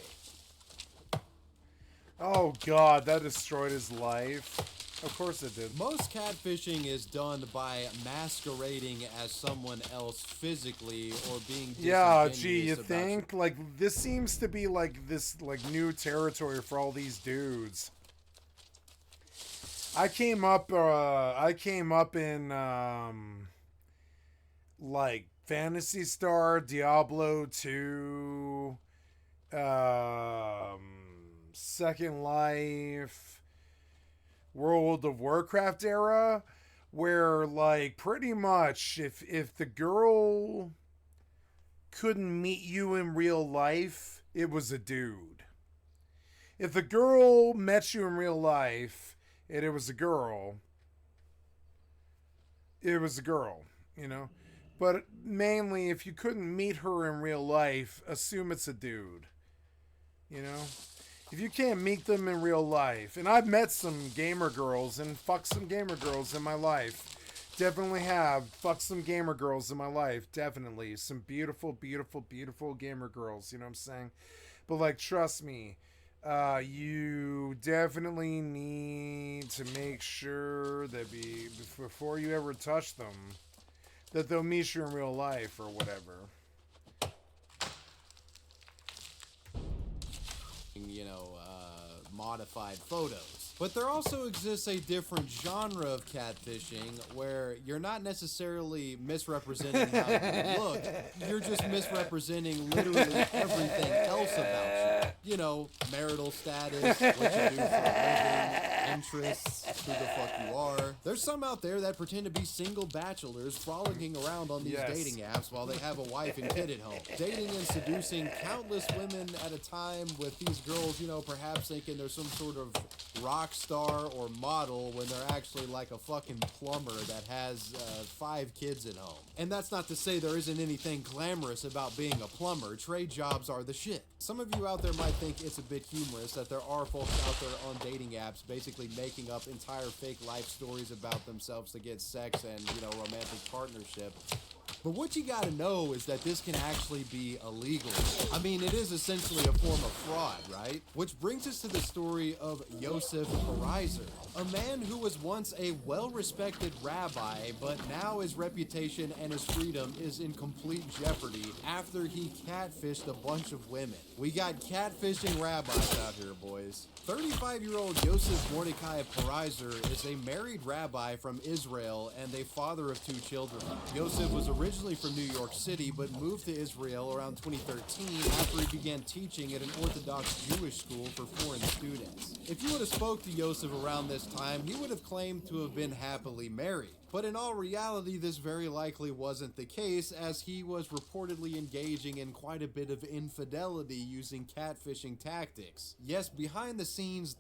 [SPEAKER 2] Oh god, that destroyed his life. Of course it did.
[SPEAKER 14] Most catfishing is done by masquerading as someone else physically or being disingenuous.
[SPEAKER 2] Yeah, gee, you think? Like, this seems to be like this, like, new territory for all these dudes. I came up in, like, Phantasy Star, Diablo 2, Second Life, World of Warcraft era, where, like, pretty much if the girl couldn't meet you in real life, it was a dude. If the girl met you in real life and it was a girl, it was a girl, you know? But mainly, if you couldn't meet her in real life, assume it's a dude, you know? If you can't meet them in real life, and I've met some gamer girls and fucked some gamer girls in my life. Definitely have fucked some gamer girls in my life. Definitely. Some beautiful, beautiful, beautiful gamer girls, you know what I'm saying? But, like, trust me, you definitely need to make sure that before you ever touch them, that they'll meet you in real life or whatever.
[SPEAKER 14] You know, modified photos. But there also exists a different genre of catfishing where you're not necessarily misrepresenting how you look, you're just misrepresenting literally everything else about you. You know, marital status, what you do for a living, interests, who the fuck you are. There's some out there that pretend to be single bachelors frolicking around on these dating apps while they have a wife and kid at home. Dating and seducing countless women at a time, with these girls, you know, perhaps thinking they're some sort of rock star or model when they're actually like a fucking plumber that has 5 kids at home. And that's not to say there isn't anything glamorous about being a plumber. Trade jobs are the shit. Some of you out there might think it's a bit humorous that there are folks out there on dating apps basically making up entire fake life stories about themselves to get sex and, you know, romantic partnership. But what you gotta know is that this can actually be illegal. I mean, it is essentially a form of fraud, right? Which brings us to the story of Yosef Haraiser, a man who was once a well-respected rabbi, but now his reputation and his freedom is in complete jeopardy after he catfished a bunch of women. We got catfishing rabbis out here, boys. 35-year-old Yosef Mordecai Haraiser is a married rabbi from Israel and a father of 2 children. Yosef was originally from New York City, but moved to Israel around 2013 after he began teaching at an Orthodox Jewish school for foreign students. If you would have spoke to Yosef around this time, he would have claimed to have been happily married. But in all reality, this very likely wasn't the case, as he was reportedly engaging in quite a bit of infidelity using catfishing tactics. Yes, behind the scenes,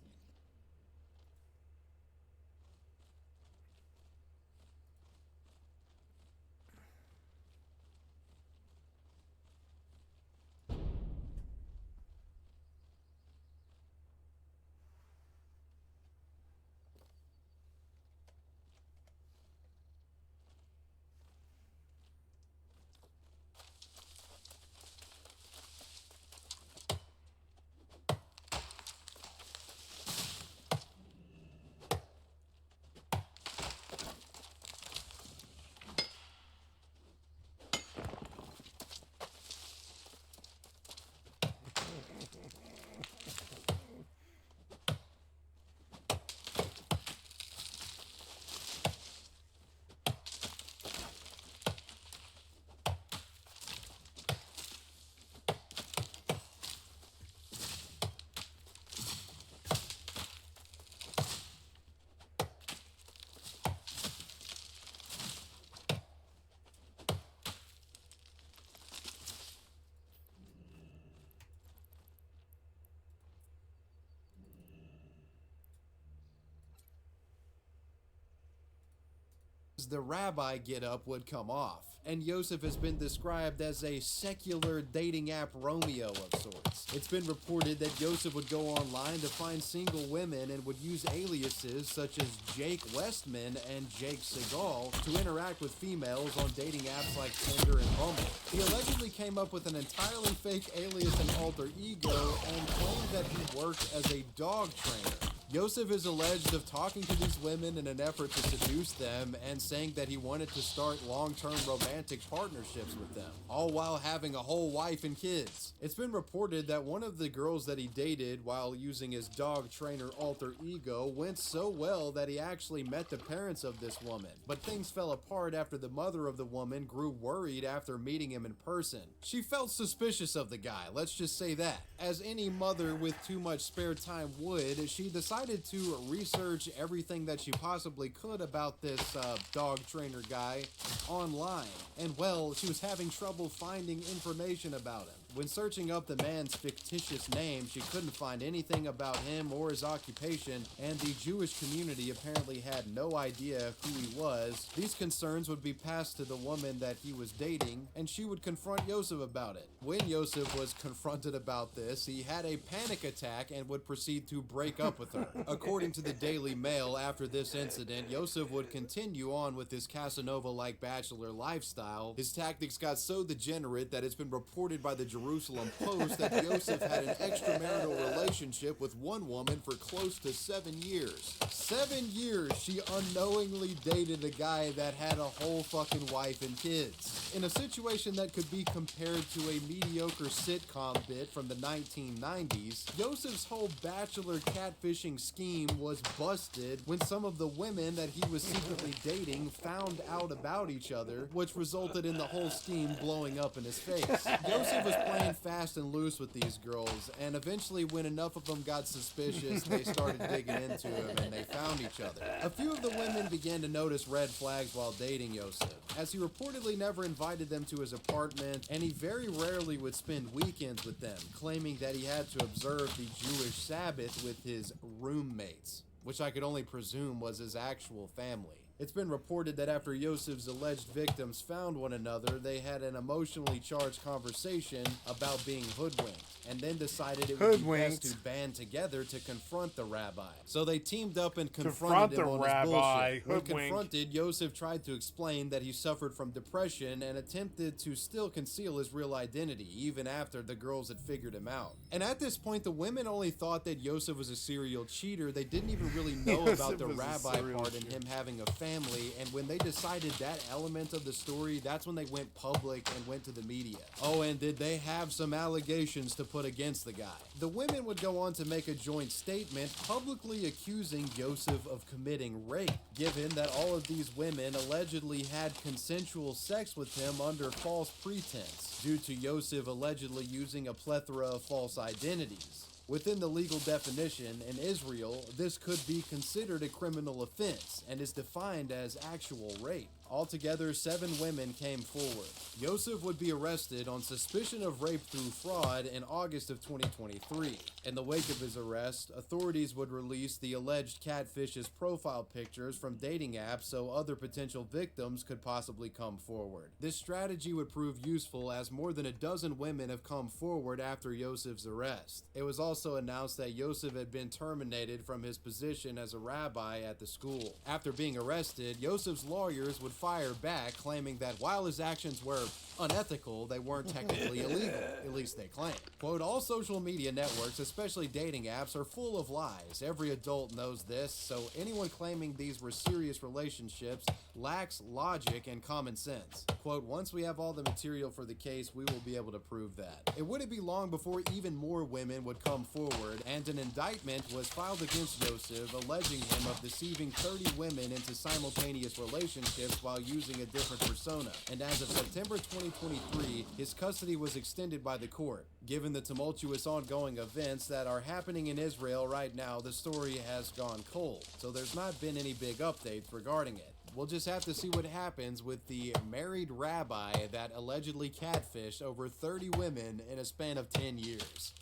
[SPEAKER 14] the rabbi get-up would come off, and Yosef has been described as a secular dating app Romeo of sorts. It's been reported that Yosef would go online to find single women and would use aliases such as Jake Westman and Jake Segal to interact with females on dating apps like Tinder and Bumble. He allegedly came up with an entirely fake alias and alter ego and claimed that he worked as a dog trainer. Yosef is alleged of talking to these women in an effort to seduce them and saying that he wanted to start long-term romantic partnerships with them, all while having a whole wife and kids. It's been reported that one of the girls that he dated while using his dog trainer alter ego went so well that he actually met the parents of this woman, but things fell apart after the mother of the woman grew worried after meeting him in person. She felt suspicious of the guy, let's just say that. As any mother with too much spare time would, she decided to research everything that she possibly could about this dog trainer guy online. And well, she was having trouble finding information about him. When searching up the man's fictitious name, she couldn't find anything about him or his occupation, and the Jewish community apparently had no idea who he was. These concerns would be passed to the woman that he was dating, and she would confront Yosef about it. When Yosef was confronted about this, he had a panic attack and would proceed to break up with her. According to the Daily Mail, after this incident, Yosef would continue on with his Casanova-like bachelor lifestyle. His tactics got so degenerate that it's been reported by the Jerusalem Jerusalem Post that Yosef had an extramarital relationship with one woman for close to 7 years. 7 years she unknowingly dated a guy that had a whole fucking wife and kids. In a situation that could be compared to a mediocre sitcom bit from the 1990s, Yosef's whole bachelor catfishing scheme was busted when some of the women that he was secretly dating found out about each other, which resulted in the whole scheme blowing up in his face. Yosef was playing fast and loose with these girls, and eventually when enough of them got suspicious, they started digging into him and they found each other. A few of the women began to notice red flags while dating Yosef, as he reportedly never invited them to his apartment, and he very rarely would spend weekends with them, claiming that he had to observe the Jewish Sabbath with his roommates, which I could only presume was his actual family. It's been reported that after Yosef's alleged victims found one another, they had an emotionally charged conversation about being hoodwinked, and then decided it would be best to band together to confront the rabbi. So they teamed up and confronted him on his bullshit. When confronted, Yosef tried to explain that he suffered from depression and attempted to still conceal his real identity, even after the girls had figured him out. And at this point, the women only thought that Yosef was a serial cheater. They didn't even really know about the rabbi part and him having a family, and when they decided that element of the story, that's when they went public and went to the media. Oh, and did they have some allegations to put against the guy? The women would go on to make a joint statement publicly accusing Yosef of committing rape, given that all of these women allegedly had consensual sex with him under false pretense, due to Yosef allegedly using a plethora of false identities. Within the legal definition in Israel, this could be considered a criminal offense and is defined as actual rape. Altogether, 7 women came forward. Yosef would be arrested on suspicion of rape through fraud in August of 2023. In the wake of his arrest, authorities would release the alleged catfish's profile pictures from dating apps so other potential victims could possibly come forward. This strategy would prove useful as more than a dozen women have come forward after Yosef's arrest. It was also announced that Yosef had been terminated from his position as a rabbi at the school. After being arrested, Yosef's lawyers would fire back, claiming that while his actions were unethical, they weren't technically illegal, at least they claim. Quote, all social media networks, especially dating apps, are full of lies. Every adult knows this, so anyone claiming these were serious relationships lacks logic and common sense. Quote, once we have all the material for the case, we will be able to prove that. It wouldn't be long before even more women would come forward, and an indictment was filed against Yosef, alleging him of deceiving 30 women into simultaneous relationships while using a different persona. And as of September 2023, his custody was extended by the court. Given the tumultuous ongoing events that are happening in Israel right now, the story has gone cold, so there's not been any big updates regarding it. We'll just have to see what happens with the married rabbi that allegedly catfished over 30 women in a span of 10 years.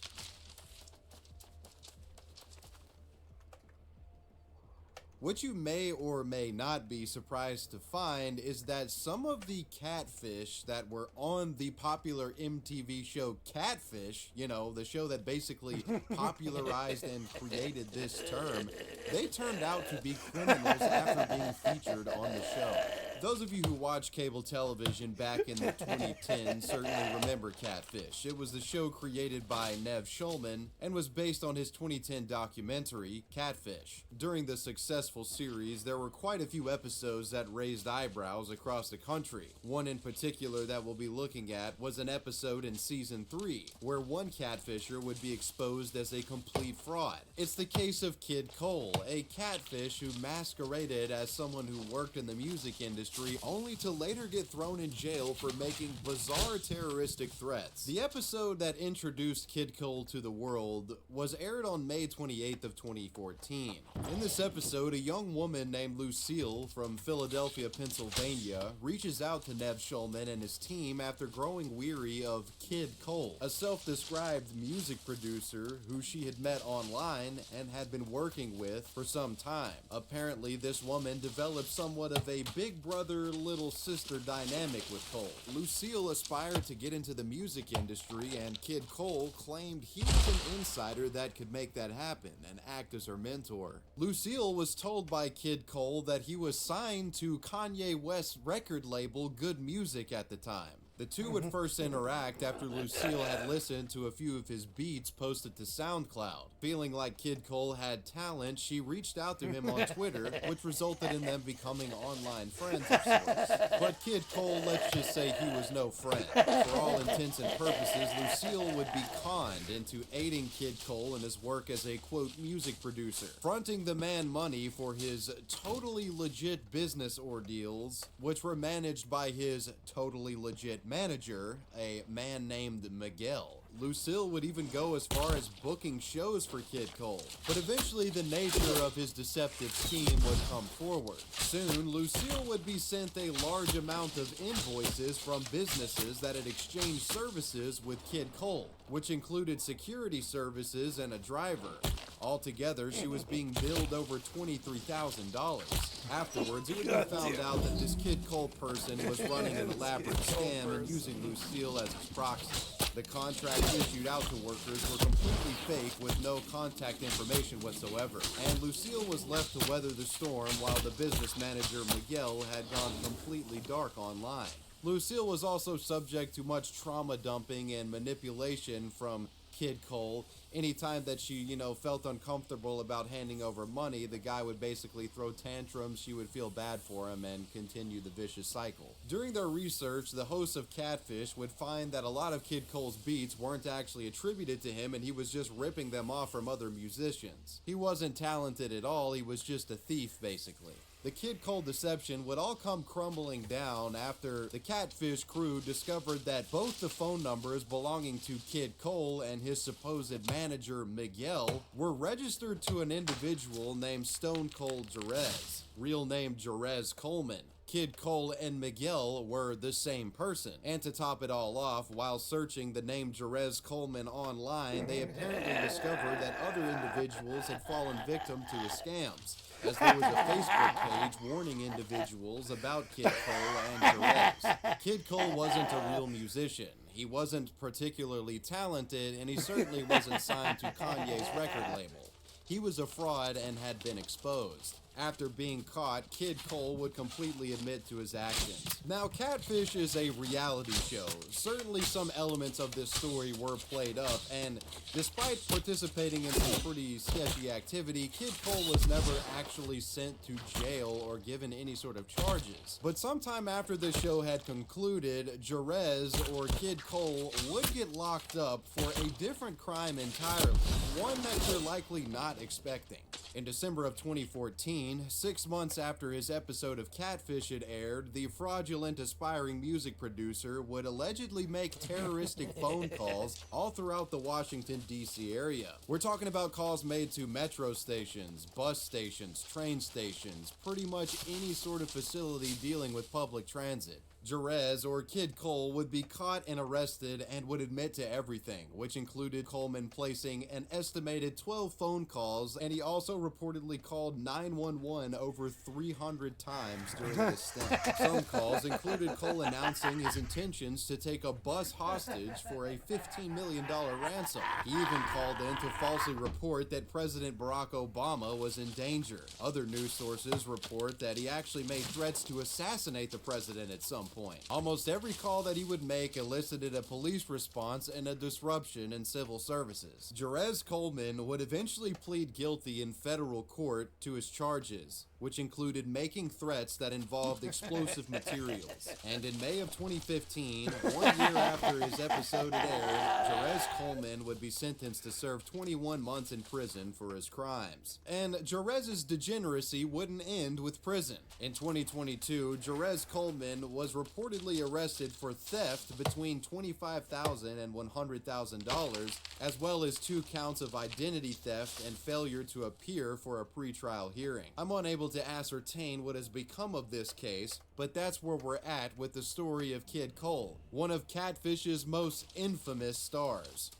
[SPEAKER 14] What you may or may not be surprised to find is that some of the catfish that were on the popular MTV show Catfish, you know, the show that basically popularized and created this term, they turned out to be criminals after being featured on the show. Those of you who watched cable television back in the 2010s certainly remember Catfish. It was the show created by Nev Schulman and was based on his 2010 documentary, Catfish. During the successful series, there were quite a few episodes that raised eyebrows across the country. One in particular that we'll be looking at was an episode in season 3, where one catfisher would be exposed as a complete fraud. It's the case of Kid Cole, a catfish who masqueraded as someone who worked in the music industry, only to later get thrown in jail for making bizarre terroristic threats. The episode that introduced Kid Cole to the world was aired on May 28th of 2014. In this episode, a young woman named Lucille from Philadelphia, Pennsylvania, reaches out to Nev Schulman and his team after growing weary of Kid Cole, a self-described music producer who she had met online and had been working with for some time. Apparently, this woman developed somewhat of a big brother, little sister dynamic with Cole. Lucille aspired to get into the music industry, and Kid Cole claimed he was an insider that could make that happen and act as her mentor. Lucille was told by Kid Cole that he was signed to Kanye West's record label Good Music at the time. The two would first interact after Lucille had listened to a few of his beats posted to SoundCloud. Feeling like Kid Cole had talent, she reached out to him on Twitter, which resulted in them becoming online friends of sorts. But Kid Cole, let's just say he was no friend. For all intents and purposes, Lucille would be conned into aiding Kid Cole in his work as a, quote, music producer, fronting the man money for his totally legit business ordeals, which were managed by his totally legit manager, a man named Miguel. Lucille would even go as far as booking shows for Kid Cole, but eventually the nature of his deceptive scheme would come forward. Soon, Lucille would be sent a large amount of invoices from businesses that had exchanged services with Kid Cole, which included security services and a driver. Altogether, she was being billed over $23,000. Afterwards, it would be found out that this Kid Cole person was running an elaborate scam and using Lucille as his proxy. The contracts issued out to workers were completely fake with no contact information whatsoever, and Lucille was left to weather the storm while the business manager Miguel had gone completely dark online. Lucille was also subject to much trauma dumping and manipulation from Kid Cole. Anytime that she, felt uncomfortable about handing over money, the guy would basically throw tantrums, she would feel bad for him, and continue the vicious cycle. During their research, the hosts of Catfish would find that a lot of Kid Cole's beats weren't actually attributed to him, and he was just ripping them off from other musicians. He wasn't talented at all, he was just a thief, basically. The Kid Cole deception would all come crumbling down after the Catfish crew discovered that both the phone numbers belonging to Kid Cole and his supposed manager Miguel were registered to an individual named Stone Cold Jerez, real name Jerez Coleman. Kid Cole and Miguel were the same person. And to top it all off, while searching the name Jerez Coleman online, they apparently discovered that other individuals had fallen victim to his scams, as there was a Facebook page warning individuals about Kid Cole and Jerez. Kid Cole wasn't a real musician. He wasn't particularly talented, and he certainly wasn't signed to Kanye's record label. He was a fraud and had been exposed. After being caught, Kid Cole would completely admit to his actions. Now, Catfish is a reality show. Certainly some elements of this story were played up, and despite participating in some pretty sketchy activity, Kid Cole was never actually sent to jail or given any sort of charges. But sometime after the show had concluded, Jerez, or Kid Cole, would get locked up for a different crime entirely, one that you're likely not expecting. In December of 2014, 6 months after his episode of Catfish had aired, the fraudulent aspiring music producer would allegedly make terroristic phone calls all throughout the Washington, D.C. area. We're talking about calls made to metro stations, bus stations, train stations, pretty much any sort of facility dealing with public transit. Jerez, or Kid Cole, would be caught and arrested and would admit to everything, which included Coleman placing an estimated 12 phone calls, and he also reportedly called 911 over 300 times during this stint. Some calls included Cole announcing his intentions to take a bus hostage for a $15 million ransom. He even called in to falsely report that President Barack Obama was in danger. Other news sources report that he actually made threats to assassinate the president at some point. Almost every call that he would make elicited a police response and a disruption in civil services. Jerez Coleman would eventually plead guilty in federal court to his charges, which included making threats that involved explosive materials. And in May of 2015, 1 year after his episode had aired, Jerez Coleman would be sentenced to serve 21 months in prison for his crimes. And Jerez's degeneracy wouldn't end with prison. In 2022, Jerez Coleman was reportedly arrested for theft between $25,000 and $100,000, as well as 2 counts of identity theft and failure to appear for a pretrial hearing. I'm unable to ascertain what has become of this case, but that's where we're at with the story of Kid Cole, one of Catfish's most infamous stars.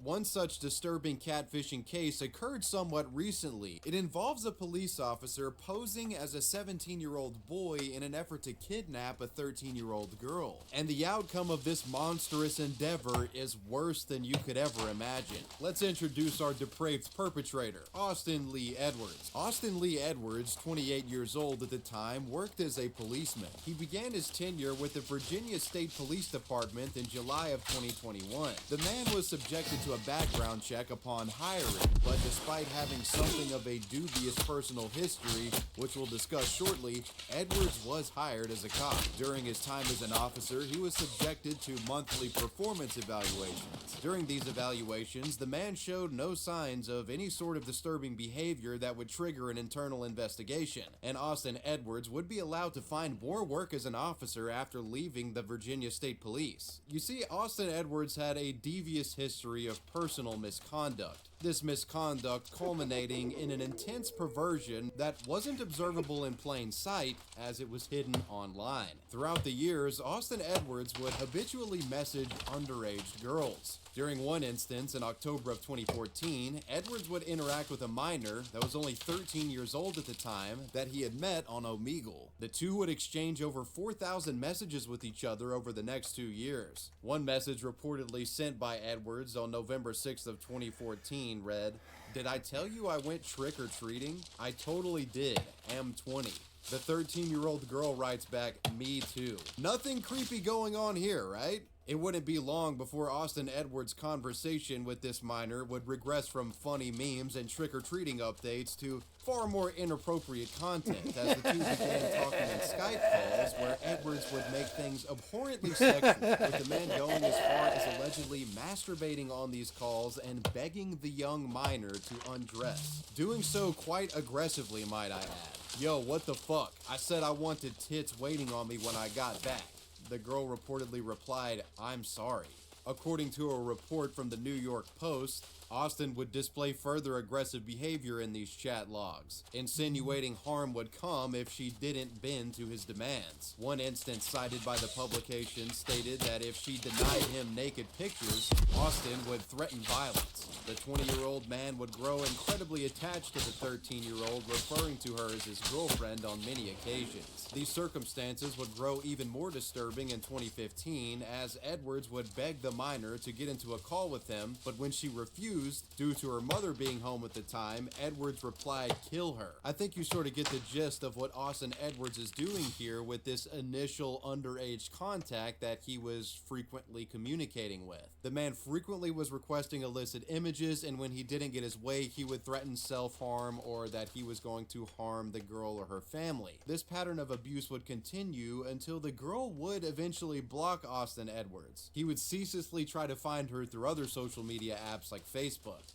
[SPEAKER 14] One such disturbing catfishing case occurred somewhat recently. It involves a police officer posing as a 17-year-old boy in an effort to kidnap a 13-year-old girl. And the outcome of this monstrous endeavor is worse than you could ever imagine. Let's introduce our depraved perpetrator, Austin Lee Edwards. Austin Lee Edwards, 28 years old at the time, worked as a policeman. He began his tenure with the Virginia State Police Department in July of 2021. The man was subjected to a background check upon hiring, but despite having something of a dubious personal history, which we'll discuss shortly, Edwards was hired as a cop. During his time as an officer, he was subjected to monthly performance evaluations. During these evaluations, the man showed no signs of any sort of disturbing behavior that would trigger an internal investigation, and Austin Edwards would be allowed to find more work as an officer after leaving the Virginia State Police. You see, Austin Edwards had a devious history of personal misconduct. This misconduct culminating in an intense perversion that wasn't observable in plain sight as it was hidden online. Throughout the years, Austin Edwards would habitually message underage girls. During one instance in October of 2014, Edwards would interact with a minor that was only 13 years old at the time that he had met on Omegle. The two would exchange over 4,000 messages with each other over the next 2 years. One message reportedly sent by Edwards on November 6th of 2014 read, "Did I tell you I went trick-or-treating? I totally did. Am 20. The 13-year-old girl writes back, "Me too." Nothing creepy going on here, right? It wouldn't be long before Austin Edwards' conversation with this minor would regress from funny memes and trick-or-treating updates to far more inappropriate content as the two began talking in Skype calls where Edwards would make things abhorrently sexual, with the man going as far as allegedly masturbating on these calls and begging the young minor to undress. Doing so quite aggressively, might I add. "Yo, what the fuck? I said I wanted tits waiting on me when I got back." The girl reportedly replied, "I'm sorry." According to a report from the New York Post, Austin would display further aggressive behavior in these chat logs, insinuating harm would come if she didn't bend to his demands. One instance cited by the publication stated that if she denied him naked pictures, Austin would threaten violence. The 20-year-old man would grow incredibly attached to the 13-year-old, referring to her as his girlfriend on many occasions. These circumstances would grow even more disturbing in 2015 as Edwards would beg the minor to get into a call with him, but when she refused, due to her mother being home at the time, Edwards replied, "Kill her." I think you sort of get the gist of what Austin Edwards is doing here with this initial underage contact that he was frequently communicating with. The man frequently was requesting illicit images, and when he didn't get his way, he would threaten self-harm or that he was going to harm the girl or her family. This pattern of abuse would continue until the girl would eventually block Austin Edwards. He would ceaselessly try to find her through other social media apps like Facebook.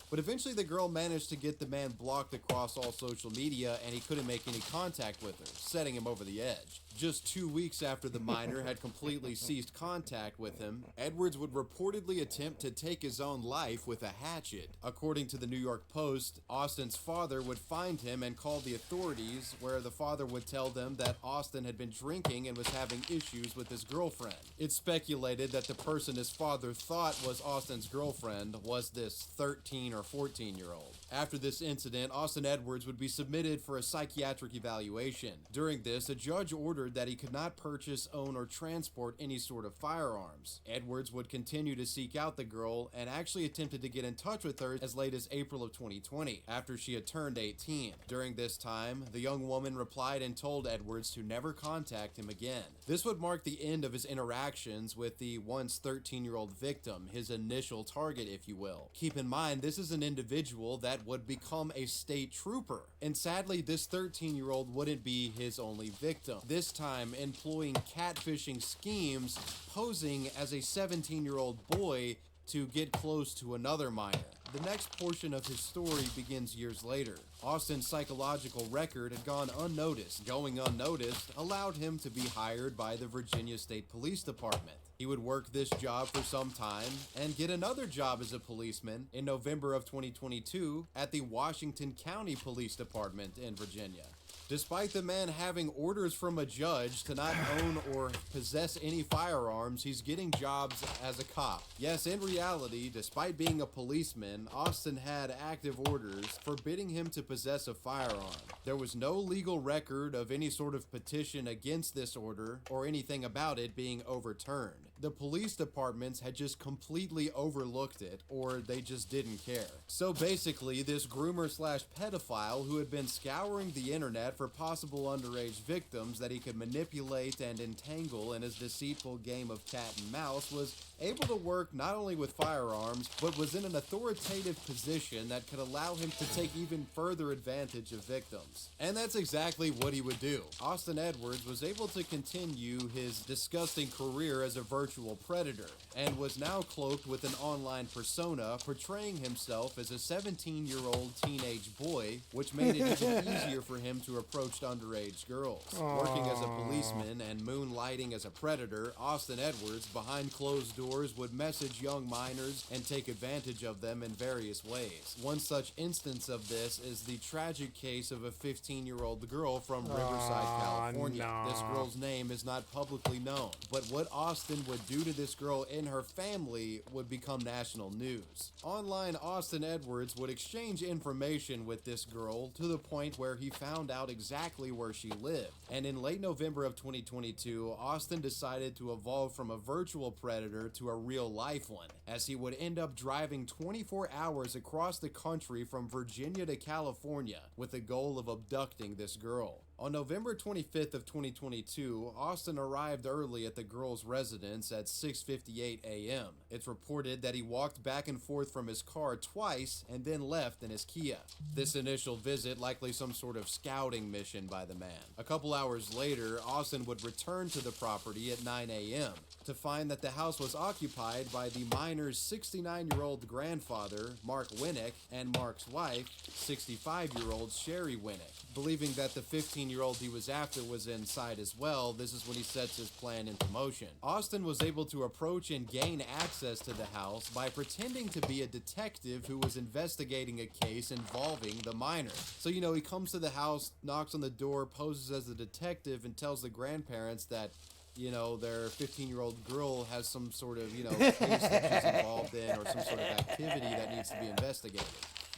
[SPEAKER 14] But eventually the girl managed to get the man blocked across all social media and he couldn't make any contact with her, setting him over the edge. Just 2 weeks after the minor had completely ceased contact with him, Edwards would reportedly attempt to take his own life with a hatchet. According to the New York Post, Austin's father would find him and call the authorities, where the father would tell them that Austin had been drinking and was having issues with his girlfriend. It's speculated that the person his father thought was Austin's girlfriend was this 13 or 14-year-old. After this incident, Austin Edwards would be submitted for a psychiatric evaluation. During this, a judge ordered that he could not purchase, own, or transport any sort of firearms. Edwards would continue to seek out the girl and actually attempted to get in touch with her as late as April of 2020, after she had turned 18. During this time, the young woman replied and told Edwards to never contact him again. This would mark the end of his interactions with the once 13-year-old victim, his initial target, if you will. Keep in mind, this is an individual that would become a state trooper, and sadly, this 13-year-old wouldn't be his only victim. This time employing catfishing schemes, posing as a 17-year-old boy to get close to another minor. The next portion of his story begins years later. Austin's psychological record had gone unnoticed. Going unnoticed allowed him to be hired by the Virginia State Police Department. He would work this job for some time and get another job as a policeman in November of 2022 at the Washington County Police Department in Virginia. Despite the man having orders from a judge to not own or possess any firearms, he's getting jobs as a cop. Yes, in reality, despite being a policeman, Austin had active orders forbidding him to possess a firearm. There was no legal record of any sort of petition against this order or anything about it being overturned. The police departments had just completely overlooked it, or they just didn't care. So basically, this groomer slash pedophile who had been scouring the internet for possible underage victims that he could manipulate and entangle in his deceitful game of cat and mouse was able to work not only with firearms, but was in an authoritative position that could allow him to take even further advantage of victims. And that's exactly what he would do. Austin Edwards was able to continue his disgusting career as a virtual predator, and was now cloaked with an online persona portraying himself as a 17-year-old teenage boy, which made it even easier for him to approach underage girls. Working as a policeman and moonlighting as a predator, Austin Edwards, behind closed doors, would message young minors and take advantage of them in various ways. One such instance of this is the tragic case of a 15-year-old girl from Riverside, California.
[SPEAKER 2] No.
[SPEAKER 14] This girl's name is not publicly known, but what Austin would do to this girl and her family would become national news. Online, Austin Edwards would exchange information with this girl to the point where he found out exactly where she lived. And in late November of 2022, Austin decided to evolve from a virtual predator to a real-life one, as he would end up driving 24 hours across the country from Virginia to California with the goal of abducting this girl. On November 25th of 2022, Austin arrived early at the girl's residence at 6:58 a.m. It's reported that he walked back and forth from his car twice and then left in his Kia. This initial visit likely some sort of scouting mission by the man. A couple hours later, Austin would return to the property at 9 a.m. to find that the house was occupied by the minor's 69-year-old grandfather, Mark Winnick, and Mark's wife, 65-year-old Sherry Winnick. Believing that the 15-year-old he was after was inside as well, this is when he sets his plan into motion. Austin was able to approach and gain access to the house by pretending to be a detective who was investigating a case involving the minor. So, he comes to the house, knocks on the door, poses as a detective, and tells the grandparents that their 15-year-old girl has some sort of, case that she's involved in or some sort of activity that needs to be investigated.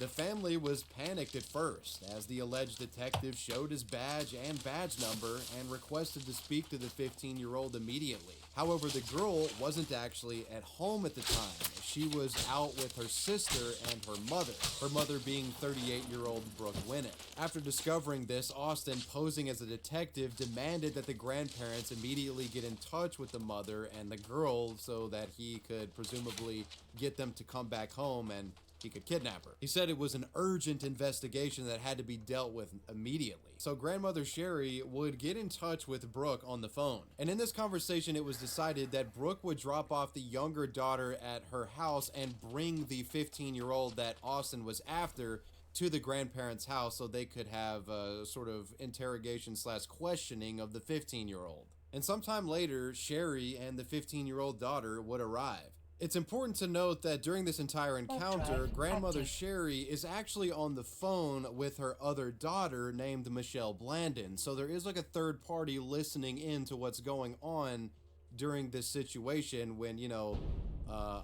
[SPEAKER 14] The family was panicked at first, as the alleged detective showed his badge and badge number and requested to speak to the 15-year-old immediately. However, the girl wasn't actually at home at the time. She was out with her sister and her mother being 38-year-old Brooke Winnick. After discovering this, Austin, posing as a detective, demanded that the grandparents immediately get in touch with the mother and the girl so that he could presumably get them to come back home and he could kidnap her. He said it was an urgent investigation that had to be dealt with immediately. So grandmother Sherry would get in touch with Brooke on the phone. And in this conversation, it was decided that Brooke would drop off the younger daughter at her house and bring the 15-year-old that Austin was after to the grandparents' house so they could have a sort of interrogation / questioning of the 15-year-old. And sometime later, Sherry and the 15-year-old daughter would arrive. It's important to note that during this entire encounter, grandmother Sherry is actually on the phone with her other daughter named Michelle Blandon. So there is like a third party listening in to what's going on during this situation when,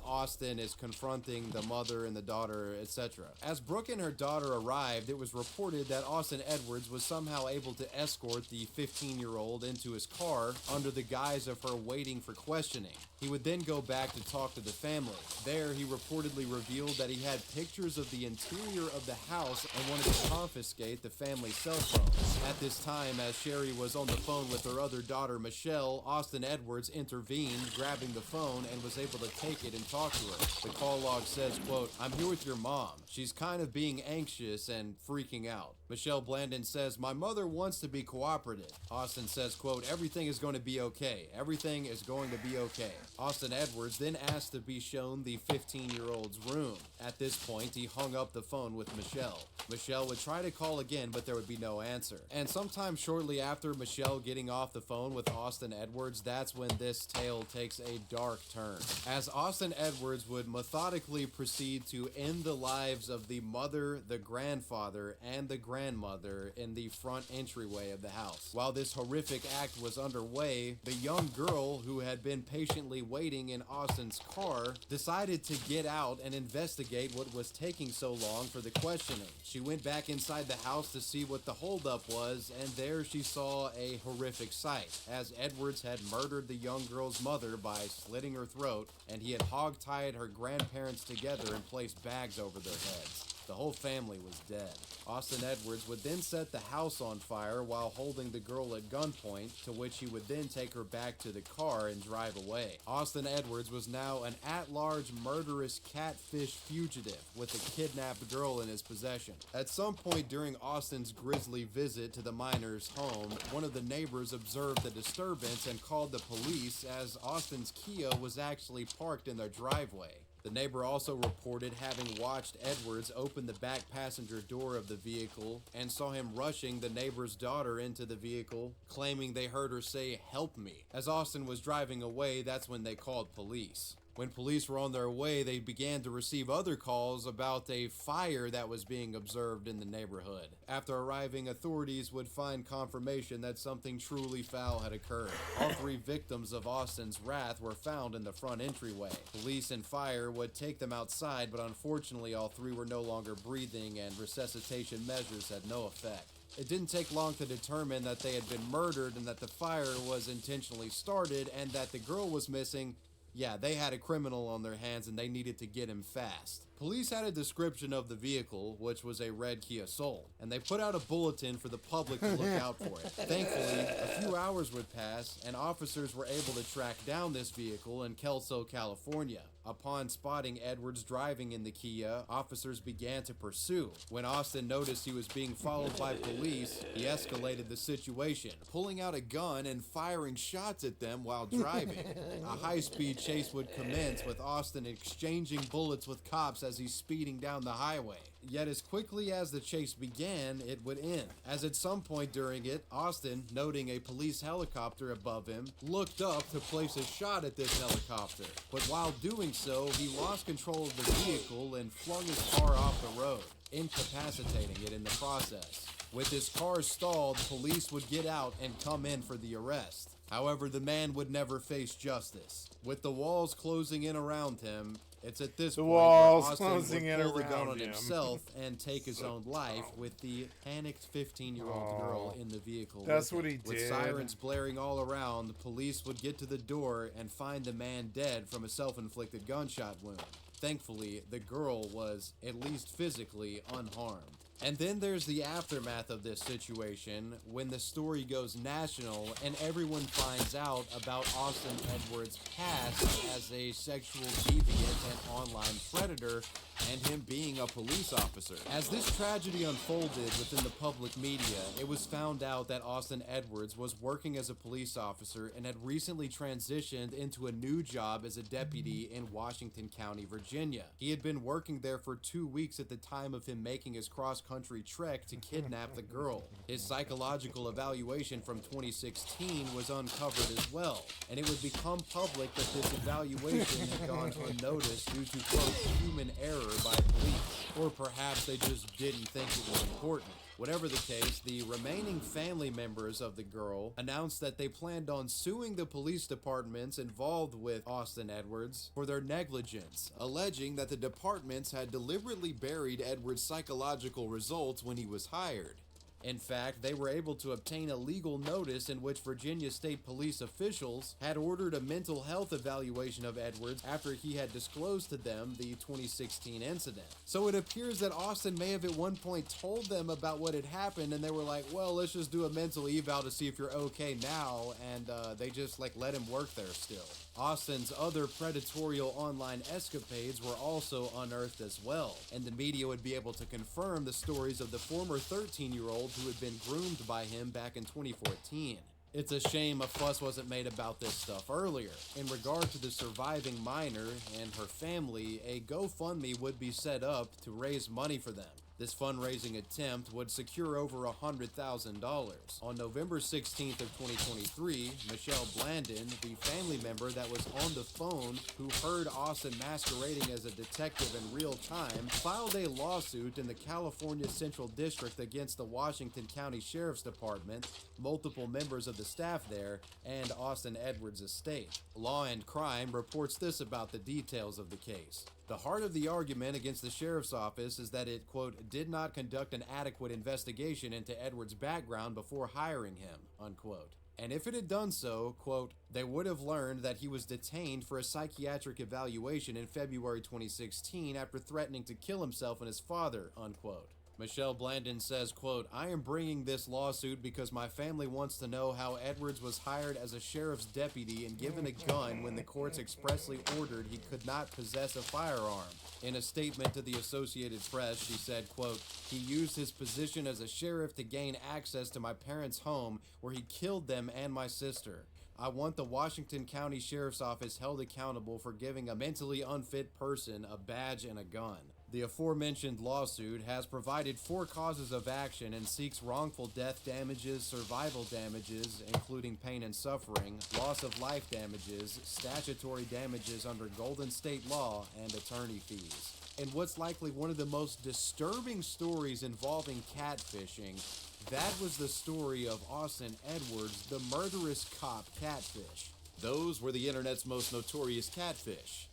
[SPEAKER 14] Austin is confronting the mother and the daughter, etc. As Brooke and her daughter arrived, it was reported that Austin Edwards was somehow able to escort the 15-year-old into his car under the guise of her waiting for questioning. He would then go back to talk to the family. There, he reportedly revealed that he had pictures of the interior of the house and wanted to confiscate the family's cell phones. At this time, as Sherry was on the phone with her other daughter, Michelle, Austin Edwards intervened, grabbing the phone, and was able to take it and talk to her. The call log says, quote, "I'm here with your mom. She's kind of being anxious and freaking out." Michelle Blandon says, "My mother wants to be cooperative." Austin says, quote, "Everything is going to be okay. Everything is going to be okay." Austin Edwards then asked to be shown the 15-year-old's room. At this point, he hung up the phone with Michelle. Michelle would try to call again, but there would be no answer. And sometime shortly after Michelle getting off the phone with Austin Edwards, that's when this tale takes a dark turn. As Austin Edwards would methodically proceed to end the lives of the mother, the grandfather, and the grandmother grandmother in the front entryway of the house. While this horrific act was underway, the young girl who had been patiently waiting in Austin's car decided to get out and investigate what was taking so long for the questioning. She went back inside the house to see what the holdup was, and there she saw a horrific sight, as Edwards had murdered the young girl's mother by slitting her throat, and he had hog-tied her grandparents together and placed bags over their heads. The whole family was dead. Austin Edwards would then set the house on fire while holding the girl at gunpoint, to which he would then take her back to the car and drive away. Austin Edwards was now an at-large murderous catfish fugitive with a kidnapped girl in his possession. At some point during Austin's grisly visit to the miner's home, one of the neighbors observed the disturbance and called the police, as Austin's Kia was actually parked in their driveway. The neighbor also reported having watched Edwards open the back passenger door of the vehicle and saw him rushing the neighbor's daughter into the vehicle, claiming they heard her say, "Help me." As Austin was driving away, that's when they called police. When police were on their way, they began to receive other calls about a fire that was being observed in the neighborhood. After arriving, authorities would find confirmation that something truly foul had occurred. All three victims of Austin's wrath were found in the front entryway. Police and fire would take them outside, but unfortunately all three were no longer breathing and resuscitation measures had no effect. It didn't take long to determine that they had been murdered and that the fire was intentionally started and that the girl was missing. Yeah, they had a criminal on their hands and they needed to get him fast. Police had a description of the vehicle, which was a red Kia Soul, and they put out a bulletin for the public to look out for it. Thankfully, a few hours would pass, and officers were able to track down this vehicle in Kelso, California. Upon spotting Edwards driving in the Kia, officers began to pursue. When Austin noticed he was being followed by police, he escalated the situation, pulling out a gun and firing shots at them while driving. A high-speed chase would commence, with Austin exchanging bullets with cops as he's speeding down the highway. Yet as quickly as the chase began, it would end, as at some point during it, Austin, noting a police helicopter above him, looked up to place a shot at this helicopter. But while doing so, he lost control of the vehicle and flung his car off the road, incapacitating it in the process. With his car stalled, police would get out and come in for the arrest. However, the man would never face justice. With the walls closing in around him, it's at this point where Austin would pull the gun on himself and take his own life, with the panicked 15-year-old girl in the vehicle.
[SPEAKER 2] That's what he did.
[SPEAKER 14] With sirens blaring all around, the police would get to the door and find the man dead from a self-inflicted gunshot wound. Thankfully, the girl was at least physically unharmed. And then there's the aftermath of this situation, when the story goes national and everyone finds out about Austin Edwards' past as a sexual deviant and online predator, and him being a police officer. As this tragedy unfolded within the public media, it was found out that Austin Edwards was working as a police officer and had recently transitioned into a new job as a deputy in Washington County, Virginia. He had been working there for 2 weeks at the time of him making his cross-country trek to kidnap the girl. His psychological evaluation from 2016 was uncovered as well, and it would become public that this evaluation had gone unnoticed due to, quote, human error by police, or perhaps they just didn't think it was important. Whatever the case, the remaining family members of the girl announced that they planned on suing the police departments involved with Austin Edwards for their negligence, alleging that the departments had deliberately buried Edwards' psychological results when he was hired. In fact, they were able to obtain a legal notice in which Virginia State Police officials had ordered a mental health evaluation of Edwards after he had disclosed to them the 2016 incident. So it appears that Austin may have at one point told them about what had happened, and they were like, well, let's just do a mental eval to see if you're okay now, and they just let him work there still. Austin's other predatory online escapades were also unearthed as well, and the media would be able to confirm the stories of the former 13-year-old who had been groomed by him back in 2014. It's a shame a fuss wasn't made about this stuff earlier. In regard to the surviving minor and her family, a GoFundMe would be set up to raise money for them. This fundraising attempt would secure over $100,000. On November 16th of 2023, Michelle Blandon, the family member that was on the phone who heard Austin masquerading as a detective in real time, filed a lawsuit in the California Central District against the Washington County Sheriff's Department, multiple members of the staff there, and Austin Edwards' estate. Law and Crime reports this about the details of the case. The heart of the argument against the sheriff's office is that it, quote, did not conduct an adequate investigation into Edwards' background before hiring him, unquote. And if it had done so, quote, they would have learned that he was detained for a psychiatric evaluation in February 2016 after threatening to kill himself and his father, unquote. Michelle Blandon says, quote, I am bringing this lawsuit because my family wants to know how Edwards was hired as a sheriff's deputy and given a gun when the courts expressly ordered he could not possess a firearm. In a statement to the Associated Press, she said, quote, he used his position as a sheriff to gain access to my parents' home where he killed them and my sister. I want the Washington County Sheriff's Office held accountable for giving a mentally unfit person a badge and a gun. The aforementioned lawsuit has provided 4 causes of action and seeks wrongful death damages, survival damages, including pain and suffering, loss of life damages, statutory damages under Golden State law, and attorney fees. And what's likely one of the most disturbing stories involving catfishing, that was the story of Austin Edwards, the murderous cop catfish. Those were the internet's most notorious catfish.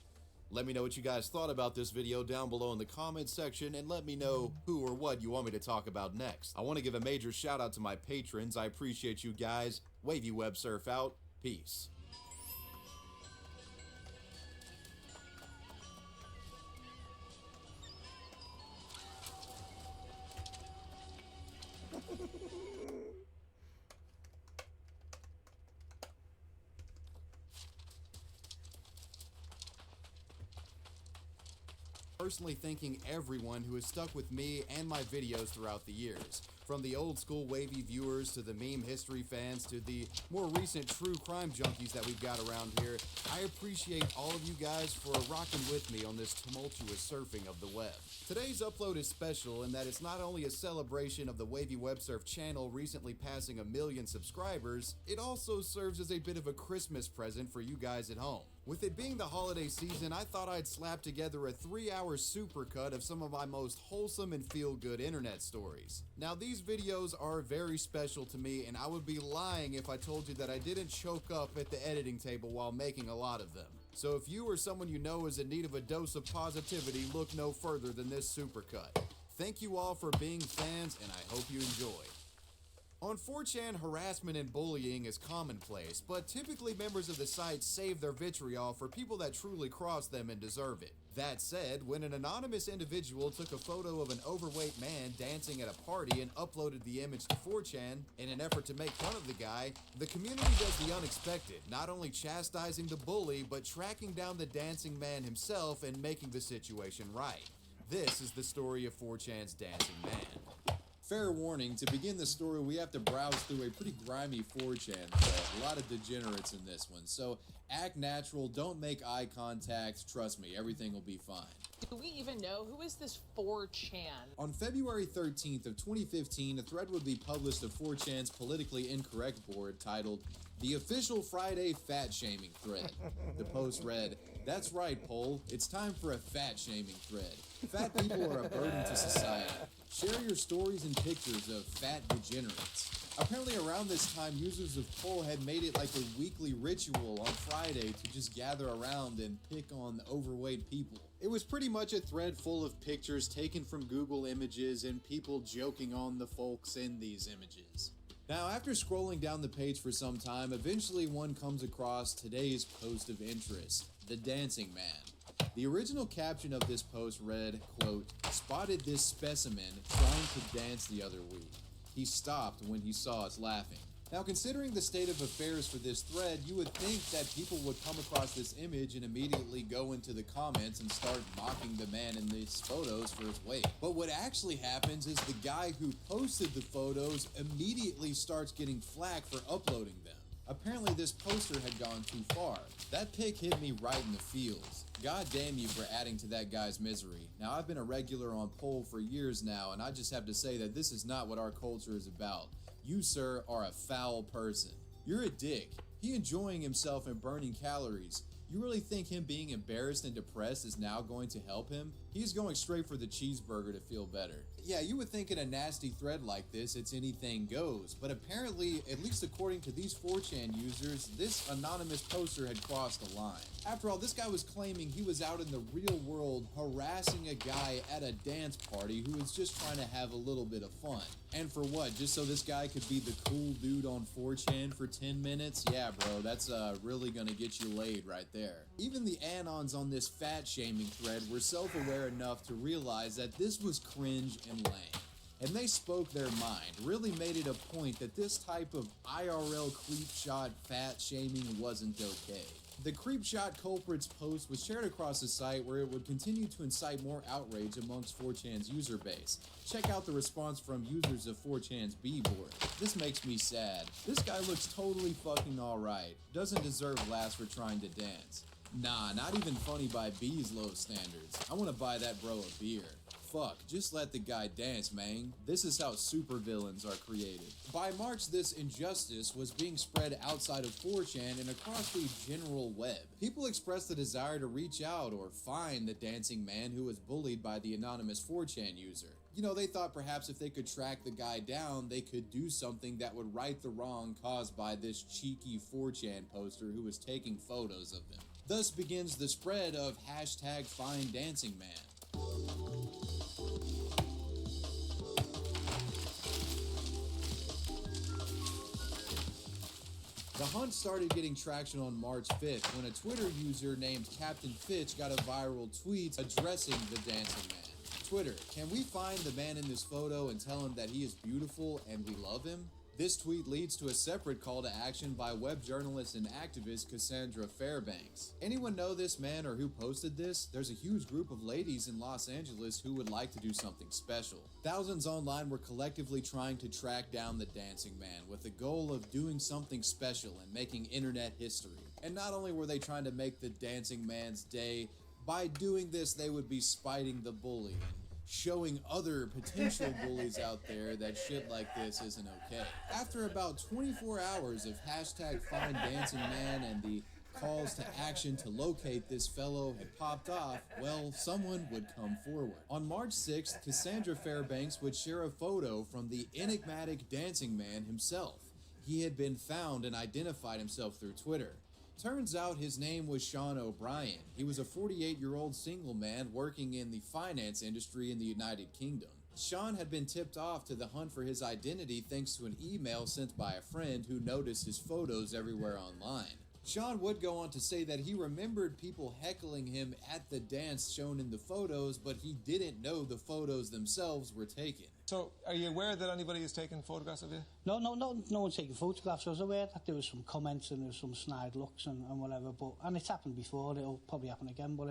[SPEAKER 14] Let me know what you guys thought about this video down below in the comments section, and let me know who or what you want me to talk about next. I want to give a major shout out to my patrons. I appreciate you guys. Wavy Web Surf out. Peace. Personally thanking everyone who has stuck with me and my videos throughout the years. From the old school wavy viewers to the meme history fans to the more recent true crime junkies that we've got around here, I appreciate all of you guys for rocking with me on this tumultuous surfing of the web. Today's upload is special in that it's not only a celebration of the Wavy Web Surf channel recently passing 1 million subscribers, it also serves as a bit of a Christmas present for you guys at home. With it being the holiday season, I thought I'd slap together a 3-hour supercut of some of my most wholesome and feel-good internet stories. Now, these videos are very special to me, and I would be lying if I told you that I didn't choke up at the editing table while making a lot of them. So if you or someone you know is in need of a dose of positivity, look no further than this supercut. Thank you all for being fans, and I hope you enjoy. On 4chan, harassment and bullying is commonplace, but typically members of the site save their vitriol for people that truly cross them and deserve it. That said, when an anonymous individual took a photo of an overweight man dancing at a party and uploaded the image to 4chan in an effort to make fun of the guy, the community does the unexpected, not only chastising the bully, but tracking down the dancing man himself and making the situation right. This is the story of 4chan's dancing man. Fair warning, to begin the story, we have to browse through a pretty grimy 4chan thread. A lot of degenerates in this one, so act natural, don't make eye contact, trust me, everything will be fine.
[SPEAKER 15] Do we even know who is this 4chan?
[SPEAKER 14] On February 13th of 2015, a thread would be published to 4chan's politically incorrect board titled, The Official Friday Fat Shaming Thread. The post read, that's right, Poll, it's time for a fat shaming thread. Fat people are a burden to society. Share your stories and pictures of fat degenerates. Apparently around this time, users of Poll had made it like a weekly ritual on Friday to just gather around and pick on overweight people. It was pretty much a thread full of pictures taken from Google Images and people joking on the folks in these images. Now, after scrolling down the page for some time, eventually one comes across today's post of interest, the dancing man. The original caption of this post read, quote, spotted this specimen trying to dance the other week. He stopped when he saw us laughing. Now, considering the state of affairs for this thread, you would think that people would come across this image and immediately go into the comments and start mocking the man in these photos for his weight. But what actually happens is the guy who posted the photos immediately starts getting flack for uploading them.
[SPEAKER 16] Apparently this poster had gone too far. That pic hit me right in the feels. God damn you for adding to that guy's misery. Now, I've been a regular on Poll for years now, and I just have to say that this is not what our culture is about. You, sir, are a foul person. You're a dick. He enjoying himself and burning calories. You really think him being embarrassed and depressed is now going to help him? He's going straight for the cheeseburger to feel better. Yeah, you would think in a nasty thread like this, it's anything goes, but apparently, at least according to these 4chan users, this anonymous poster had crossed the line. After all, this guy was claiming he was out in the real world harassing a guy at a dance party who was just trying to have a little bit of fun. And for what? Just so this guy could be the cool dude on 4chan for 10 minutes? Yeah, bro, that's really gonna get you laid right there. Even the anons on this fat-shaming thread were self-aware enough to realize that this was cringe and lame. And they spoke their mind, really made it a point that this type of IRL creepshot fat-shaming wasn't okay. The creepshot culprit's post was shared across the site where it would continue to incite more outrage amongst 4chan's user base. Check out the response from users of 4chan's B-board. This makes me sad. This guy looks totally fucking alright. Doesn't deserve laughs for trying to dance. Nah, not even funny by B's low standards. I wanna buy that bro a beer. Fuck, just let the guy dance, man. This is how supervillains are created. By March, this injustice was being spread outside of 4chan and across the general web. People expressed the desire to reach out or find the dancing man who was bullied by the anonymous 4chan user. You know, they thought perhaps if they could track the guy down, they could do something that would right the wrong caused by this cheeky 4chan poster who was taking photos of them. Thus begins the spread of #FindDancingMan. The hunt started getting traction on March 5th when a Twitter user named Captain Fitch got a viral tweet addressing the dancing man. Twitter, can we find the man in this photo and tell him that he is beautiful and we love him? This tweet leads to a separate call to action by web journalist and activist Cassandra Fairbanks. Anyone know this man or who posted this? There's a huge group of ladies in Los Angeles who would like to do something special. Thousands online were collectively trying to track down the dancing man with the goal of doing something special and making internet history. And not only were they trying to make the dancing man's day, by doing this they would be spiting the bully and showing other potential bullies out there that shit like this isn't okay. After about 24 hours of #FindDancingMan and the calls to action to locate this fellow had popped off, well, someone would come forward. On March 6th, Cassandra Fairbanks would share a photo from the enigmatic dancing man himself. He had been found and identified himself through Twitter. Turns out his name was Sean O'Brien. He was a 48-year-old single man working in the finance industry in the United Kingdom. Sean had been tipped off to the hunt for his identity thanks to an email sent by a friend who noticed his photos everywhere online. Sean would go on to say that he remembered people heckling him at the dance shown in the photos, but he didn't know the photos themselves were taken.
[SPEAKER 17] So, are you aware that anybody has taken photographs of you?
[SPEAKER 18] No one's taking photographs. I was aware that there was some comments and there was some snide looks and whatever, and it's happened before, it'll probably happen again, but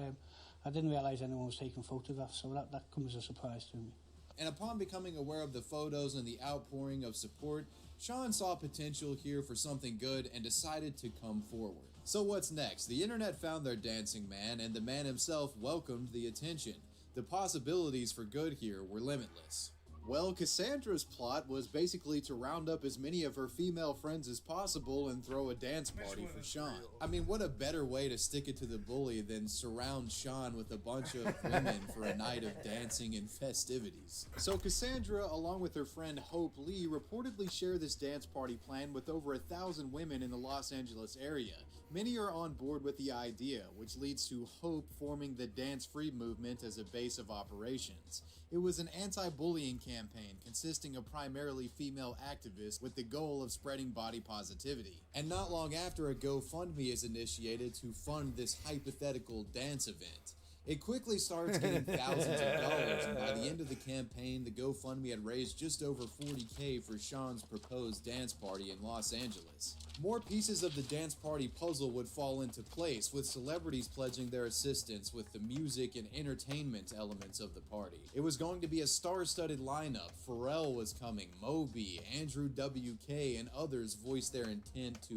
[SPEAKER 18] I didn't realise anyone was taking photographs, so that comes as a surprise to me.
[SPEAKER 16] And upon becoming aware of the photos and the outpouring of support, Sean saw potential here for something good and decided to come forward. So what's next? The internet found their dancing man, and the man himself welcomed the attention. The possibilities for good here were limitless.
[SPEAKER 14] Well, Cassandra's plot was basically to round up as many of her female friends as possible and throw a dance party for Sean.
[SPEAKER 16] I mean, what a better way to stick it to the bully than surround Sean with a bunch of women for a night of dancing and festivities.
[SPEAKER 14] So Cassandra, along with her friend Hope Lee, reportedly share this dance party plan with over 1,000 women in the Los Angeles area. Many are on board with the idea, which leads to Hope forming the Dance Free movement as a base of operations. It was an anti-bullying campaign consisting of primarily female activists with the goal of spreading body positivity.
[SPEAKER 16] And not long after, a GoFundMe is initiated to fund this hypothetical dance event. It quickly starts getting thousands of dollars, and by the end of the campaign, the GoFundMe had raised just over $40,000 for Sean's proposed dance party in Los Angeles. More pieces of the dance party puzzle would fall into place, with celebrities pledging their assistance with the music and entertainment elements of the party. It was going to be a star-studded lineup. Pharrell was coming, Moby, Andrew WK, and others voiced their intent to